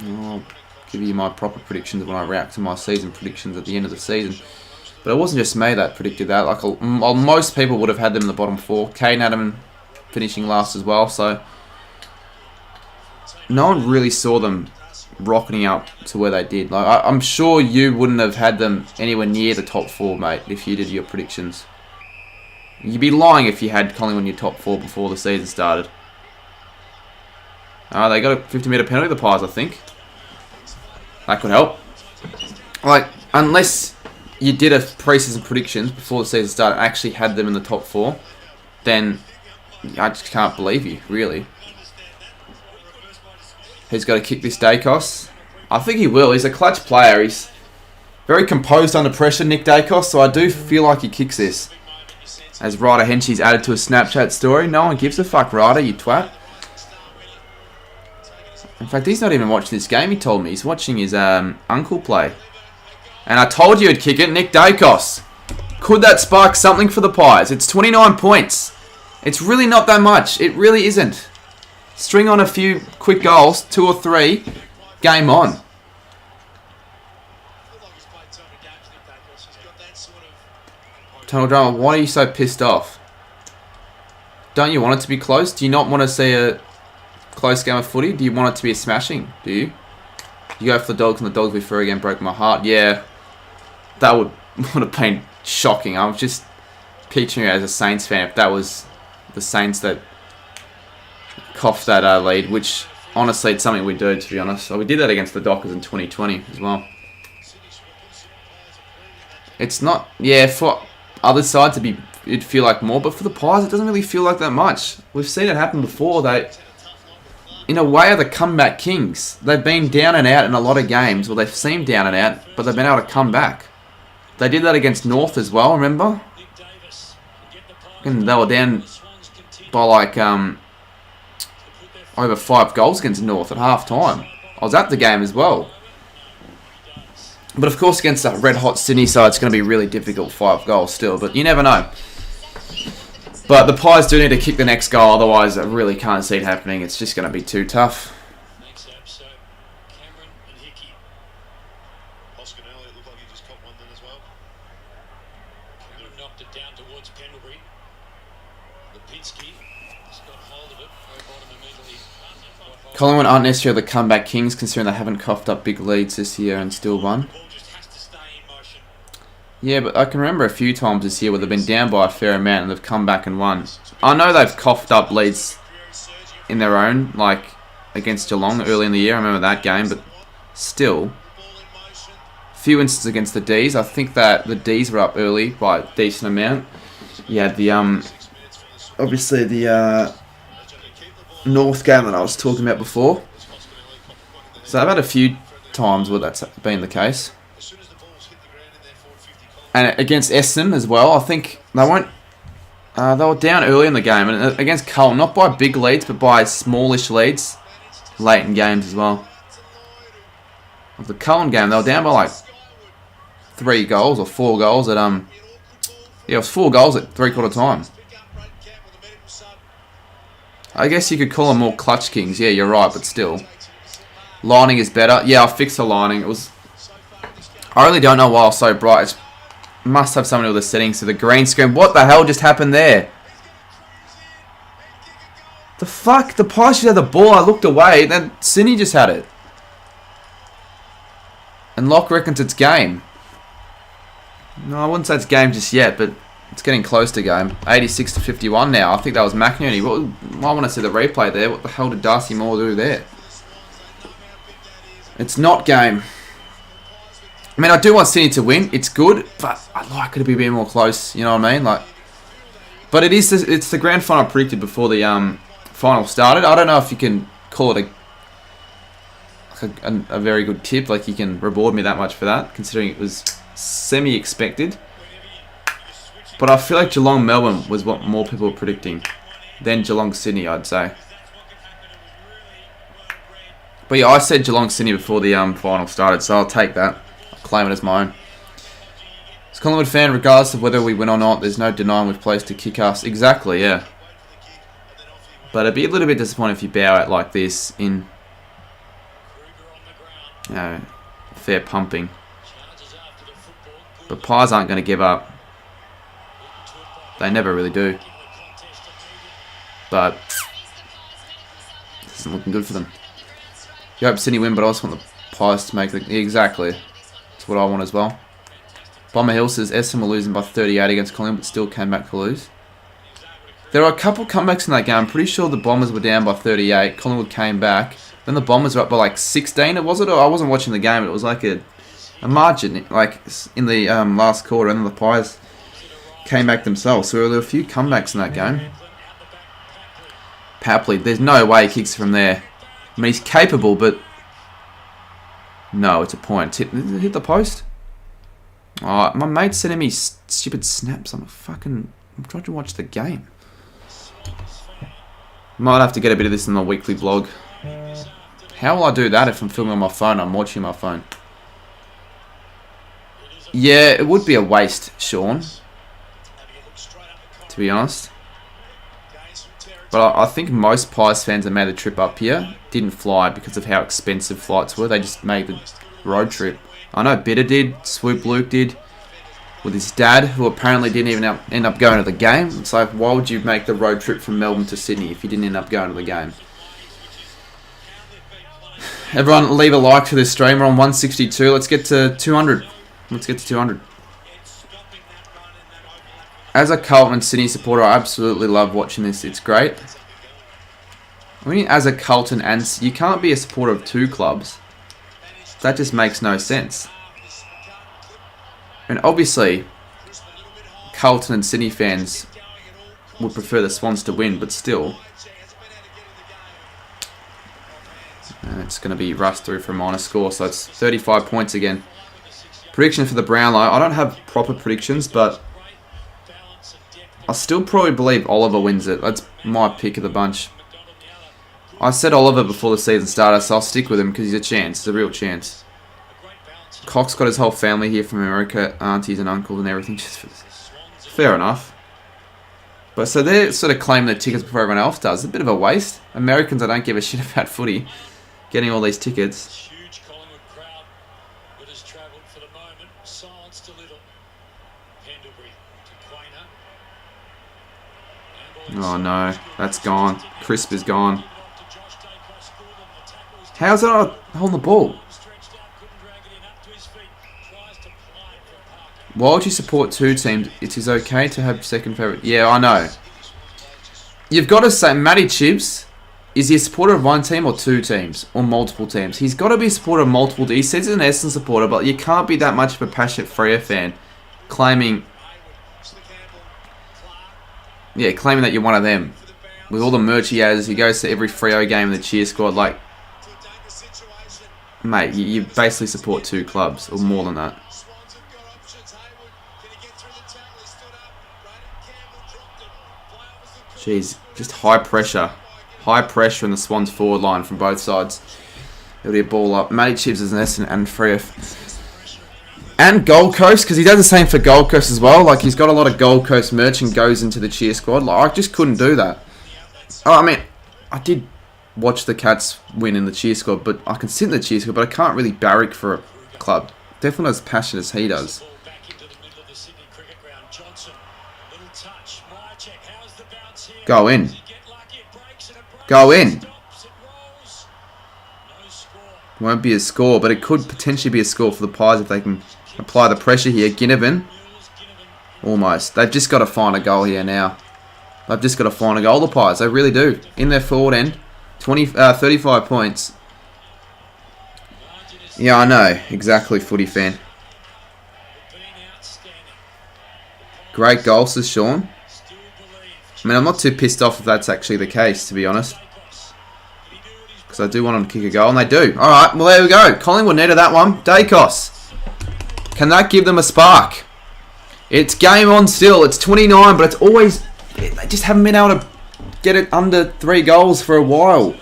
I'll give you my proper predictions when I react to my season predictions at the end of the season. But it wasn't just me that predicted that. Like, most people would have had them in the bottom 4. Caden had them finishing last as well, so no one really saw them rocketing up to where they did. Like, I'm sure you wouldn't have had them anywhere near the top 4, mate, if you did your predictions. You'd be lying if you had Collingwood in your top 4 before the season started. They got a 50-metre penalty, the Pies, I think. That could help. Like, unless you did a pre-season predictions before the season started and actually had them in the top 4, then I just can't believe you, really. He's got to kick this Dacos. I think he will. He's a clutch player. He's very composed under pressure, Nick Dacos, so I do feel like he kicks this. As Ryder Henshey's added to a Snapchat story. No one gives a fuck, Ryder, you twat. In fact, he's not even watching this game, he told me. He's watching his uncle play. And I told you he'd kick it, Nick Dacos. Could that spark something for the Pies? It's 29 points. It's really not that much. It really isn't. String on a few quick goals, 2 or 3, game on. Tunnel Drama, why are you so pissed off? Don't you want it to be close? Do you not want to see a close game of footy? Do you want it to be a smashing? Do you? You go for the Dogs and the Dogs be free again, broke my heart. Yeah, that would have been shocking. I was just picturing it as a Saints fan if that was the Saints that coughed that lead, which honestly it's something we do, to be honest. So we did that against the Dockers in 2020 as well. It's not, yeah, for other side to be, it'd feel like more, but for the Pies it doesn't really feel like that much. We've seen it happen before. They, in a way, are the comeback kings. They've been down and out in a lot of games. Well, they've seemed down and out, but they've been able to come back. They did that against North as well, remember? And they were down by like over 5 goals against North at half time. I was at the game as well. But of course against that red hot Sydney side it's going to be really difficult, 5 goals still, but you never know. But the Pies do need to kick the next goal, otherwise I really can't see it happening. It's just going to be too tough. Collingwood aren't necessarily the comeback kings, considering they haven't coughed up big leads this year and still won. Yeah, but I can remember a few times this year where they've been down by a fair amount and they've come back and won. I know they've coughed up leads in their own, like against Geelong early in the year. I remember that game, but still, a few instances against the D's. I think that the D's were up early by a decent amount. You had the obviously the North game that I was talking about before. So I've had a few times where that's been the case. And against Essendon as well, I think they were down early in the game, and against Carlton, not by big leads, but by smallish leads late in games as well. Of the Carlton game, they were down by like 3 goals or 4 goals at yeah, it was 4 goals at 3/4 time. I guess you could call them more clutch kings. Yeah, you're right, but still, lining is better. Yeah, I fixed the lining. It was. I really don't know why it's so bright. It must have something to do with the settings. So the green screen. What the hell just happened there? The fuck? The Pies should have the ball. I looked away. Then Sydney just had it. And Locke reckons it's game. No, I wouldn't say it's game just yet, but it's getting close to game. 86-51 now. I think that was McNerney. I want to see the replay there. What the hell did Darcy Moore do there? It's not game. I mean, I do want Sydney to win. It's good, but I'd like it to be a bit more close. You know what I mean? Like, but it's the grand final predicted before the final started. I don't know if you can call it a very good tip. Like, you can reward me that much for that, considering it was semi-expected. But I feel like Geelong Melbourne was what more people were predicting than Geelong Sydney, I'd say. But yeah, I said Geelong Sydney before the final started, so I'll take that. I'll claim it as my own. As a Collingwood fan, regardless of whether we win or not, there's no denying we've placed to kick us. Exactly, yeah. But it'd be a little bit disappointing if you bow out like this in fair pumping. But Pies aren't going to give up. They never really do. But this isn't looking good for them. You hope Sydney win, but I also want the Pies to make the... Exactly. That's what I want as well. Bomber Hill says Essendon were losing by 38 against Collingwood, but still came back to lose. There are a couple comebacks in that game. I'm pretty sure the Bombers were down by 38. Collingwood came back. Then the Bombers were up by like 16. Was it? Or I wasn't watching the game. But it was like a margin, like in the last quarter, and then the Pies came back themselves. So there were a few comebacks in that game. Papley, there's no way he kicks from there. I mean, he's capable, but no, it's a point. Hit the post. Oh, my mate's sending me stupid snaps. I'm trying to watch the game. Might have to get a bit of this in the weekly blog. How will I do that if I'm filming on my phone? I'm watching my phone. Yeah, it would be a waste, Shaun, to be honest. But I think most Pies fans that made the trip up here didn't fly because of how expensive flights were. They just made the road trip. I know Bitter did, Swoop Luke did, with his dad, who apparently didn't even end up going to the game. It's like, why would you make the road trip from Melbourne to Sydney if you didn't end up going to the game? Everyone leave a like for this stream. We're on 162. Let's get to 200. Let's get to 200. As a Carlton and Sydney supporter, I absolutely love watching this. It's great. I mean, as a Carlton and... You can't be a supporter of two clubs. That just makes no sense. And obviously, Carlton and Sydney fans would prefer the Swans to win, but still. And it's going to be rust through for a minor score, so it's 35 points again. Prediction for the Brownlow. I don't have proper predictions, but I still probably believe Oliver wins it. That's my pick of the bunch. I said Oliver before the season started, so I'll stick with him because he's a chance. It's a real chance. Cox got his whole family here from America, aunties and uncles and everything. Fair enough. But so they're sort of claiming their tickets before everyone else does. It's a bit of a waste. Americans, I don't give a shit about footy, getting all these tickets. Huge Collingwood crowd that has travelled for the moment. Silenced a little. Pendlebury to Quainer. Oh no, that's gone. Crisp is gone. How's that not holding the ball? Why would you support two teams? It is okay to have second favourite. Yeah, I know. You've got to say, Matty Chibbs, is he a supporter of one team or two teams? Or multiple teams? He's got to be a supporter of multiple. He says he's an Essendon supporter, but you can't be that much of a passionate Freo fan claiming that you're one of them. With all the merch he has, he goes to every Freo game in the cheer squad. Like, mate, you basically support two clubs, or more than that. Jeez, just high pressure. High pressure in the Swans forward line from both sides. It'll be a ball up. Matty Chibbs is an Essendon and Freo. And Gold Coast, because he does the same for Gold Coast as well. Like, he's got a lot of Gold Coast merch and goes into the cheer squad. Like, I just couldn't do that. Oh, I mean, I did watch the Cats win in the cheer squad, but I can sit in the cheer squad, but I can't really barrack for a club. Definitely not as passionate as he does. Go in. Go in. Won't be a score, but it could potentially be a score for the Pies if they can apply the pressure here. Ginnivan. Almost. They've just got to find a goal here now. They've just got to find a goal, the Pies. They really do. In their forward end. 35 points. Yeah, I know. Exactly, footy fan. Great goal, says Shaun. I mean, I'm not too pissed off if that's actually the case, to be honest. Because I do want them to kick a goal, and they do. Alright, well, there we go. Collingwood needed that one. Dacos. Can that give them a spark? It's game on still. It's 29, but it's always... They just haven't been able to get it under 3 goals for a while.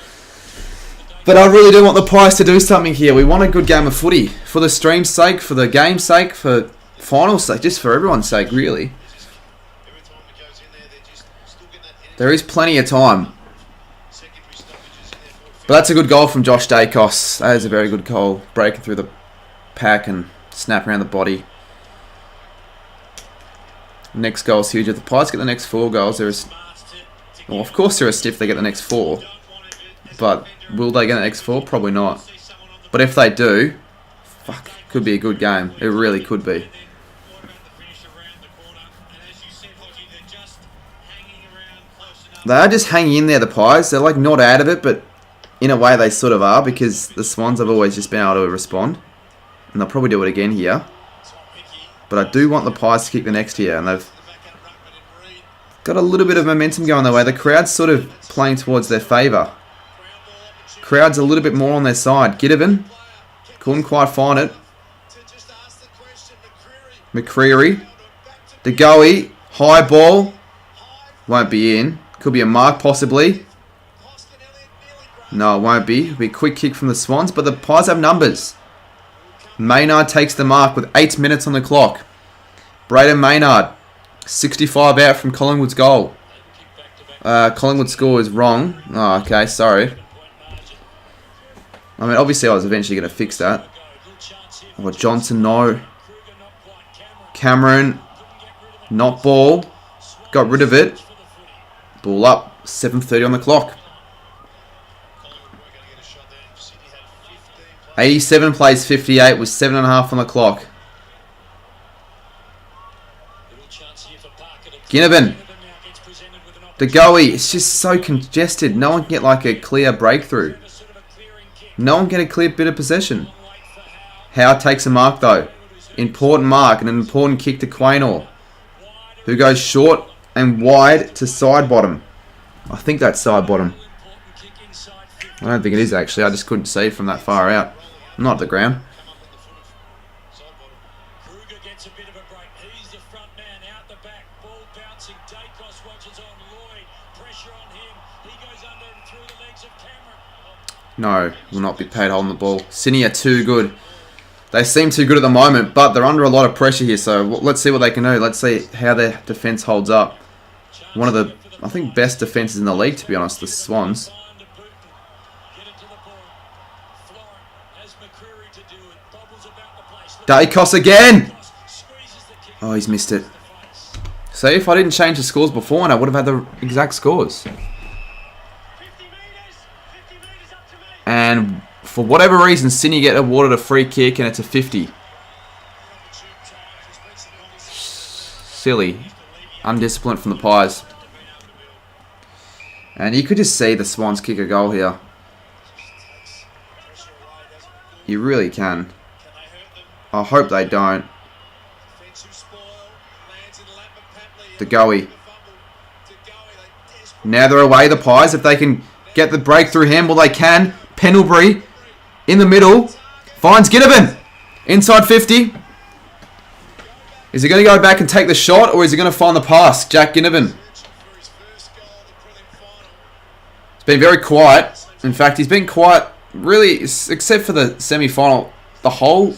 But I really do want the Pies to do something here. We want a good game of footy. For the stream's sake, for the game's sake, for final's sake, just for everyone's sake, really. There is plenty of time. But that's a good goal from Josh Dacos. That is a very good goal. Breaking through the pack and snap around the body. Next goal's huge. If the Pies get the next 4 goals, well, of course they're a stiff if they get the next 4. But will they get the next 4? Probably not. But if they do, fuck, could be a good game. It really could be. They are just hanging in there, the Pies. They're like not out of it, but in a way they sort of are because the Swans have always just been able to respond. And they'll probably do it again here. But I do want the Pies to kick the next here, and they've got a little bit of momentum going their way. The crowd's sort of playing towards their favour. Crowd's a little bit more on their side. Ginnivan couldn't quite find it. McCreary. DeGoey. High ball. Won't be in. Could be a mark possibly. No, it won't be. It'll be a quick kick from the Swans, but the Pies have numbers. Maynard takes the mark with 8 minutes on the clock. Braden Maynard, 65 out from Collingwood's goal. Collingwood's score is wrong. Oh, okay, sorry. I mean, obviously I was eventually going to fix that. Oh, Johnson, no. Cameron, not ball. Got rid of it. Ball up. 7:30 on the clock. 87 plays 58 with 7.5 on the clock. Ginnivan. DeGoey. It's just so congested. No one can get like a clear breakthrough. No one can get a clear bit of possession. Howe takes a mark though. Important mark and an important kick to Quaynor, who goes short and wide to side bottom. I think that's side bottom. I don't think it is actually. I just couldn't see from that far out. Not the ground. No, will not be paid holding the ball. Sydney are too good. They seem too good at the moment, but they're under a lot of pressure here, so let's see what they can do. Let's see how their defence holds up. One of the, I think, best defences in the league, to be honest, the Swans. Dacos again! Oh, he's missed it. So if I didn't change the scores before, and I would have had the exact scores. And for whatever reason, Sydney get awarded a free kick and it's a 50. Silly. Undisciplined from the Pies. And you could just see the Swans kick a goal here. You really can. I hope they don't. The Goey. Now they're away, the Pies. If they can get the breakthrough handball, they can. Pendlebury in the middle. Finds Ginnivan. Inside 50. Is he going to go back and take the shot, or is he going to find the pass? Jack Ginnivan. It's been very quiet. In fact, he's been quiet, really, except for the semi-final, the whole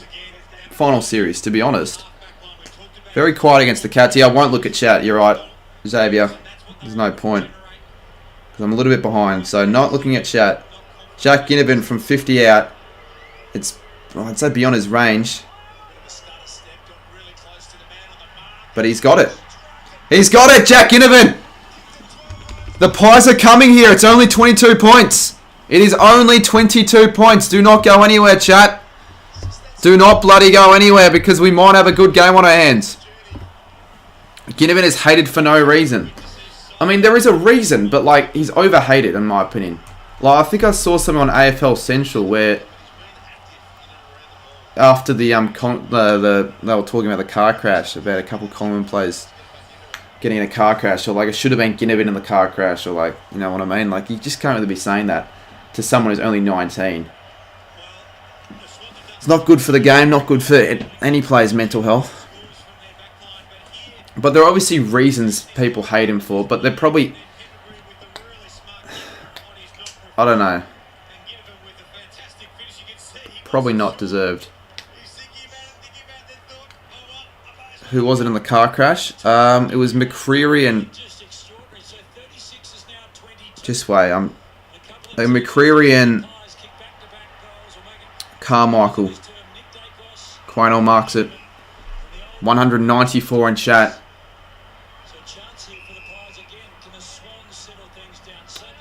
final series, to be honest. Very quiet against the Cats. Yeah, I won't look at chat. You're right, Xavier. There's no point. Because I'm a little bit behind. So, not looking at chat. Jack Ginnivan from 50 out. It's, well, I'd say beyond his range. But he's got it. He's got it, Jack Ginnivan! The Pies are coming here. It's only 22 points. It is only 22 points. Do not go anywhere, chat. Do not bloody go anywhere, because we might have a good game on our hands. Ginnivan is hated for no reason. I mean, there is a reason, but like, he's overhated in my opinion. Like, I think I saw something on AFL Central where after the they were talking about the car crash, about a couple of Collingwood players getting in a car crash, or like it should have been Ginnivan in the car crash, or like, you know what I mean? Like, you just can't really be saying that to someone who's only 19. It's not good for the game, not good for any player's mental health. But there are obviously reasons people hate him for, but they're probably, I don't know, probably not deserved. Who was it in the car crash? It was McCreary and... Just wait, McCreary and Carmichael. Quaynor marks it. 194 in chat.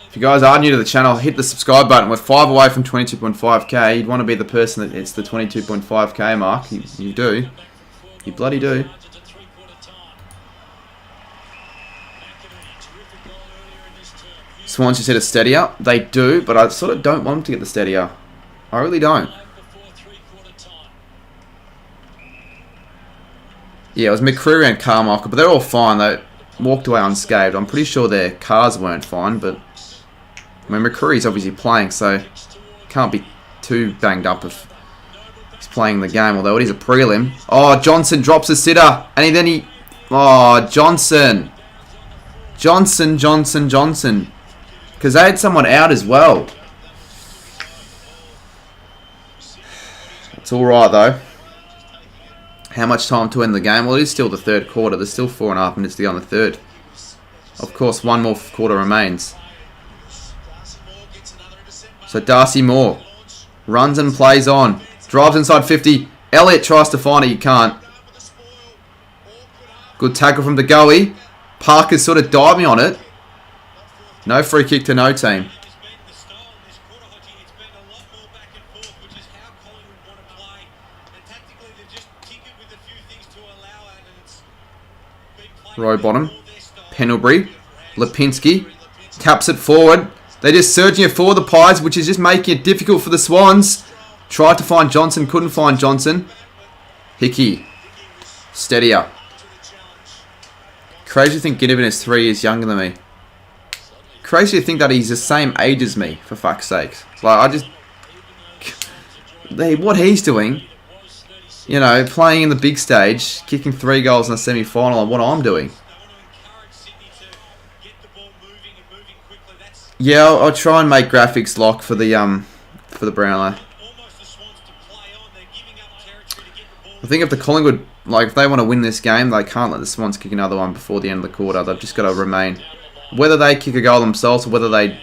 If you guys are new to the channel, hit the subscribe button. We're 5 away from 22.5k. You'd want to be the person that hits the 22.5k mark. You do. You bloody do. Swans just hit a steadier. They do, but I sort of don't want them to get the steadier. I really don't. Yeah, it was McCreary and Carmichael, but they're all fine. They walked away unscathed. I'm pretty sure their cars weren't fine, but I mean, McCreary's obviously playing, so can't be too banged up if he's playing the game, although it is a prelim. Oh, Johnson drops a sitter, and then he... Oh, Johnson. Johnson. Because they had someone out as well. It's alright, though. How much time to end the game? Well, it is still the third quarter. There's still 4.5 minutes to go on the third. Of course, one more quarter remains. So Darcy Moore runs and plays on. Drives inside 50. Elliott tries to find it. You can't. Good tackle from the Goey. Parker's sort of diving on it. No free kick to no team. Row bottom. Pendlebury. Lipinski. Taps it forward. They're just surging it forward, the Pies, which is just making it difficult for the Swans. Tried to find Johnson. Couldn't find Johnson. Hickey. Steadier. Crazy to think Ginnivan is 3 years younger than me. Crazy to think that he's the same age as me, for fuck's sake. Like, what he's doing, you know, playing in the big stage, kicking 3 goals in a semi-final, and what I'm doing. Yeah, I'll try and make graphics lock for the Brownlow. Almost the Swans to play on. They're giving up territory to get the ball. I think if the Collingwood, like, if they want to win this game, they can't let the Swans kick another one before the end of the quarter. They've just got to remain. Whether they kick a goal themselves or whether they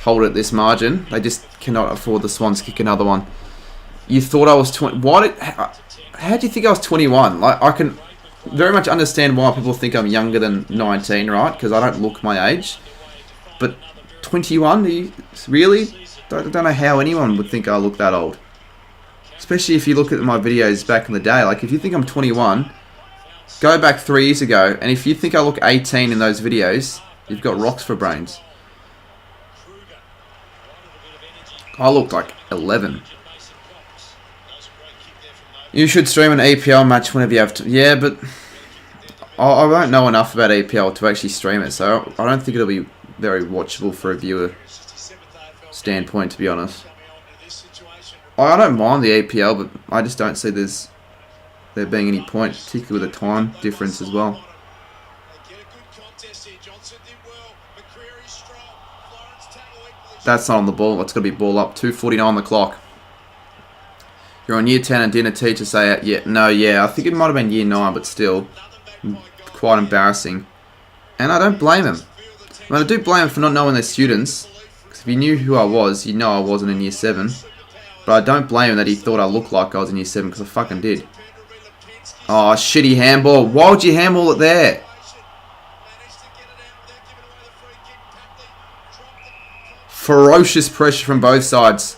hold it at this margin, they just cannot afford the Swans to kick another one. You thought I was 20. How do you think I was 21? Like, I can very much understand why people think I'm younger than 19, right? Because I don't look my age. But 21? Really? I don't know how anyone would think I look that old. Especially if you look at my videos back in the day. Like, if you think I'm 21, go back 3 years ago, and if you think I look 18 in those videos, you've got rocks for brains. I look like 11. You should stream an EPL match whenever you have to. Yeah, but I don't know enough about EPL to actually stream it, so I don't think it'll be very watchable for a viewer standpoint, to be honest. I don't mind the EPL, but I just don't see there being any point, particularly with the time difference as well. That's not on the ball. That's got to be ball up. 2:49 on the clock. You're on year 10 and didn't a teacher say, yeah. I think it might have been year 9, but still, quite embarrassing. And I don't blame him. I mean, I do blame him for not knowing their students. Because if he knew who I was, he'd know I wasn't in year 7. But I don't blame him that he thought I looked like I was in year 7, because I fucking did. Oh, shitty handball. Why would you handball it there? Ferocious pressure from both sides.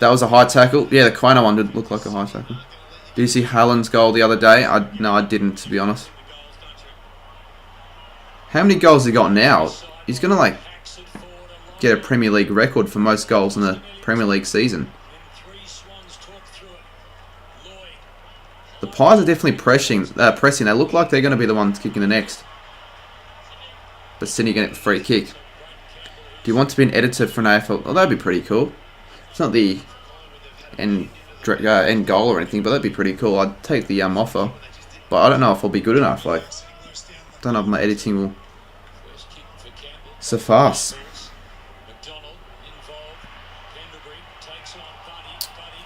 That was a high tackle. Yeah, the Quino one did look like a high tackle. Did you see Hallen's goal the other day? No, I didn't, to be honest. How many goals has he got now? He's going to, like, get a Premier League record for most goals in the Premier League season. The Pies are definitely pressing. They look like they're going to be the ones kicking the next. But Sydney getting a free kick. Do you want to be an editor for an AFL? Oh, that'd be pretty cool. It's not the end goal or anything, but that'd be pretty cool. I'd take the offer, but I don't know if I'll be good enough. Like, don't know if my editing will suffice.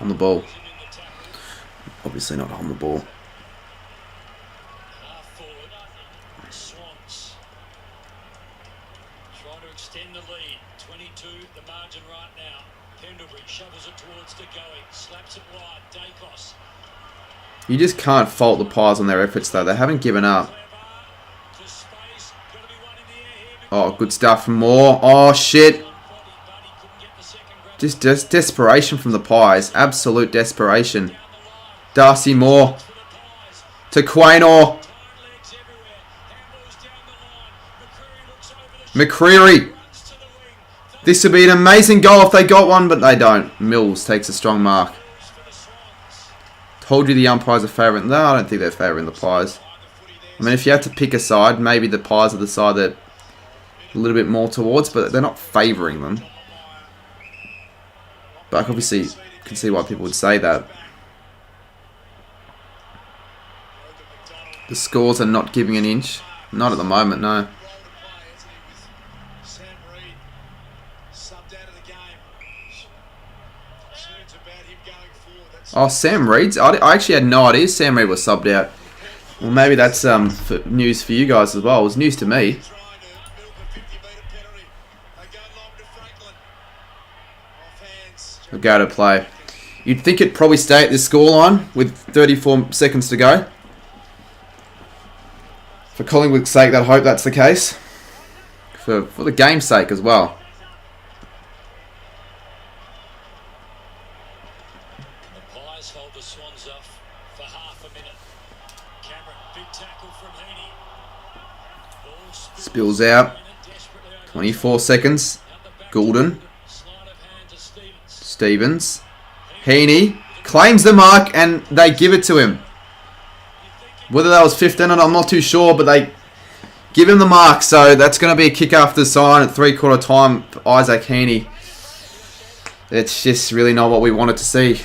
On the ball. Obviously not on the ball. Trying to extend the lead. 22 the margin right now. Pendlebury shovels it towards the going. Slaps it wide. Dacos. You just can't fault the Pies on their efforts, though. They haven't given up. Oh, good stuff from Moore. Oh, shit. Just desperation from the Pies. Absolute desperation. Darcy Moore. To Quaynor. McCreary. This would be an amazing goal if they got one, but they don't. Mills takes a strong mark. Told you the umpires are favouring. No, I don't think they're favouring the Pies. I mean, if you have to pick a side, maybe the Pies are the side that a little bit more towards, but they're not favouring them. But obviously, you can see why people would say that. The scores are not giving an inch. Not at the moment, no. Oh, Sam Reed's. I actually had no idea Sam Reed was subbed out. Well, maybe that's news for you guys as well. It was news to me. A go to play. You'd think it'd probably stay at this scoreline with 34 seconds to go. For Collingwood's sake, I hope that's the case. For the game's sake as well. The Pies hold the Swans off for half a minute. Cameron, big tackle from Heaney. Spills out. 24 seconds. Goulden. Stevens. Heaney claims the mark and they give it to him. Whether that was 15 or not, I'm not too sure, but they give him the mark. So that's going to be a kick after the sign at 3/4 time for Isaac Heaney. It's just really not what we wanted to see.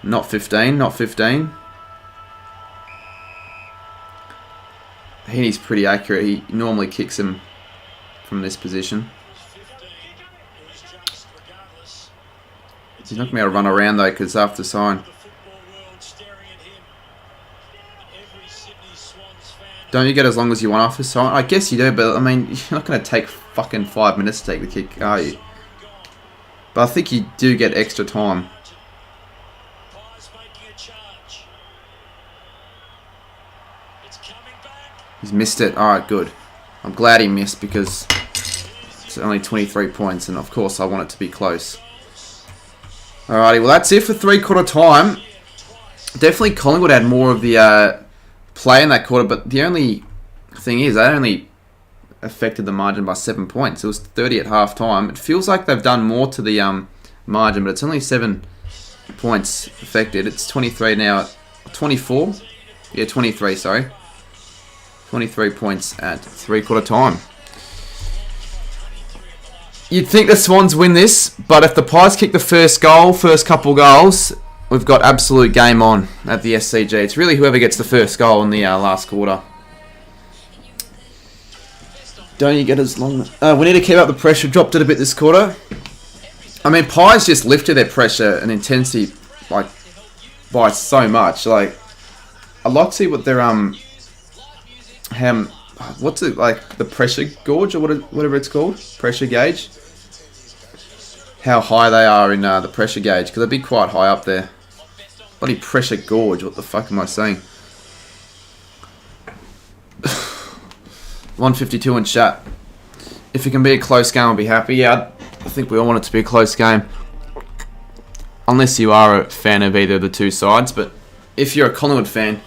Not 15, not 15. Heaney's pretty accurate. He normally kicks him from this position. He's not going to be able to run around though because after the sign. Don't you get as long as you want off the sign? I guess you do, but I mean, you're not going to take fucking 5 minutes to take the kick, are you? But I think you do get extra time. He's missed it. Alright, good. I'm glad he missed because it's only 23 points and of course I want it to be close. Alrighty, well that's it for three-quarter time. Definitely Collingwood had more of the play in that quarter, but the only thing is they only affected the margin by 7 points. It was 30 at half time. It feels like they've done more to the margin, but it's only 7 points affected. It's 23 now. 24? Yeah, 23, sorry. 23 points at three-quarter time. You'd think the Swans win this, but if the Pies kick the first couple goals, we've got absolute game on at the SCG. It's really whoever gets the first goal in the last quarter. Don't you get as long... we need to keep up the pressure. Dropped it a bit this quarter. I mean, Pies just lifted their pressure and intensity like by so much. Like, I'd like to see what their what's it like, the pressure gauge or whatever it's called, pressure gauge. How high they are in the pressure gauge, because they'd be quite high up there. Bloody pressure gauge, what the fuck am I saying? 152 in chat. If it can be a close game, I'll be happy. Yeah, I think we all want it to be a close game. Unless you are a fan of either of the two sides, but if you're a Collingwood fan,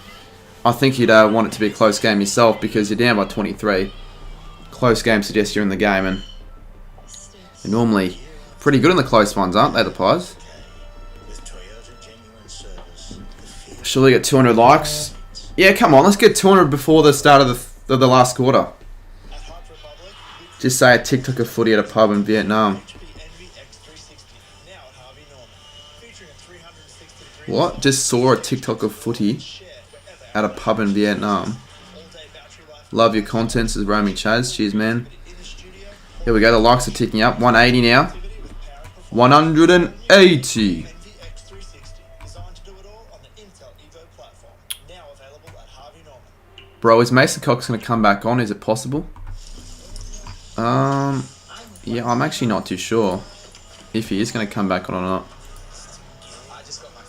I think you'd want it to be a close game yourself because you're down by 23. Close game suggests you're in the game, and they're normally pretty good in the close ones, aren't they, the Pies? Surely get 200 likes. Yeah, come on, let's get 200 before the start of the last quarter. Just say a TikTok of footy at a pub in Vietnam. What? Just saw a TikTok of footy at a pub in Vietnam. Love your content, says Romy Chaz. Cheers, man. Here we go. The likes are ticking up. 180 now. 180. Bro, is Mason Cox going to come back on? Is it possible? Yeah, I'm actually not too sure if he is going to come back on or not.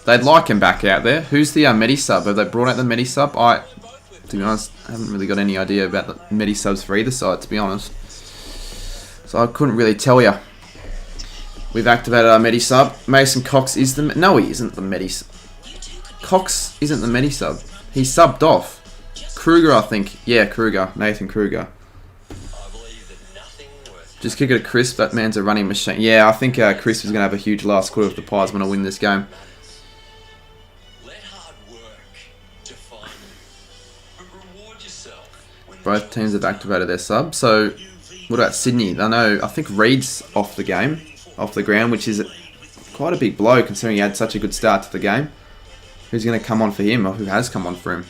They'd like him back out there. Who's the Medi-sub? Have they brought out the Medi-sub? To be honest, I haven't really got any idea about the Medi-subs for either side, to be honest. So I couldn't really tell you. We've activated our Medi-sub. Mason Cox is the... No, he isn't the Medi-sub. Cox isn't the Medi-sub. He subbed off. Kruger, I think. Yeah, Kruger. Nathan Kruger. Just kick it to Crisp. That man's a running machine. Yeah, I think Crisp is going to have a huge last quarter if the Pies want to win this game. Both teams have activated their sub. So, what about Sydney? I think Reed's off the ground, which is quite a big blow considering he had such a good start to the game. Who's going to come on for him, or who has come on for him?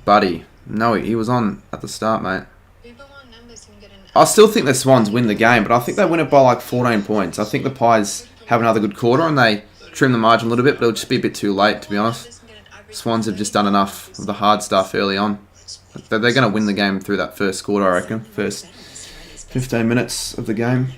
Buddy. No, he was on at the start, mate. I still think the Swans win the game, but I think they win it by like 14 points. I think the Pies have another good quarter and they trim the margin a little bit, but it'll just be a bit too late, to be honest. Swans have just done enough of the hard stuff early on. They're going to win the game through that first quarter, I reckon. First 15 minutes of the game.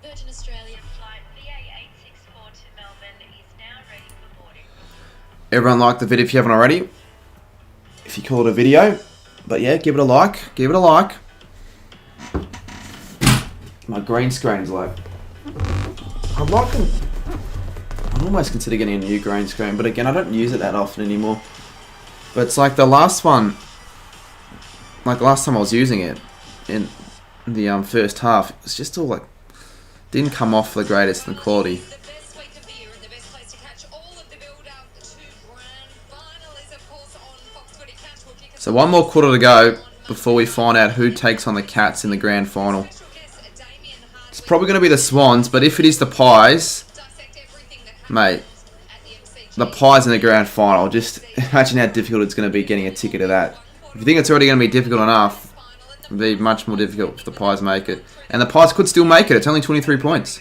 Virgin Australia flight VA864 to Melbourne is now ready for boarding. Everyone like the video if you haven't already. If you call it a video. But yeah, give it a like. Give it a like. My green screen's like... I'd almost consider getting a new green screen, but again, I don't use it that often anymore. But it's like the last one... Like the last time I was using it in the first half, it was just all like... Didn't come off the greatest in quality. So one more quarter to go before we find out who takes on the Cats in the grand final. probably going to be the Swans, but if it is the Pies, Dissect everything that mate, happened at the MCG. the Pies in the grand final, just imagine how difficult it's going to be getting a ticket to that. If you think it's already going to be difficult enough, it'll be much more difficult if the Pies make it. And the Pies could still make it. It's only 23 points.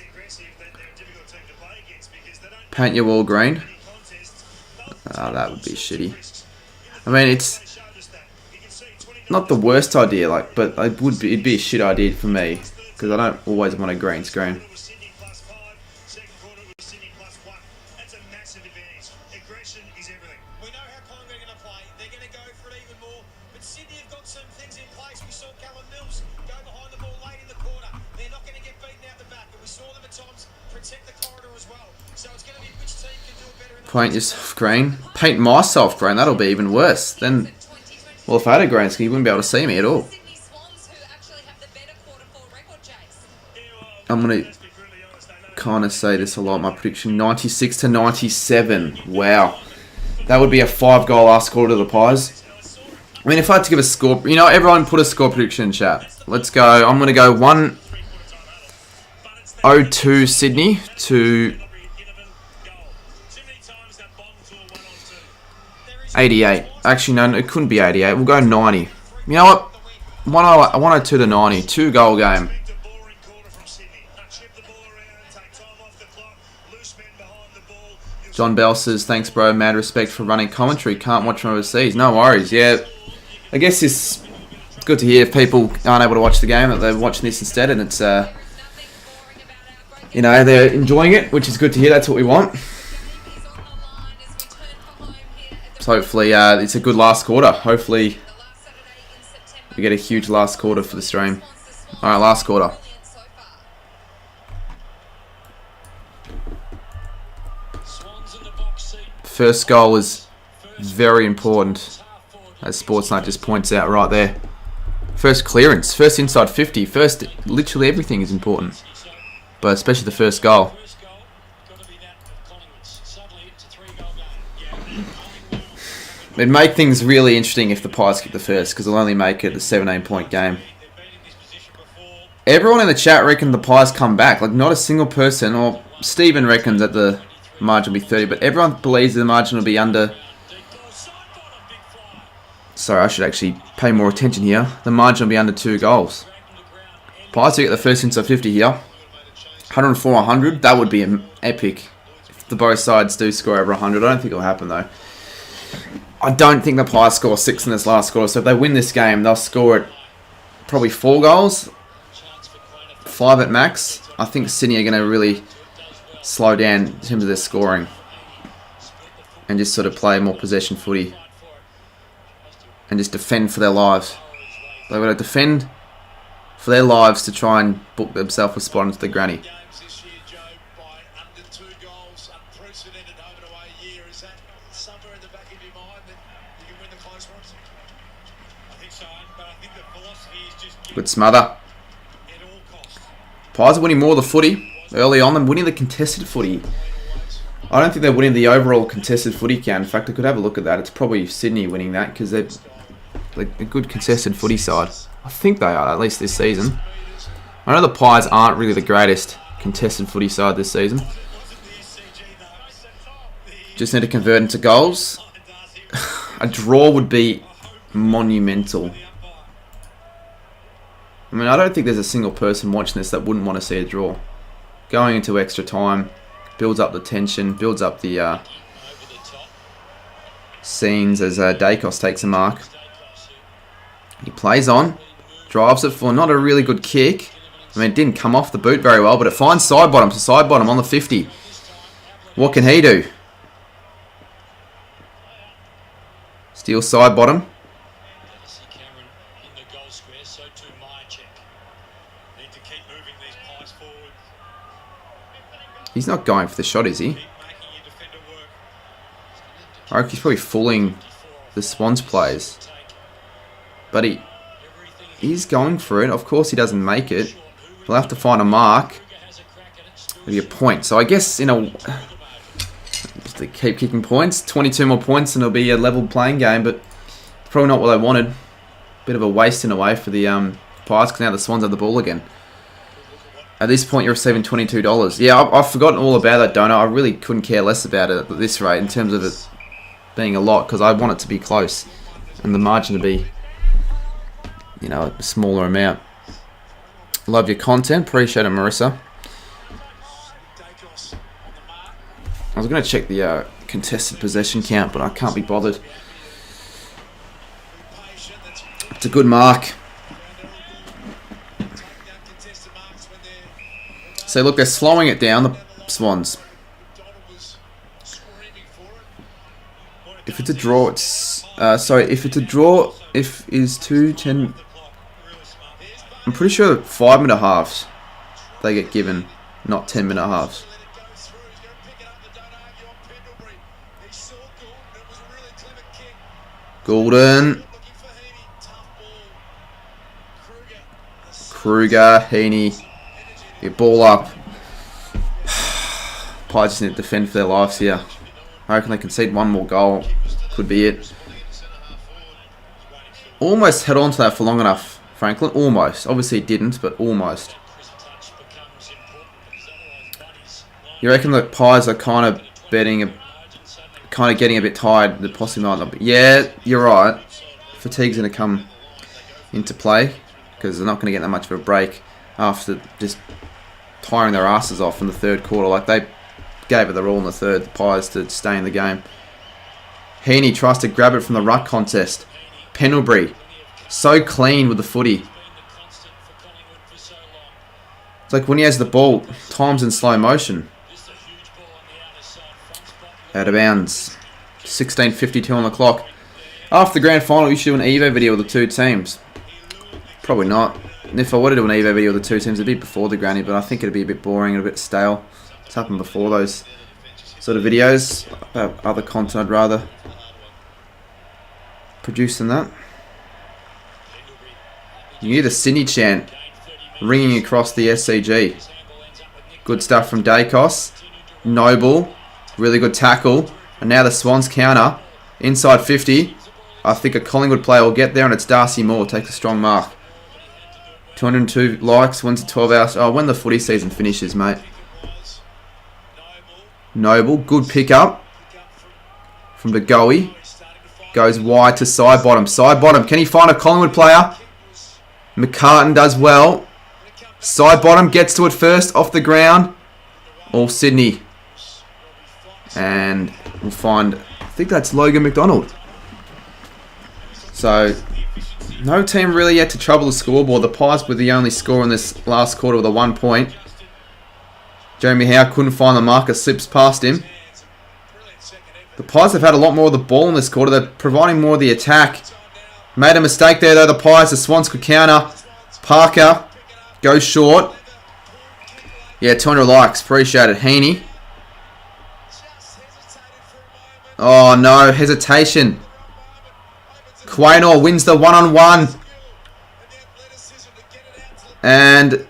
Paint your wall green. Oh, that would be shitty. I mean, it's not the worst idea, like, but it'd be a shit idea for me because I don't always want a green screen. We know how Collingwood are going to play. They're going to go for it even more. But Sydney have got some things in place. We saw Callum Mills go behind the ball late in the quarter. They're not going to get beaten out the back, but we saw them at times protect the corridor as well. So it's going to be which team can do it better in the Paint yourself green. Paint myself green. That'll be even worse. Then, well, if I had a green screen, you wouldn't be able to see me at all. Sydney Swans, who actually have the better quarter four record, Chase. I'm going to kind of say this a lot. My prediction, 96 to 97. Wow. That would be a 5-goal last quarter to the Pies. I mean, if I had to give a score... You know, everyone put a score prediction in chat. Let's go. I'm going to go 1-0-2 Sydney to 88. Actually, no, it couldn't be 88. We'll go 90. You know what? 102 to 90. 2-goal game. John Bell says, thanks bro, mad respect for running commentary, can't watch from overseas. No worries, yeah. I guess it's good to hear if people aren't able to watch the game, that they're watching this instead, and it's, you know, they're enjoying it, which is good to hear, that's what we want. So hopefully it's a good last quarter. Hopefully we get a huge last quarter for the stream. Alright, last quarter. First goal is very important, as Sportsnight just points out right there. First clearance, first inside 50, first, literally everything is important. But especially the first goal. It'd make things really interesting if the Pies kick the first, because it'll only make it a 17-point game. Everyone in the chat reckons the Pies come back. Like, not a single person, or Stephen reckons that the margin will be 30, but everyone believes the margin will be under... Sorry, I should actually pay more attention here. The margin will be under 2 goals. Pies will get the first inside 50 here. 104-100, that would be epic if the both sides do score over 100. I don't think it'll happen though. I don't think the Pies score 6 in this last quarter, so if they win this game, they'll score it probably 4 goals. 5 at max. I think Sydney are going to really slow down in terms of their scoring and just sort of play more possession footy and just defend for their lives. They're going to defend for their lives to try and book themselves a spot into the granny. Good smother. Pies are winning more of the footy early on than winning the contested footy. I don't think they're winning the overall contested footy count. In fact, I could have a look at that. It's probably Sydney winning that because they're a good contested footy side. I think they are, at least this season. I know the Pies aren't really the greatest contested footy side this season. Just need to convert into goals. A draw would be monumental. I mean, I don't think there's a single person watching this that wouldn't want to see a draw. Going into extra time, builds up the tension, builds up the scenes as Dacos takes a mark. He plays on, drives it for not a really good kick. I mean, it didn't come off the boot very well, but it finds side bottom, so side bottom on the 50. What can he do? Steal side bottom. He's not going for the shot, is he? I reckon he's probably fooling the Swans players. But he's going for it. Of course he doesn't make it. He'll have to find a mark. It'll be a point. So I guess, you know, just to keep kicking points. 22 more points and it'll be a level playing game. But probably not what they wanted. Bit of a waste in a way for the Pies because now the Swans have the ball again. At this point, you're receiving $22. Yeah, I've forgotten all about that donut. I really couldn't care less about it at this rate in terms of it being a lot because I want it to be close and the margin to be, you know, a smaller amount. Love your content. Appreciate it, Marissa. I was going to check the contested possession count, but I can't be bothered. It's a good mark. So look, they're slowing it down, the Swans. If it's a draw, it's if it's a draw, if is 2-10. I'm pretty sure 5-minute halves they get given, not 10-minute halves. Golden. Kruger, Heaney. Get ball up. Pies just need to defend for their lives here. I reckon they concede one more goal. Could be it. Almost held on to that for long enough, Franklin. Almost. Obviously he didn't, but almost. You reckon the Pies are kind of getting a bit tired? They possibly might not be. Yeah, you're right. Fatigue's going to come into play because they're not going to get that much of a break after just tiring their asses off in the third quarter. Like they gave it their all in the third, the Pies, to stay in the game. Heaney tries to grab it from the ruck contest. Pendlebury, so clean with the footy. It's like when he has the ball, time's in slow motion. Out of bounds. 16:52 on the clock. After the grand final, you should do an Evo video with the two teams. Probably not. And if I were to do an Evo video with the two teams, it'd be before the granny, but I think it'd be a bit boring and a bit stale. It's happened before those sort of videos. Other content I'd rather produce than that. You hear the Sydney chant ringing across the SCG. Good stuff from Dacos. Noble. Really good tackle. And now the Swans counter. Inside 50. I think a Collingwood player will get there, and it's Darcy Moore. Takes a strong mark. 202 likes. When's the 12 hours? Oh, when the footy season finishes, mate. Noble. Good pickup from the Goey. Goes wide to side bottom. Side bottom. Can he find a Collingwood player? McCartan does well. Side bottom gets to it first. Off the ground. All Sydney. And we'll find, I think that's Logan McDonald. So, no team really yet to trouble the scoreboard. The Pies were the only score in this last quarter with a 1 point. Jeremy Howe couldn't find the marker, slips past him. The Pies have had a lot more of the ball in this quarter. They're providing more of the attack. Made a mistake there though, the Pies. The Swans could counter. Parker goes short. Yeah, 200 likes. Appreciate it. Heaney. Oh no, hesitation. Quaynor wins the one-on-one. And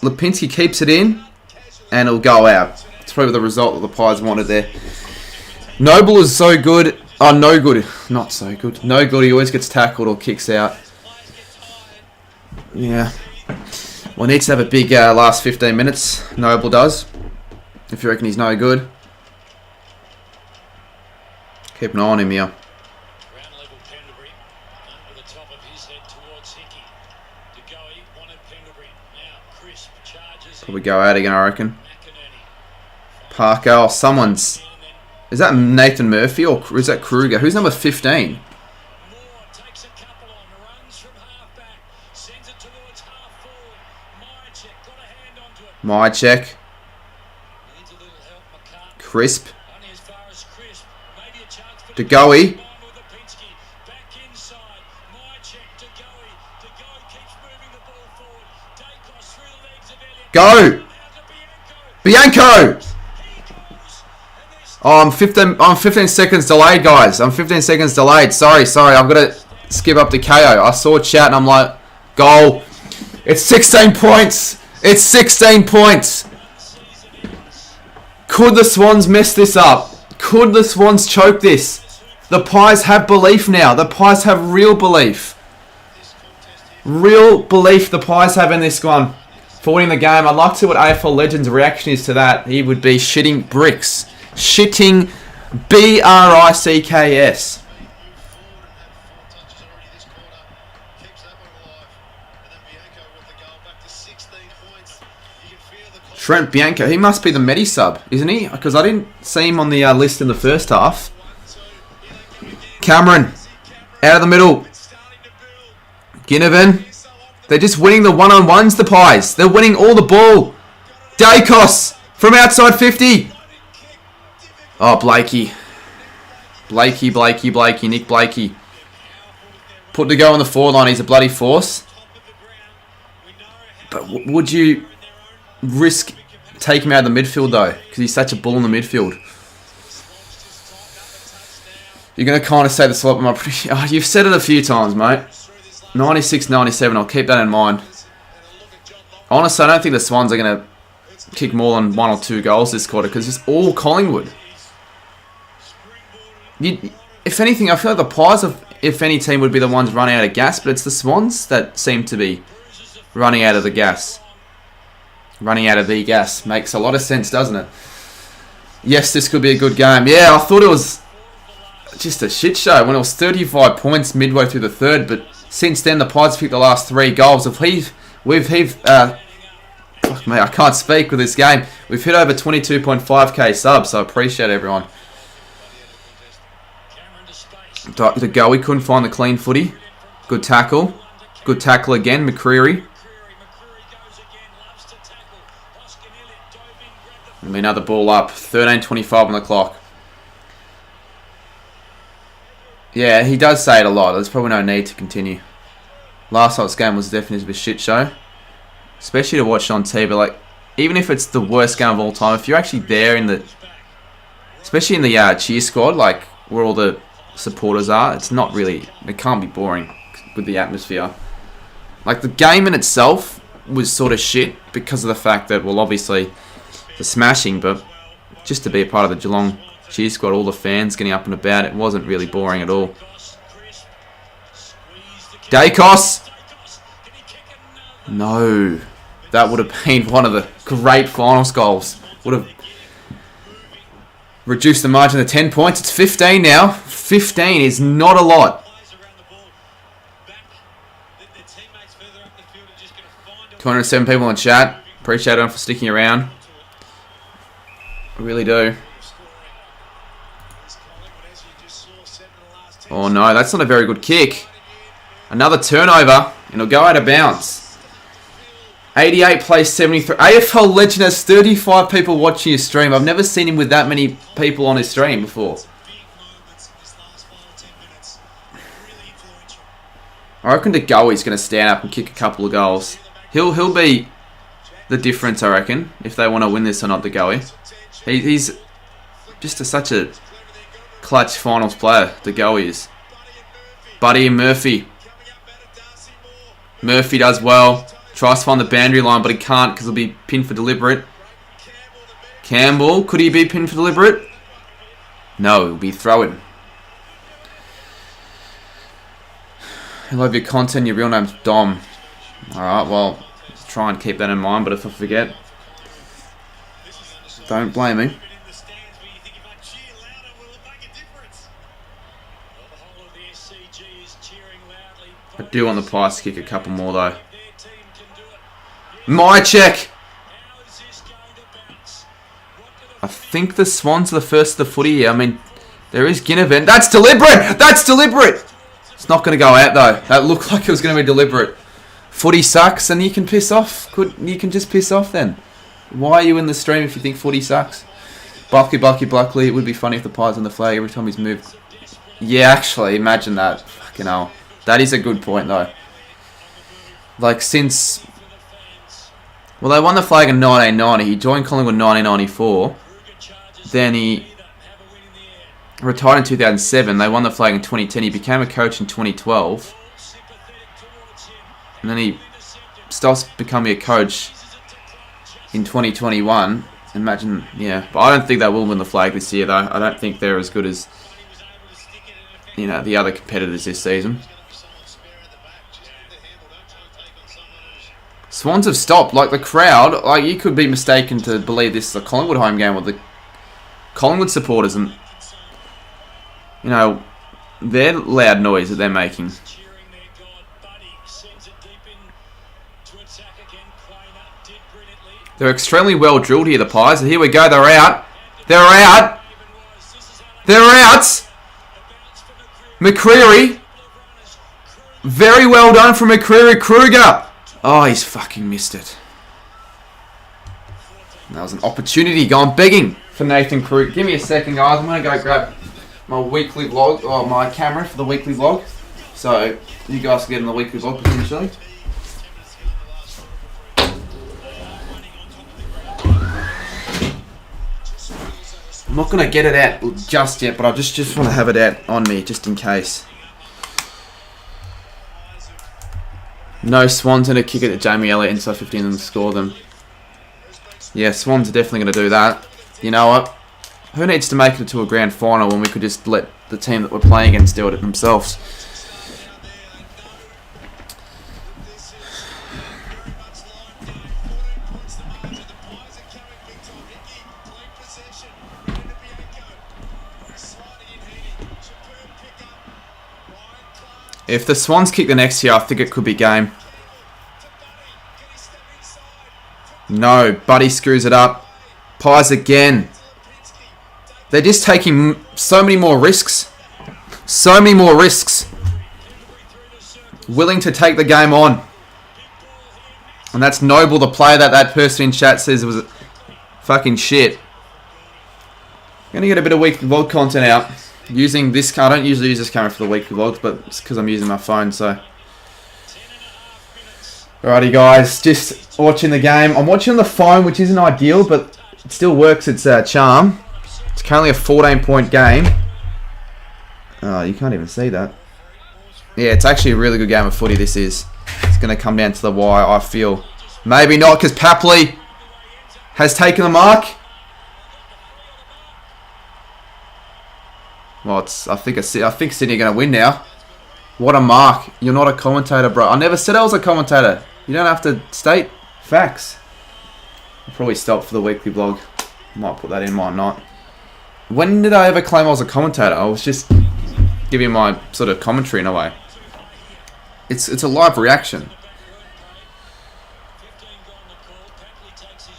Lipinski keeps it in. And it'll go out. It's probably the result that the Pies wanted there. Noble is so good. Oh, no good. Not so good. No good. He always gets tackled or kicks out. Yeah. Well, needs to have a big last 15 minutes. Noble does. If you reckon he's no good. Keep an eye on him here. Probably go out again, I reckon. Parker. Oh, someone's... Is that Nathan Murphy or is that Kruger? Who's number 15? My check. Crisp. DeGoey. Go! Bianco! Oh, I'm 15 seconds delayed, guys. I'm 15 seconds delayed. Sorry. I've got to skip up to KO. I saw chat and I'm like, goal. It's 16 points. It's 16 points. Could the Swans mess this up? Could the Swans choke this? The Pies have belief now. The Pies have real belief. Real belief the Pies have in this one. for winning the game. I'd like to see what AFL Legends' reaction is to that. He would be shitting bricks. Shitting BRICKS. Trent Bianco, he must be the Medi sub, isn't he? Because I didn't see him on the list in the first half. Cameron, out of the middle. Ginnivan, they're just winning the one-on-ones, the Pies. They're winning all the ball. Dacos from outside 50. Oh, Blakey. Nick Blakey. Put to go on the forward line, he's a bloody force. But would you risk taking him out of the midfield though? Because he's such a bull in the midfield. You're going to kind of say the slot, but you've said it a few times, mate. 96, 97, I'll keep that in mind. Honestly, I don't think the Swans are going to kick more than 1 or 2 goals this quarter because it's all Collingwood. If anything, I feel like the Pies, if any team, would be the ones running out of gas, but it's the Swans that seem to be running out of the gas. Running out of the gas. Makes a lot of sense, doesn't it? Yes, this could be a good game. Yeah, I thought it was just a shit show when it was 35 points midway through the third, but since then the Pies picked the last 3 goals. Fuck me, I can't speak with this game. We've hit over 22.5k subs, so I appreciate everyone. The go, we couldn't find the clean footy. Good tackle. Good tackle again, McCreary. Another ball up. 13:25 on the clock. Yeah, he does say it a lot. There's probably no need to continue. Last night's game was definitely a shit show. Especially to watch on TV. Like, even if it's the worst game of all time, if you're actually there in the... Especially in the cheer squad, like, where all the supporters are, it's not really... It can't be boring with the atmosphere. Like, the game in itself was sort of shit because of the fact that, well, obviously, the smashing, but just to be a part of the Geelong cheer squad, all the fans getting up and about, it wasn't really boring at all. Dacos! No. That would have been one of the great finals goals. Would have reduced the margin to 10 points. It's 15 now. 15 is not a lot. 207 people in chat. Appreciate everyone for sticking around. I really do. Oh no, that's not a very good kick. Another turnover, and it'll go out of bounds. 88 plays 73. AFL Legend has 35 people watching his stream. I've never seen him with that many people on his stream before. I reckon De Goey's going to stand up and kick a couple of goals. He'll be the difference, I reckon, if they want to win this or not, De Goey. He's just such a clutch finals player, De Goey is. Buddy and Murphy. Murphy does well. Tries to find the boundary line, but he can't because he'll be pinned for deliberate. Campbell, could he be pinned for deliberate? No, he'll be throwing. I love your content. Your real name's Dom. Alright, well, try and keep that in mind, but if I forget, don't blame me. I do want the Pies to kick a couple more though. My check. I think the Swans are the first of the footy here. I mean, there is Ginnivan. That's deliberate. That's deliberate. It's not going to go out though. That looked like it was going to be deliberate. Footy sucks, and you can piss off. You can just piss off then. Why are you in the stream if you think footy sucks? Buckley. It would be funny if the Pies on the flag every time he's moved. Yeah, actually, imagine that. Fucking hell. That is a good point though. Like since... Well, they won the flag in 1990. He joined Collingwood in 1994. Then he retired in 2007. They won the flag in 2010. He became a coach in 2012. And then he starts becoming a coach in 2021. Imagine, yeah. But I don't think they will win the flag this year, though. I don't think they're as good as, you know, the other competitors this season. Swans have stopped. Like, the crowd, like, you could be mistaken to believe this is a Collingwood home game with the Collingwood supporters and, you know, their loud noise that they're making. They're extremely well drilled here, the Pies. Here we go, they're out. They're out. They're out. McCreary. Very well done from McCreary. Kruger. Oh, he's fucking missed it. That was an opportunity gone begging for Nathan Kruger. Give me a second, guys. I'm going to go grab my weekly vlog, or my camera for the weekly vlog. So, you guys can get in the weekly vlog potentially. I'm not going to get it out just yet, but I just want to have it out on me, just in case. No, Swans going to kick it at Jamie Elliott inside 15 and score them. Yeah, Swans are definitely going to do that. You know what? Who needs to make it to a grand final when we could just let the team that we're playing against do it themselves? If the Swans kick the next year, I think it could be game. No, Buddy screws it up. Pies again. They're just taking so many more risks. So many more risks. Willing to take the game on. And that's Noble, the player that person in chat says was fucking shit. I'm going to get a bit of weekly vlog content out. Using this camera. I don't usually use this camera for the weekly vlogs, but it's because I'm using my phone, so. Alrighty, guys. Just watching the game. I'm watching on the phone, which isn't ideal, but it still works its charm. It's currently a 14-point game. Oh, you can't even see that. Yeah, it's actually a really good game of footy, this is. It's going to come down to the wire, I feel. Maybe not, because Papley has taken the mark. Well, I think Sydney are going to win now. What a mark. You're not a commentator, bro. I never said I was a commentator. You don't have to state facts. I'll probably stop for the weekly vlog. Might put that in, might not. When did I ever claim I was a commentator? I was just giving my sort of commentary in a way. It's a live reaction.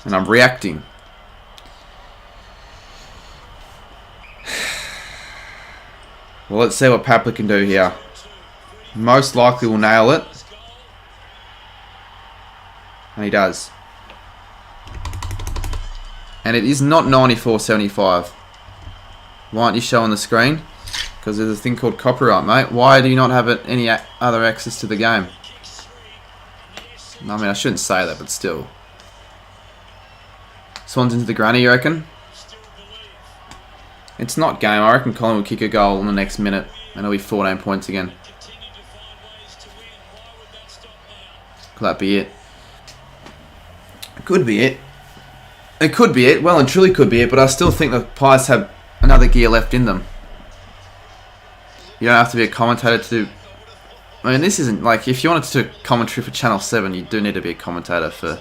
And I'm reacting. Well, let's see what Papley can do here. Most likely will nail it. And he does. And it is not 94.75. Why aren't you showing the screen? Because there's a thing called copyright, mate. Why do you not have any other access to the game? I mean, I shouldn't say that, but still. Swans into the granny, you reckon? It's not game. I reckon Collingwood will kick a goal in the next minute. And it'll be 14 points again. Could that be it? It could be it. It could be it. Well and truly could be it. But I still think the Pies have another gear left in them. You don't have to be a commentator to do... I mean, this isn't... Like, if you wanted to do commentary for Channel 7, you do need to be a commentator for...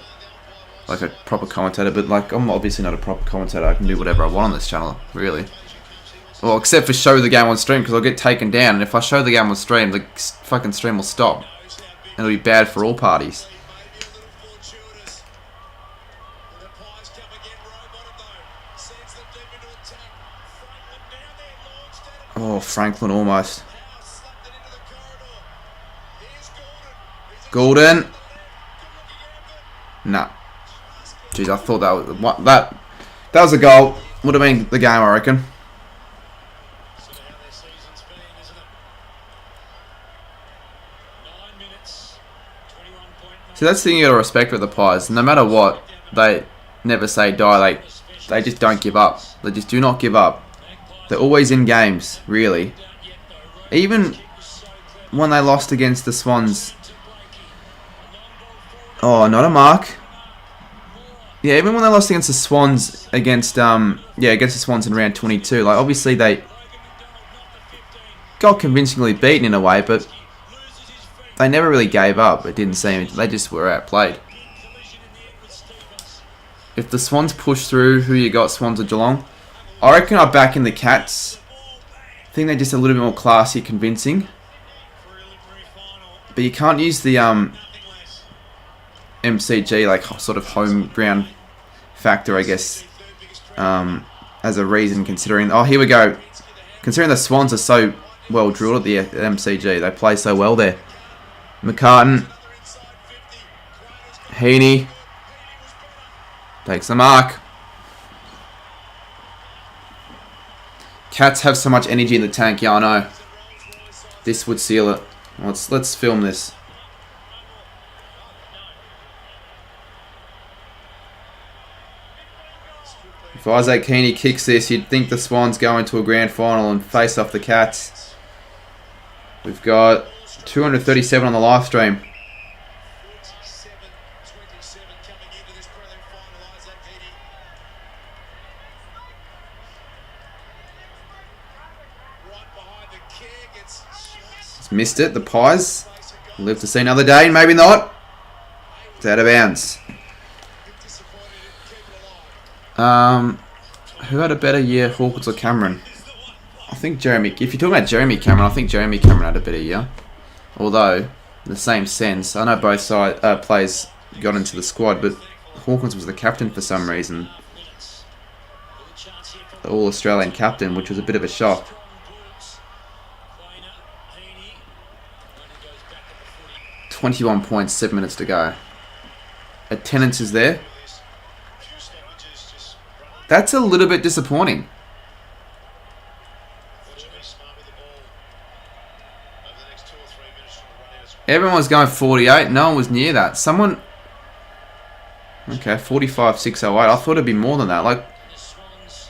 Like, a proper commentator. But, like, I'm obviously not a proper commentator. I can do whatever I want on this channel, really. Well, except for show the game on stream, because I'll get taken down. And if I show the game on stream, the fucking stream will stop. And it'll be bad for all parties. Oh, Franklin almost. Gordon. Nah. Jeez, I thought that was that was a goal. Would have been the game, I reckon. See, that's the thing you gotta respect with the Pies. No matter what, they never say die. They just don't give up. They just do not give up. They're always in games, really. Even when they lost against the Swans. Oh, not a mark. Yeah, even when they lost against the Swans against the Swans in round 22, like obviously they got convincingly beaten in a way, but they never really gave up. It didn't seem. They just were outplayed. If the Swans push through, who you got, Swans or Geelong? I reckon I back in the Cats. I think they're just a little bit more classy, convincing. But you can't use the MCG, like sort of home ground factor, I guess, as a reason, considering... Oh, here we go. Considering the Swans are so well drilled at the MCG. They play so well there. McCartan. Heaney. Takes the mark. Cats have so much energy in the tank. Yeah, I know. This would seal it. Let's film this. If Isaac Heaney kicks this, you'd think the Swans go into a grand final and face off the Cats. We've got 237 on the live stream. It's missed it, the Pies. Live to see another day, maybe not. It's out of bounds. Who had a better year, Hawkins or Cameron? I think Jeremy. If you're talking about Jeremy Cameron, I think Jeremy Cameron had a better year. Although, in the same sense, I know both players got into the squad, but Hawkins was the captain for some reason. The All-Australian captain, which was a bit of a shock. 21 points, 7 minutes to go. Attendance is there. That's a little bit disappointing. Everyone was going 48. No one was near that. Someone... Okay, 45,608. I thought it'd be more than that. Like,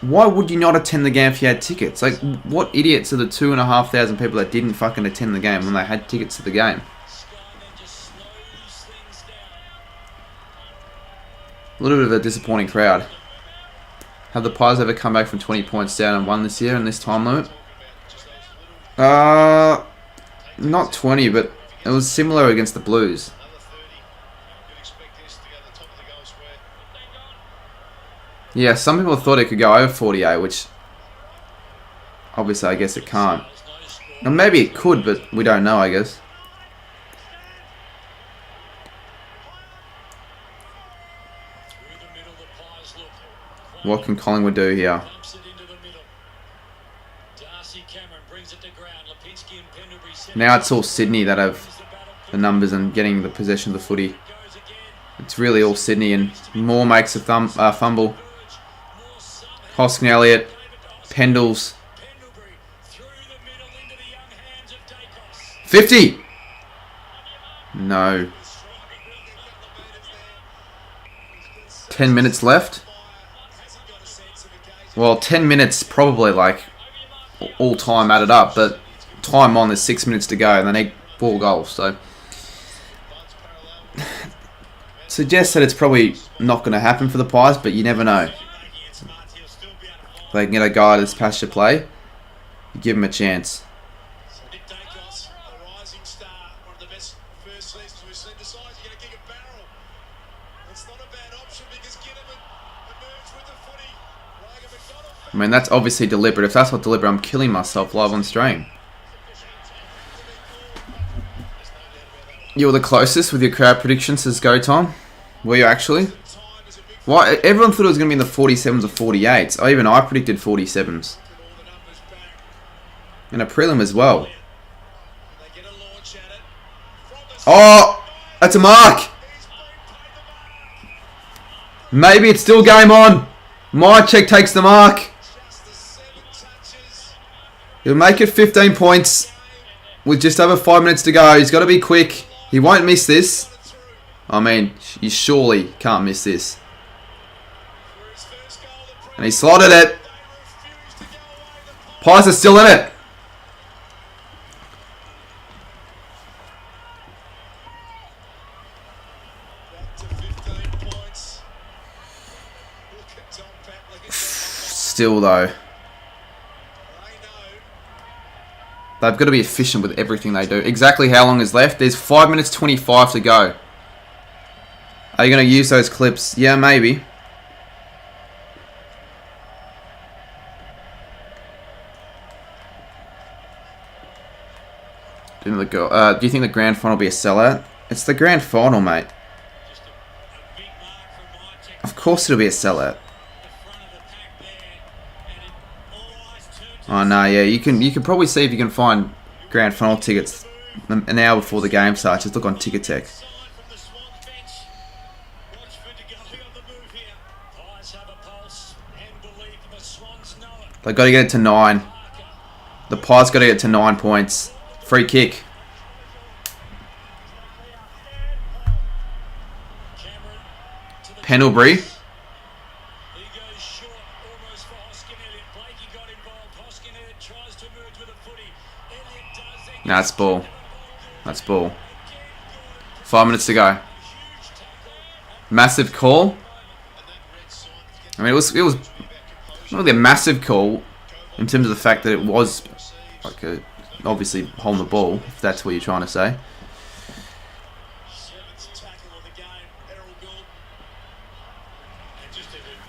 why would you not attend the game if you had tickets? Like, what idiots are the 2,500 people that didn't fucking attend the game when they had tickets to the game? A little bit of a disappointing crowd. Have the Pies ever come back from 20 points down and won this year in this time limit? Not 20, but it was similar against the Blues. Yeah, some people thought it could go over 48, which obviously I guess it can't. And maybe it could, but we don't know, I guess. What can Collingwood do here? Now it's all Sydney that have the numbers and getting the possession of the footy. It's really all Sydney, and Moore makes a fumble. Hoskin Elliott, Pendles. 50! No. 10 minutes left. Well, 10 minutes probably, like, all time added up, but time on, there's 6 minutes to go, and they need 4 goals, so... Suggests that it's probably not going to happen for the Pies, but you never know. If they can get a guy that's pasture play, you give him a chance. I mean, that's obviously deliberate. If that's not deliberate, I'm killing myself live on stream. You were the closest with your crowd predictions as go time. Were you actually? Why? Everyone thought it was going to be in the 47s or 48s. Even I predicted 47s. And a prelim as well. Oh! That's a mark! Maybe it's still game on. My check takes the mark. He'll make it 15 points with just over 5 minutes to go. He's got to be quick. He won't miss this. I mean, you surely can't miss this. And he slotted it. Pies are still in it. Still though. They've got to be efficient with everything they do. Exactly how long is left? There's 5 minutes 25 to go. Are you going to use those clips? Yeah, maybe. Do you think the grand final will be a sellout? It's the grand final, mate. Of course it'll be a sellout. Oh no, yeah, you can probably see if you can find grand final tickets an hour before the game starts. Just look on Ticket Tech. They've got to get it to 9. The Pies got to get to 9 points. Free kick. Pendlebury. Nah, that's ball. That's ball. 5 minutes to go. Massive call. I mean, it was not really a massive call in terms of the fact that it was like obviously holding the ball, if that's what you're trying to say.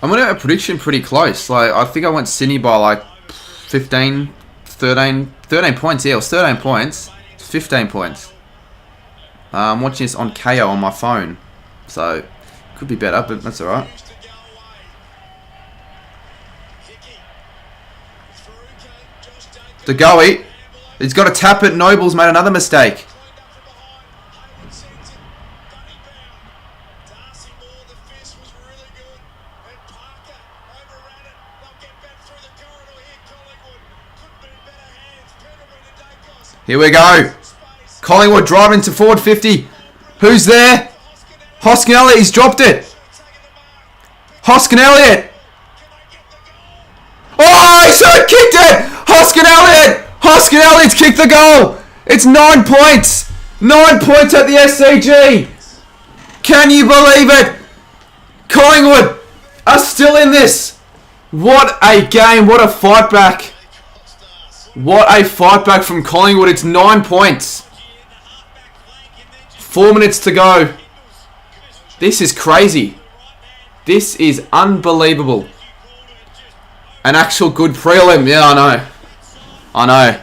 I'm going to have a prediction pretty close. Like, I think I went Sydney by like 15, 13 points. Yeah, it was 13 points. It's 15 points. I'm watching this on KO on my phone. So, could be better, but that's alright. De Goey. He's got to tap it. Noble's made another mistake. Here we go. Collingwood driving to forward 50. Who's there? Hoskin Elliott. He's dropped it. Hoskin Elliott. Oh, he's kicked it. Hoskin Elliott. Hoskin Elliott's kicked the goal. It's 9 points. 9 points at the SCG. Can you believe it? Collingwood are still in this. What a game. What a fight back. What a fight back from Collingwood. It's 9 points. 4 minutes to go. This is crazy. This is unbelievable. An actual good prelim. Yeah, I know. I know.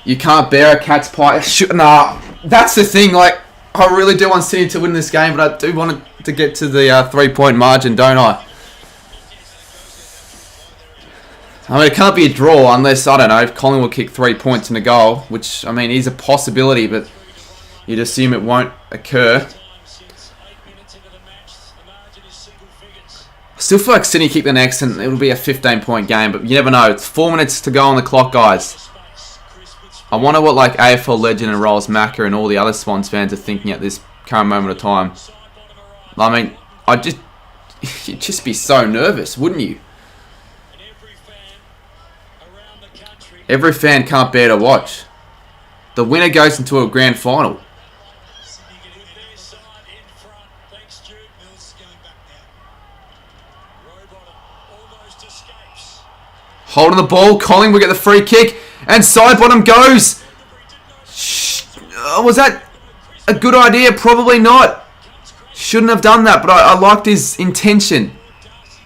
You can't bear a cat's pie. Nah, that's the thing. Like, I really do want Sydney to win this game, but I do want it to get to the 3-point margin, don't I? I mean, it can't be a draw unless, I don't know, if Collingwood kick 3 points in a goal, which, I mean, is a possibility, but you'd assume it won't occur. I still feel like Sydney kick the next and it'll be a 15-point game, but you never know. It's 4 minutes to go on the clock, guys. I wonder what, like, AFL legend and Rolls Macker and all the other Swans fans are thinking at this current moment of time. I mean, you'd just be so nervous, wouldn't you? Every fan can't bear to watch. The winner goes into a grand final. Holding the ball, Collingwood get the free kick, and side bottom goes. Was that a good idea? Probably not. Shouldn't have done that, but I liked his intention.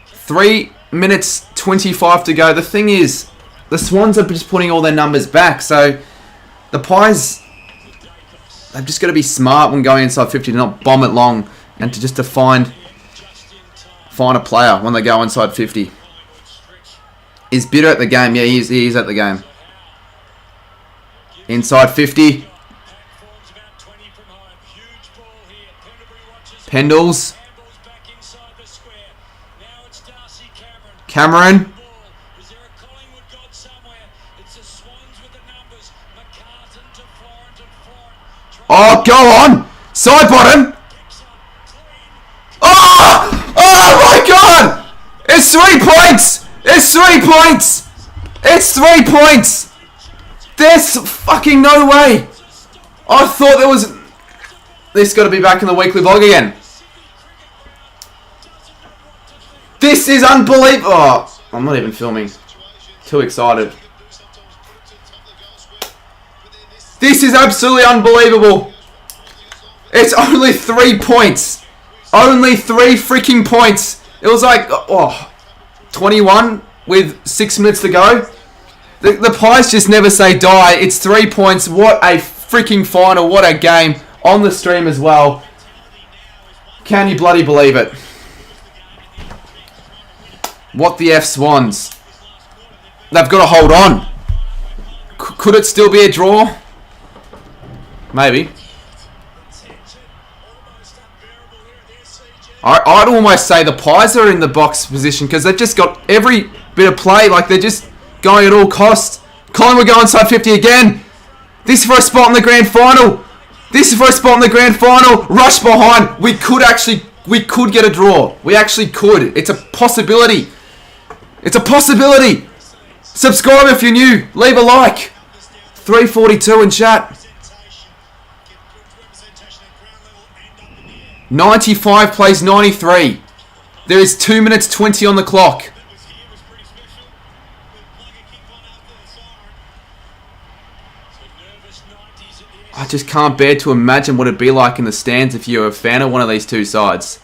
3 minutes 25 to go. The thing is, the Swans are just putting all their numbers back, so the Pies, they've just got to be smart when going inside 50 to not bomb it long and to find a player when they go inside 50. Is Bitter at the game? Yeah, he is at the game. Inside 50. Pendles. Cameron. Oh, go on! Side bottom! Oh! Oh my god! It's 3 points! It's 3 points! It's 3 points! There's fucking no way! I thought there was... This got to be back in the weekly vlog again. This is unbelievable! Oh, I'm not even filming. Too excited. This is absolutely unbelievable. It's only 3 points. Only 3 freaking points. It was like, 21 with 6 minutes to go. The Pies just never say die. It's 3 points. What a freaking final. What a game. On the stream as well. Can you bloody believe it? What the F Swans. They've got to hold on. Could it still be a draw? Maybe. I'd almost say the Pies are in the box position because they've just got every bit of play. Like, they're just going at all costs. Collingwood go inside 50 again. This is for a spot in the grand final. This is for a spot in the grand final. Rush behind. We could get a draw. We actually could. It's a possibility. It's a possibility. Subscribe if you're new. Leave a like. 342 in chat. 95 plays 93. There is 2 minutes 20 on the clock. I just can't bear to imagine what it'd be like in the stands if you're a fan of one of these two sides.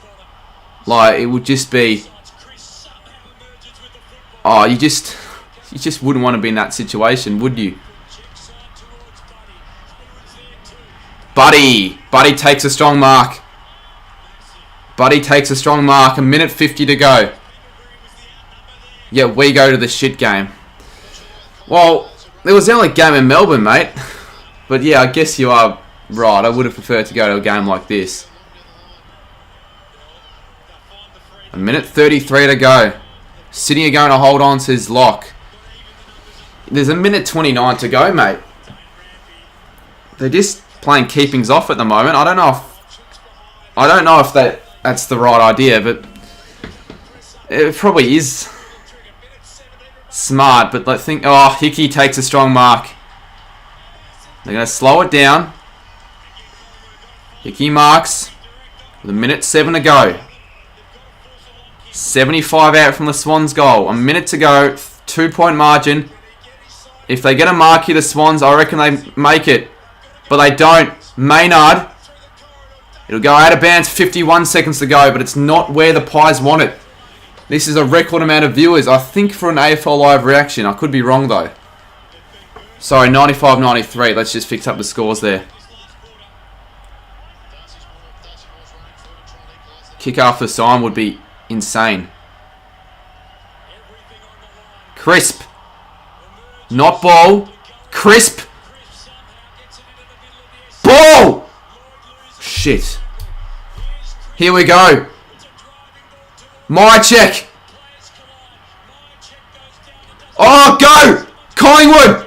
Like, it would just be... Oh, you just wouldn't want to be in that situation, would you? Buddy takes a strong mark. Buddy takes a strong mark. 1:50 to go. Yeah, we go to the shit game. Well, there was the only game in Melbourne, mate. But yeah, I guess you are right. I would have preferred to go to a game like this. 1:33 to go. Sydney are going to hold on, says Lock. There's 1:29 to go, mate. They're just playing keepings off at the moment. I don't know if that's the right idea, but it probably is smart. But I think, oh, Hickey takes a strong mark. They're going to slow it down. Hickey marks with 1:07 to go. 75 out from the Swans goal. 1 minute to go. 2-point margin. If they get a mark here, the Swans, I reckon they make it. But they don't. Maynard. It'll go out of bounds. 51 seconds to go. But it's not where the Pies want it. This is a record amount of viewers. I think for an AFL live reaction. I could be wrong though. Sorry, 95-93. Let's just fix up the scores there. Kick after sign would be insane. Crisp. Not ball. Crisp. Ball! Shit. Here we go. My check. Oh, go! Collingwood!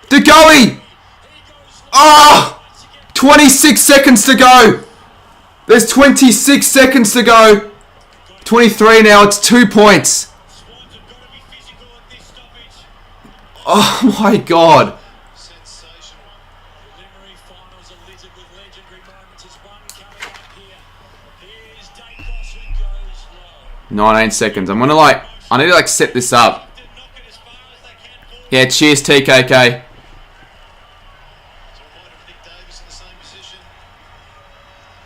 DeGoey! Ah! 26 seconds to go. There's 26 seconds to go. 23 now. It's 2 points. Oh my god. 19 seconds. I'm gonna I need to set this up. Yeah, cheers TKK.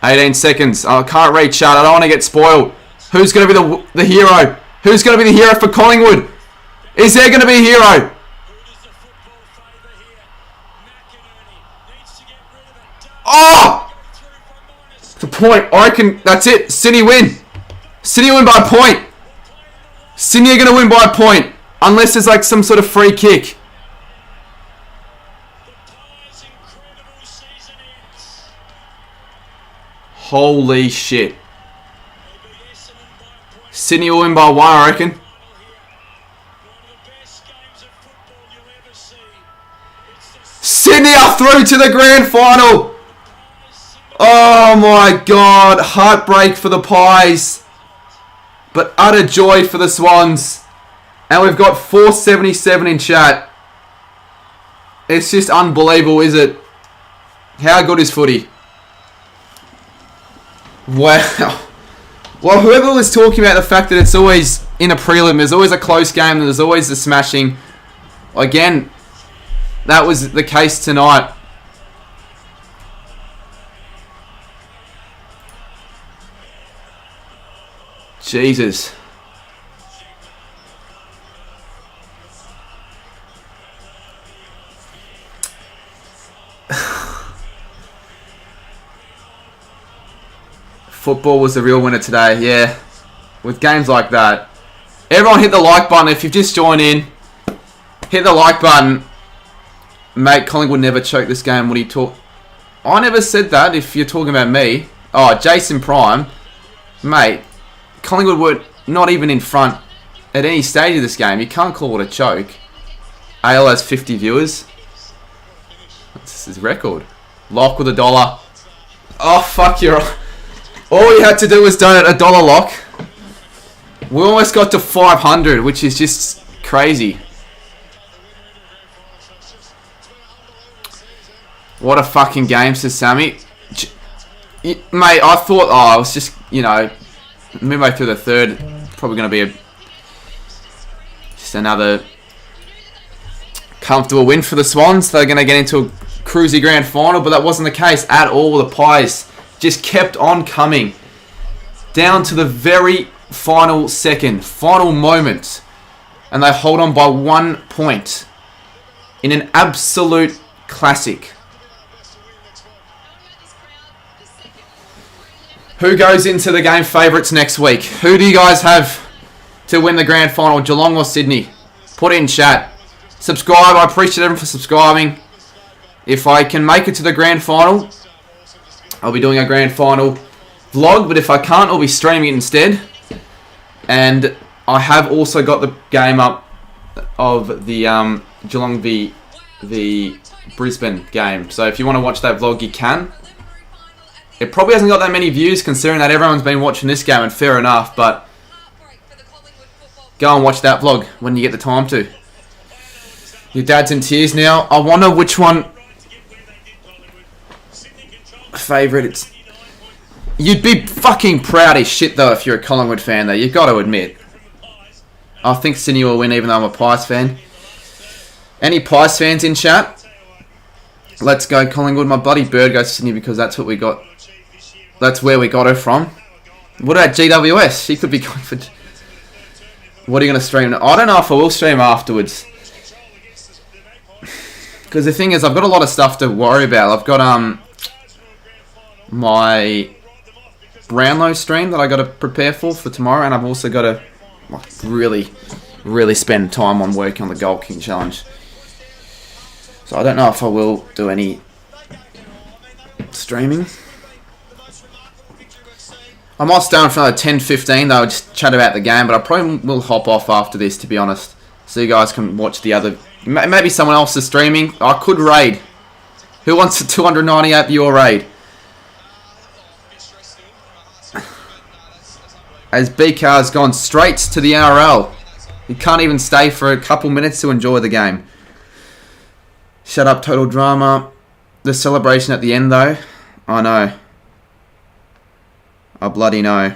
18 seconds. I can't read chat. I don't want to get spoiled. Who's going to be the hero? Who's going to be the hero for Collingwood? Is there going to be a hero? Oh! The point. I reckon that's it. Sydney win. Sydney win by a point. Sydney are going to win by a point. Unless there's some sort of free kick. Holy shit. Sydney will win by 1, I reckon. Sydney are through to the grand final. Oh my god. Heartbreak for the Pies. But utter joy for the Swans. And we've got 477 in chat. It's just unbelievable, is it? How good is footy? Wow. Well, whoever was talking about the fact that it's always in a prelim, there's always a close game, and there's always the smashing. Again, that was the case tonight. Jesus. Football was the real winner today, yeah. With games like that. Everyone hit the like button if you've just joined in. Hit the like button. Mate, Collingwood never choked this game. What do you talk? I never said that if you're talking about me. Oh, Jason Prime. Mate, Collingwood were not even in front at any stage of this game. You can't call it a choke. AL has 50 viewers. This is record. Lock with $1. Oh, fuck you. All you had to do was donate $1 lock. We almost got to 500, which is just crazy. What a fucking game, says Sammy. Mate, I thought, I was just, midway through the third, probably going to be just another comfortable win for the Swans. They're going to get into a cruisy grand final, but that wasn't the case at all. The Pies just kept on coming down to the very final second, final moment, and they hold on by 1 point in an absolute classic. Who goes into the game favourites next week? Who do you guys have to win the grand final, Geelong or Sydney? Put it in chat. Subscribe. I appreciate everyone for subscribing. If I can make it to the grand final, I'll be doing a grand final vlog, but if I can't, I'll be streaming it instead. And I have also got the game up of the Geelong v Brisbane game. So if you want to watch that vlog, you can. It probably hasn't got that many views considering that everyone's been watching this game, and fair enough, but go and watch that vlog when you get the time to. Your dad's in tears now. I wonder which one favourite it's... You'd be fucking proud as shit though if you're a Collingwood fan though, you've got to admit. I think Sydney will win even though I'm a Pies fan. Any Pies fans in chat? Let's go Collingwood. My bloody bird goes to Sydney because that's what we got. That's where we got her from. What about GWS? She could be going for... What are you going to stream? I don't know if I will stream afterwards. Because the thing is, I've got a lot of stuff to worry about. I've got my Brownlow stream that I got to prepare for tomorrow, and I've also got to really spend time on working on the Gold King Challenge. So I don't know if I will do any streaming. I might stay on for another 10-15 though, just chat about the game, but I probably will hop off after this, to be honest. So you guys can watch the other... Maybe someone else is streaming. I could raid. Who wants a 298 viewer raid? As B-Car's gone straight to the NRL. He can't even stay for a couple minutes to enjoy the game. Shut up, total drama. The celebration at the end though. I know. I bloody know.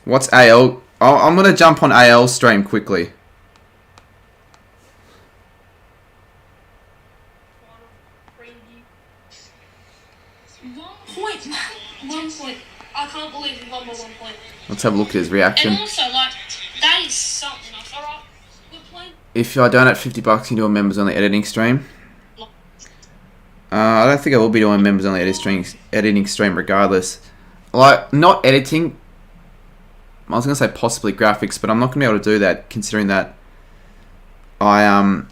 What's AL? I'm going to jump on AL stream quickly. One point. I can't believe we won by 1 point. Let's have a look at his reaction. And also, that is something else. Alright, good point. If I donate $50, you can do a members only editing stream. I don't think I will be doing members only editing stream regardless. Not editing. I was going to say possibly graphics, but I'm not going to be able to do that considering that I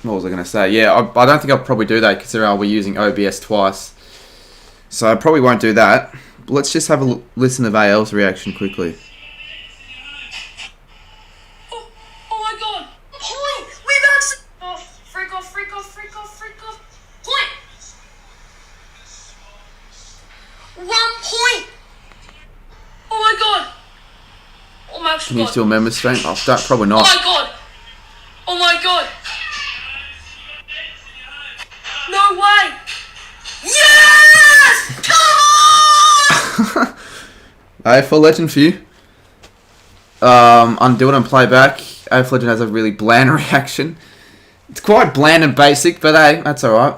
what was I going to say? Yeah, I don't think I'll probably do that considering I'll be using OBS twice. So I probably won't do that. But let's just have a listen to AL's reaction quickly. Oh my god! Point! We've actually... Oh, freak off. Point! 1 point! Oh my god! Oh my god! Can you still members stream? Oh, probably not. Oh my god! No way! Yes! Come on! AFL Legend for you. Undo it and play back. AFL Legend has a really bland reaction. It's quite bland and basic, but hey, that's alright.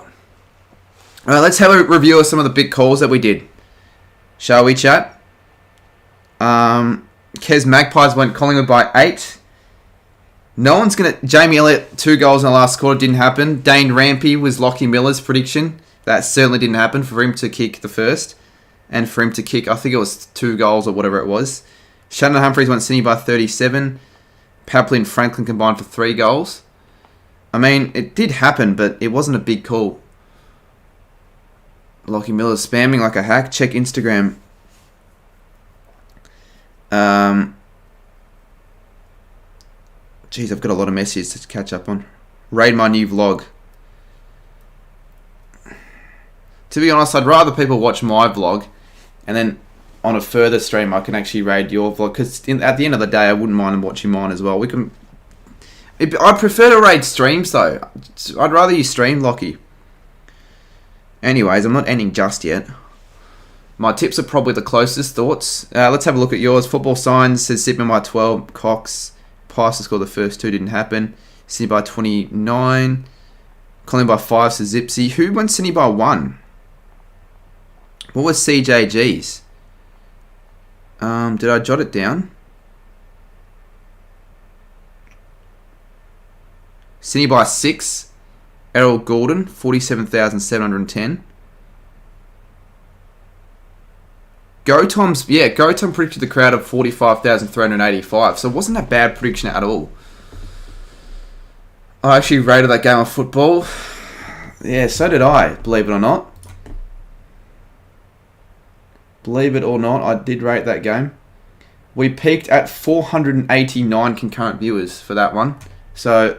Alright, let's have a review of some of the big calls that we did. Shall we, chat? Kez Magpies went Collingwood by 8. No one's going to... Jamie Elliott, 2 goals in the last quarter, didn't happen. Dane Rampy was Lockie Miller's prediction. That certainly didn't happen for him to kick the first. And for him to kick, I think it was 2 goals or whatever it was. Shannon Humphries went Sydney by 37. Papley and Franklin combined for 3 goals. I mean, it did happen, but it wasn't a big call. Lockie Miller spamming like a hack. Check Instagram. Jeez, I've got a lot of messages to catch up on. Raid my new vlog. To be honest, I'd rather people watch my vlog, and then on a further stream I can actually raid your vlog, because at the end of the day I wouldn't mind them watching mine as well. I prefer to raid streams though. I'd rather you stream, Lockie. Anyways, I'm not ending just yet. My tips are probably the closest thoughts. Let's have a look at yours. Football Signs says Sydney by 12. Cox. Pies to score the first 2, didn't happen. Sydney by 29. Collingwood by 5 says Zipsy. Who went Sydney by 1? What was CJG's? Did I jot it down? Sydney by 6. Errol Gordon, 47,710. Gotom predicted the crowd of 45,385, so it wasn't a bad prediction at all. I actually rated that game of football. Yeah, so did I, believe it or not. Believe it or not, I did rate that game. We peaked at 489 concurrent viewers for that one. So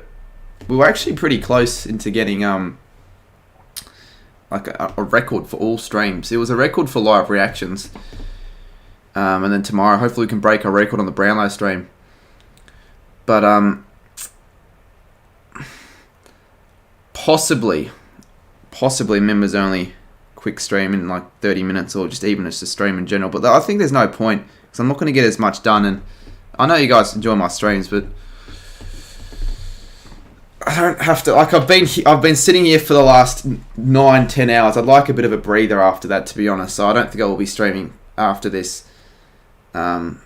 we were actually pretty close into getting like a record for all streams. It was a record for live reactions. And then tomorrow, hopefully we can break a record on the Brownlow stream. But possibly members only quick stream in like 30 minutes, or just even just a stream in general. But I think there's no point, because I'm not going to get as much done. And I know you guys enjoy my streams, but I don't have to. Like I've been sitting here for the last 9-10 hours. I'd like a bit of a breather after that, to be honest. So I don't think I will be streaming after this. Go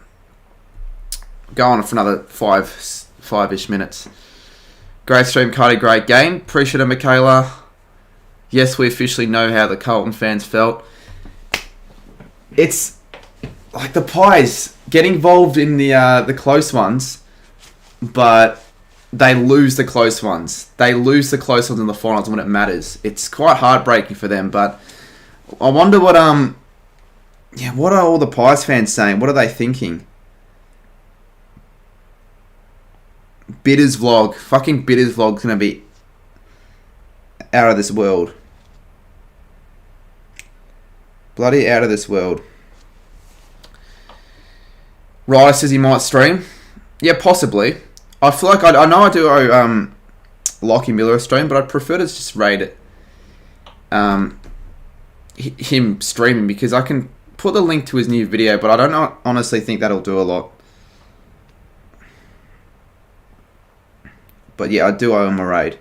on for another five-ish minutes. Great stream, Cardi. Great game. Appreciate it, Michaela. Yes, we officially know how the Carlton fans felt. It's like the Pies get involved in the close ones, but they lose the close ones. They lose the close ones in the finals when it matters. It's quite heartbreaking for them, but I wonder what are all the Pies fans saying? What are they thinking? Bitters vlog. Fucking Bitters vlog's gonna be out of this world. Bloody out of this world. Ryder says he might stream. Yeah, possibly. I feel like I know I do owe Lockie Miller a stream, but I'd prefer to just rate it. Him streaming, because I can put the link to his new video, but I don't honestly think that'll do a lot. But yeah, I do owe him a raid.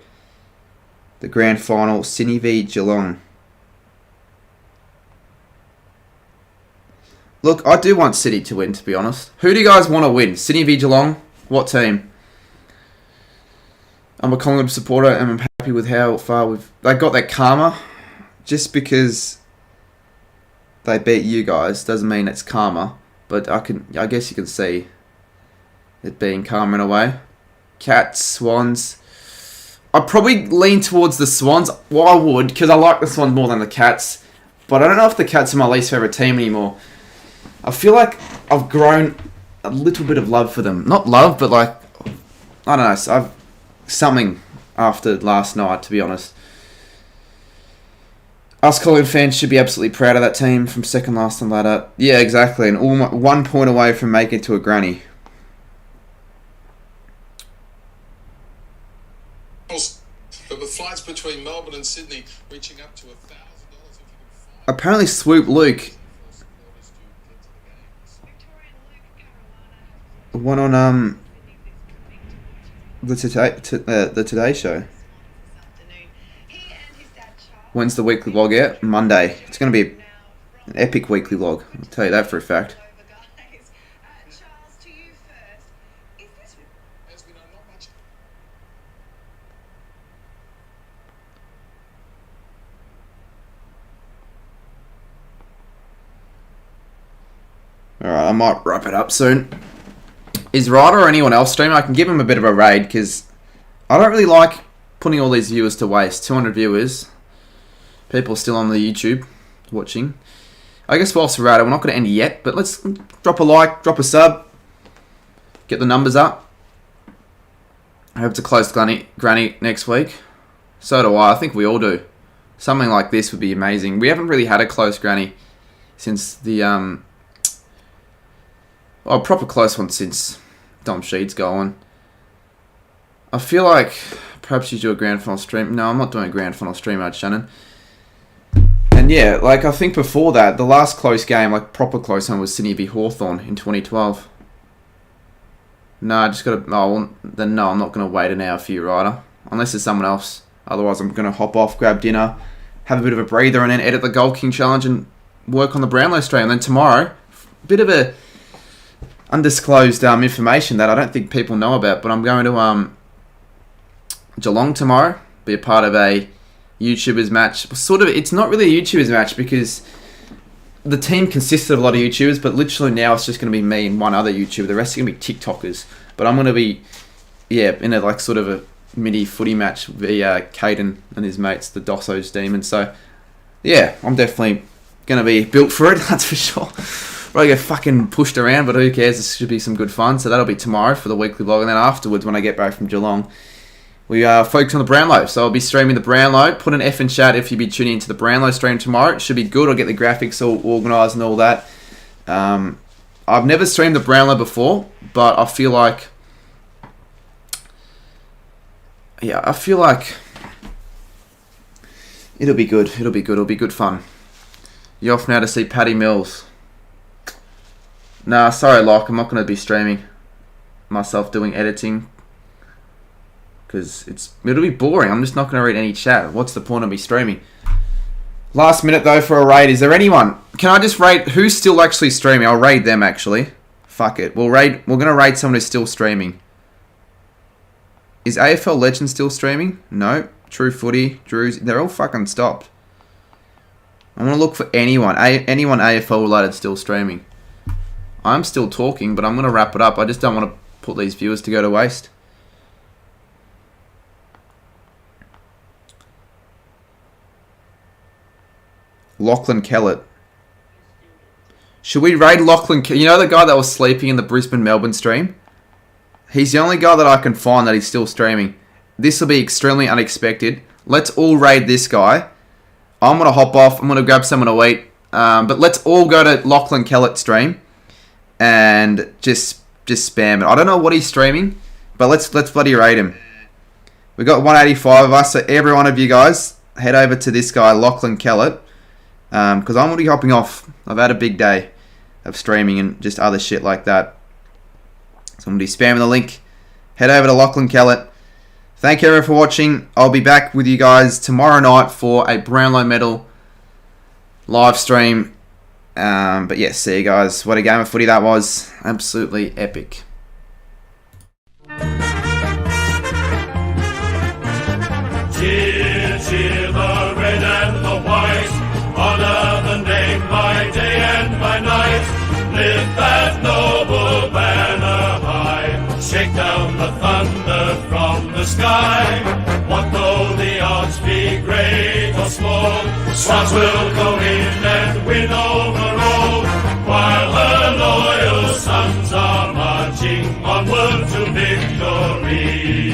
The grand final, Sydney v Geelong. Look, I do want City to win, to be honest. Who do you guys want to win? Sydney v Geelong? What team? I'm a Collingwood supporter and I'm happy with how far they got that karma. Just because they beat you guys doesn't mean it's karma. But I guess you can see it being karma in a way. Cats, Swans. I'd probably lean towards the Swans. Well, I would, because I like the Swans more than the Cats. But I don't know if the Cats are my least favourite team anymore. I feel like I've grown a little bit of love for them. Not love, but like, I don't know. I've something after last night, to be honest. Us Collingwood fans should be absolutely proud of that team from second last on ladder. Yeah, exactly. And 1 point away from making it to a granny. But with flights between Melbourne and Sydney reaching up to $1,000 if you can find. Apparently, Swoop Luke. One on the Today Show. When's the weekly vlog out? Monday. It's going to be an epic weekly vlog. I'll tell you that for a fact. Alright, I might wrap it up soon. Is Ryder or anyone else streaming? I can give him a bit of a raid because I don't really like putting all these viewers to waste. 200 viewers. People still on the YouTube watching. I guess whilst we're at it, we're not going to end yet, but let's drop a like, drop a sub, get the numbers up. I hope to close Granny next week. So do I. I think we all do. Something like this would be amazing. We haven't really had a close Granny since the proper close one since Dom Sheed's going. I feel like perhaps you do a grand final stream. No, I'm not doing a grand final stream out, Shannon. And yeah, like I think before that, the last close game, like proper close one, was Sydney v Hawthorn in 2012. No, I just gotta. Oh, well, then no, I'm not gonna wait an hour for you, Ryder. Unless there's someone else. Otherwise, I'm gonna hop off, grab dinner, have a bit of a breather, and then edit the Gold King challenge and work on the Brownlow stream. And then tomorrow, a bit of a undisclosed information that I don't think people know about, but I'm going to Geelong tomorrow, be a part of a YouTubers match. Sort of, it's not really a YouTubers match because the team consisted of a lot of YouTubers, but literally now it's just going to be me and one other YouTuber. The rest are going to be TikTokers. But I'm going to be, in a like sort of a mini footy match via Caden and his mates, the Dossos Demons. So, yeah, I'm definitely going to be built for it, that's for sure. Probably get fucking pushed around, but who cares? This should be some good fun. So that'll be tomorrow for the weekly vlog, and then afterwards, when I get back from Geelong, we focus on the Brownlow. So I'll be streaming the Brownlow. Put an F in chat if you be tuning into the Brownlow stream tomorrow. It should be good. I'll get the graphics all organised and all that. I've never streamed the Brownlow before, but I feel like, it'll be good. It'll be good. It'll be good fun. You off now to see Paddy Mills? Nah, sorry, Locke. I'm not going to be streaming myself doing editing. Because it'll be boring. I'm just not going to read any chat. What's the point of me streaming? Last minute though for a raid. Is there anyone? Can I just raid who's still actually streaming? I'll raid them actually. Fuck it. We're going to raid someone who's still streaming. Is AFL Legends still streaming? No. True Footy, Drew's. They're all fucking stopped. I want to look for anyone AFL related still streaming. I'm still talking, but I'm going to wrap it up. I just don't want to put these viewers to go to waste. Lachlan Kellett. Should we raid Lachlan? You know the guy that was sleeping in the Brisbane-Melbourne stream? He's the only guy that I can find that he's still streaming. This will be extremely unexpected. Let's all raid this guy. I'm going to hop off. I'm going to grab someone to eat. But let's all go to Lachlan Kellett's stream and just spam it. I don't know what he's streaming, but let's bloody raid him. We got 185 of us, so every one of you guys head over to this guy, Lachlan Kellett. Because I'm already hopping off. I've had a big day of streaming and just other shit like that. So I'm going to be spamming the link. Head over to Lachlan Kellett. Thank you everyone for watching. I'll be back with you guys tomorrow night for a Brownlow medal live stream. But yeah, see you guys. What a game of footy that was. Absolutely epic. Cheer, cheer the red and the white. Honour the name by day and by night. Lift that noble banner high. Shake down the thunder from the sky. What though the odds be great or small, Swans will go in and win over all. While her loyal sons are marching onward to victory.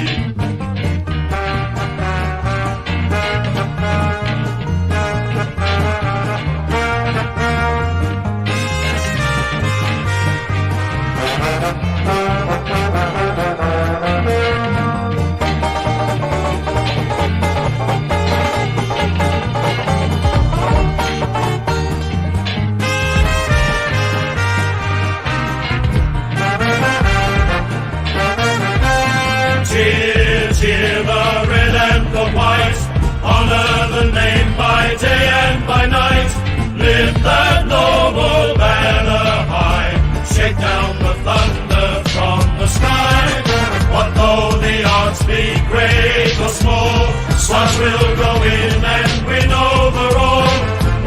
Cheer the red and the white. Honour the name by day and by night. Lift that noble banner high. Shake down the thunder from the sky. What though the odds be great or small, Swans will go in and win over all.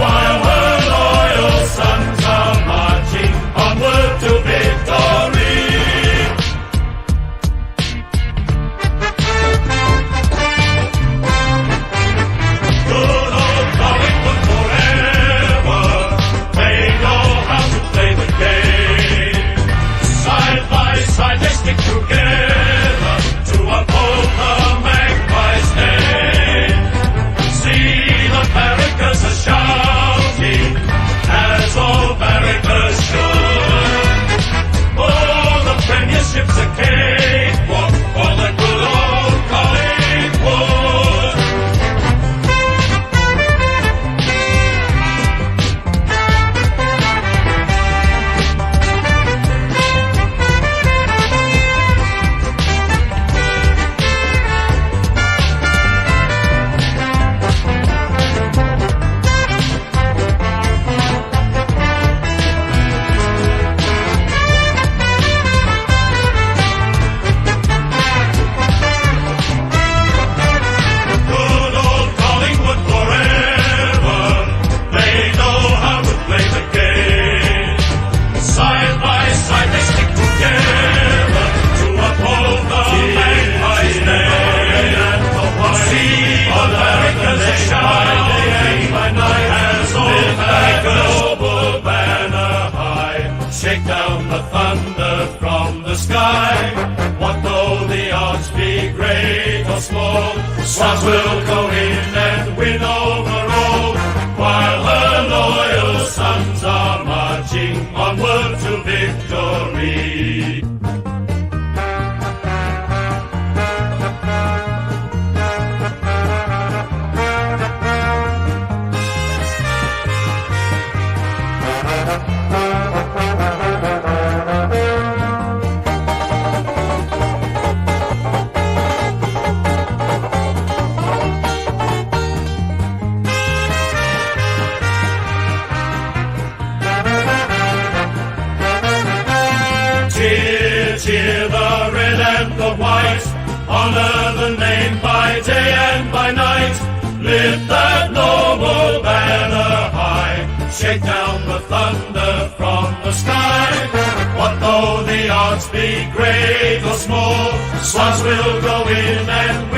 While her loyal sons are marching onward lift that noble banner high, shake down the thunder from the sky. What though the odds be great or small, Swans will go in and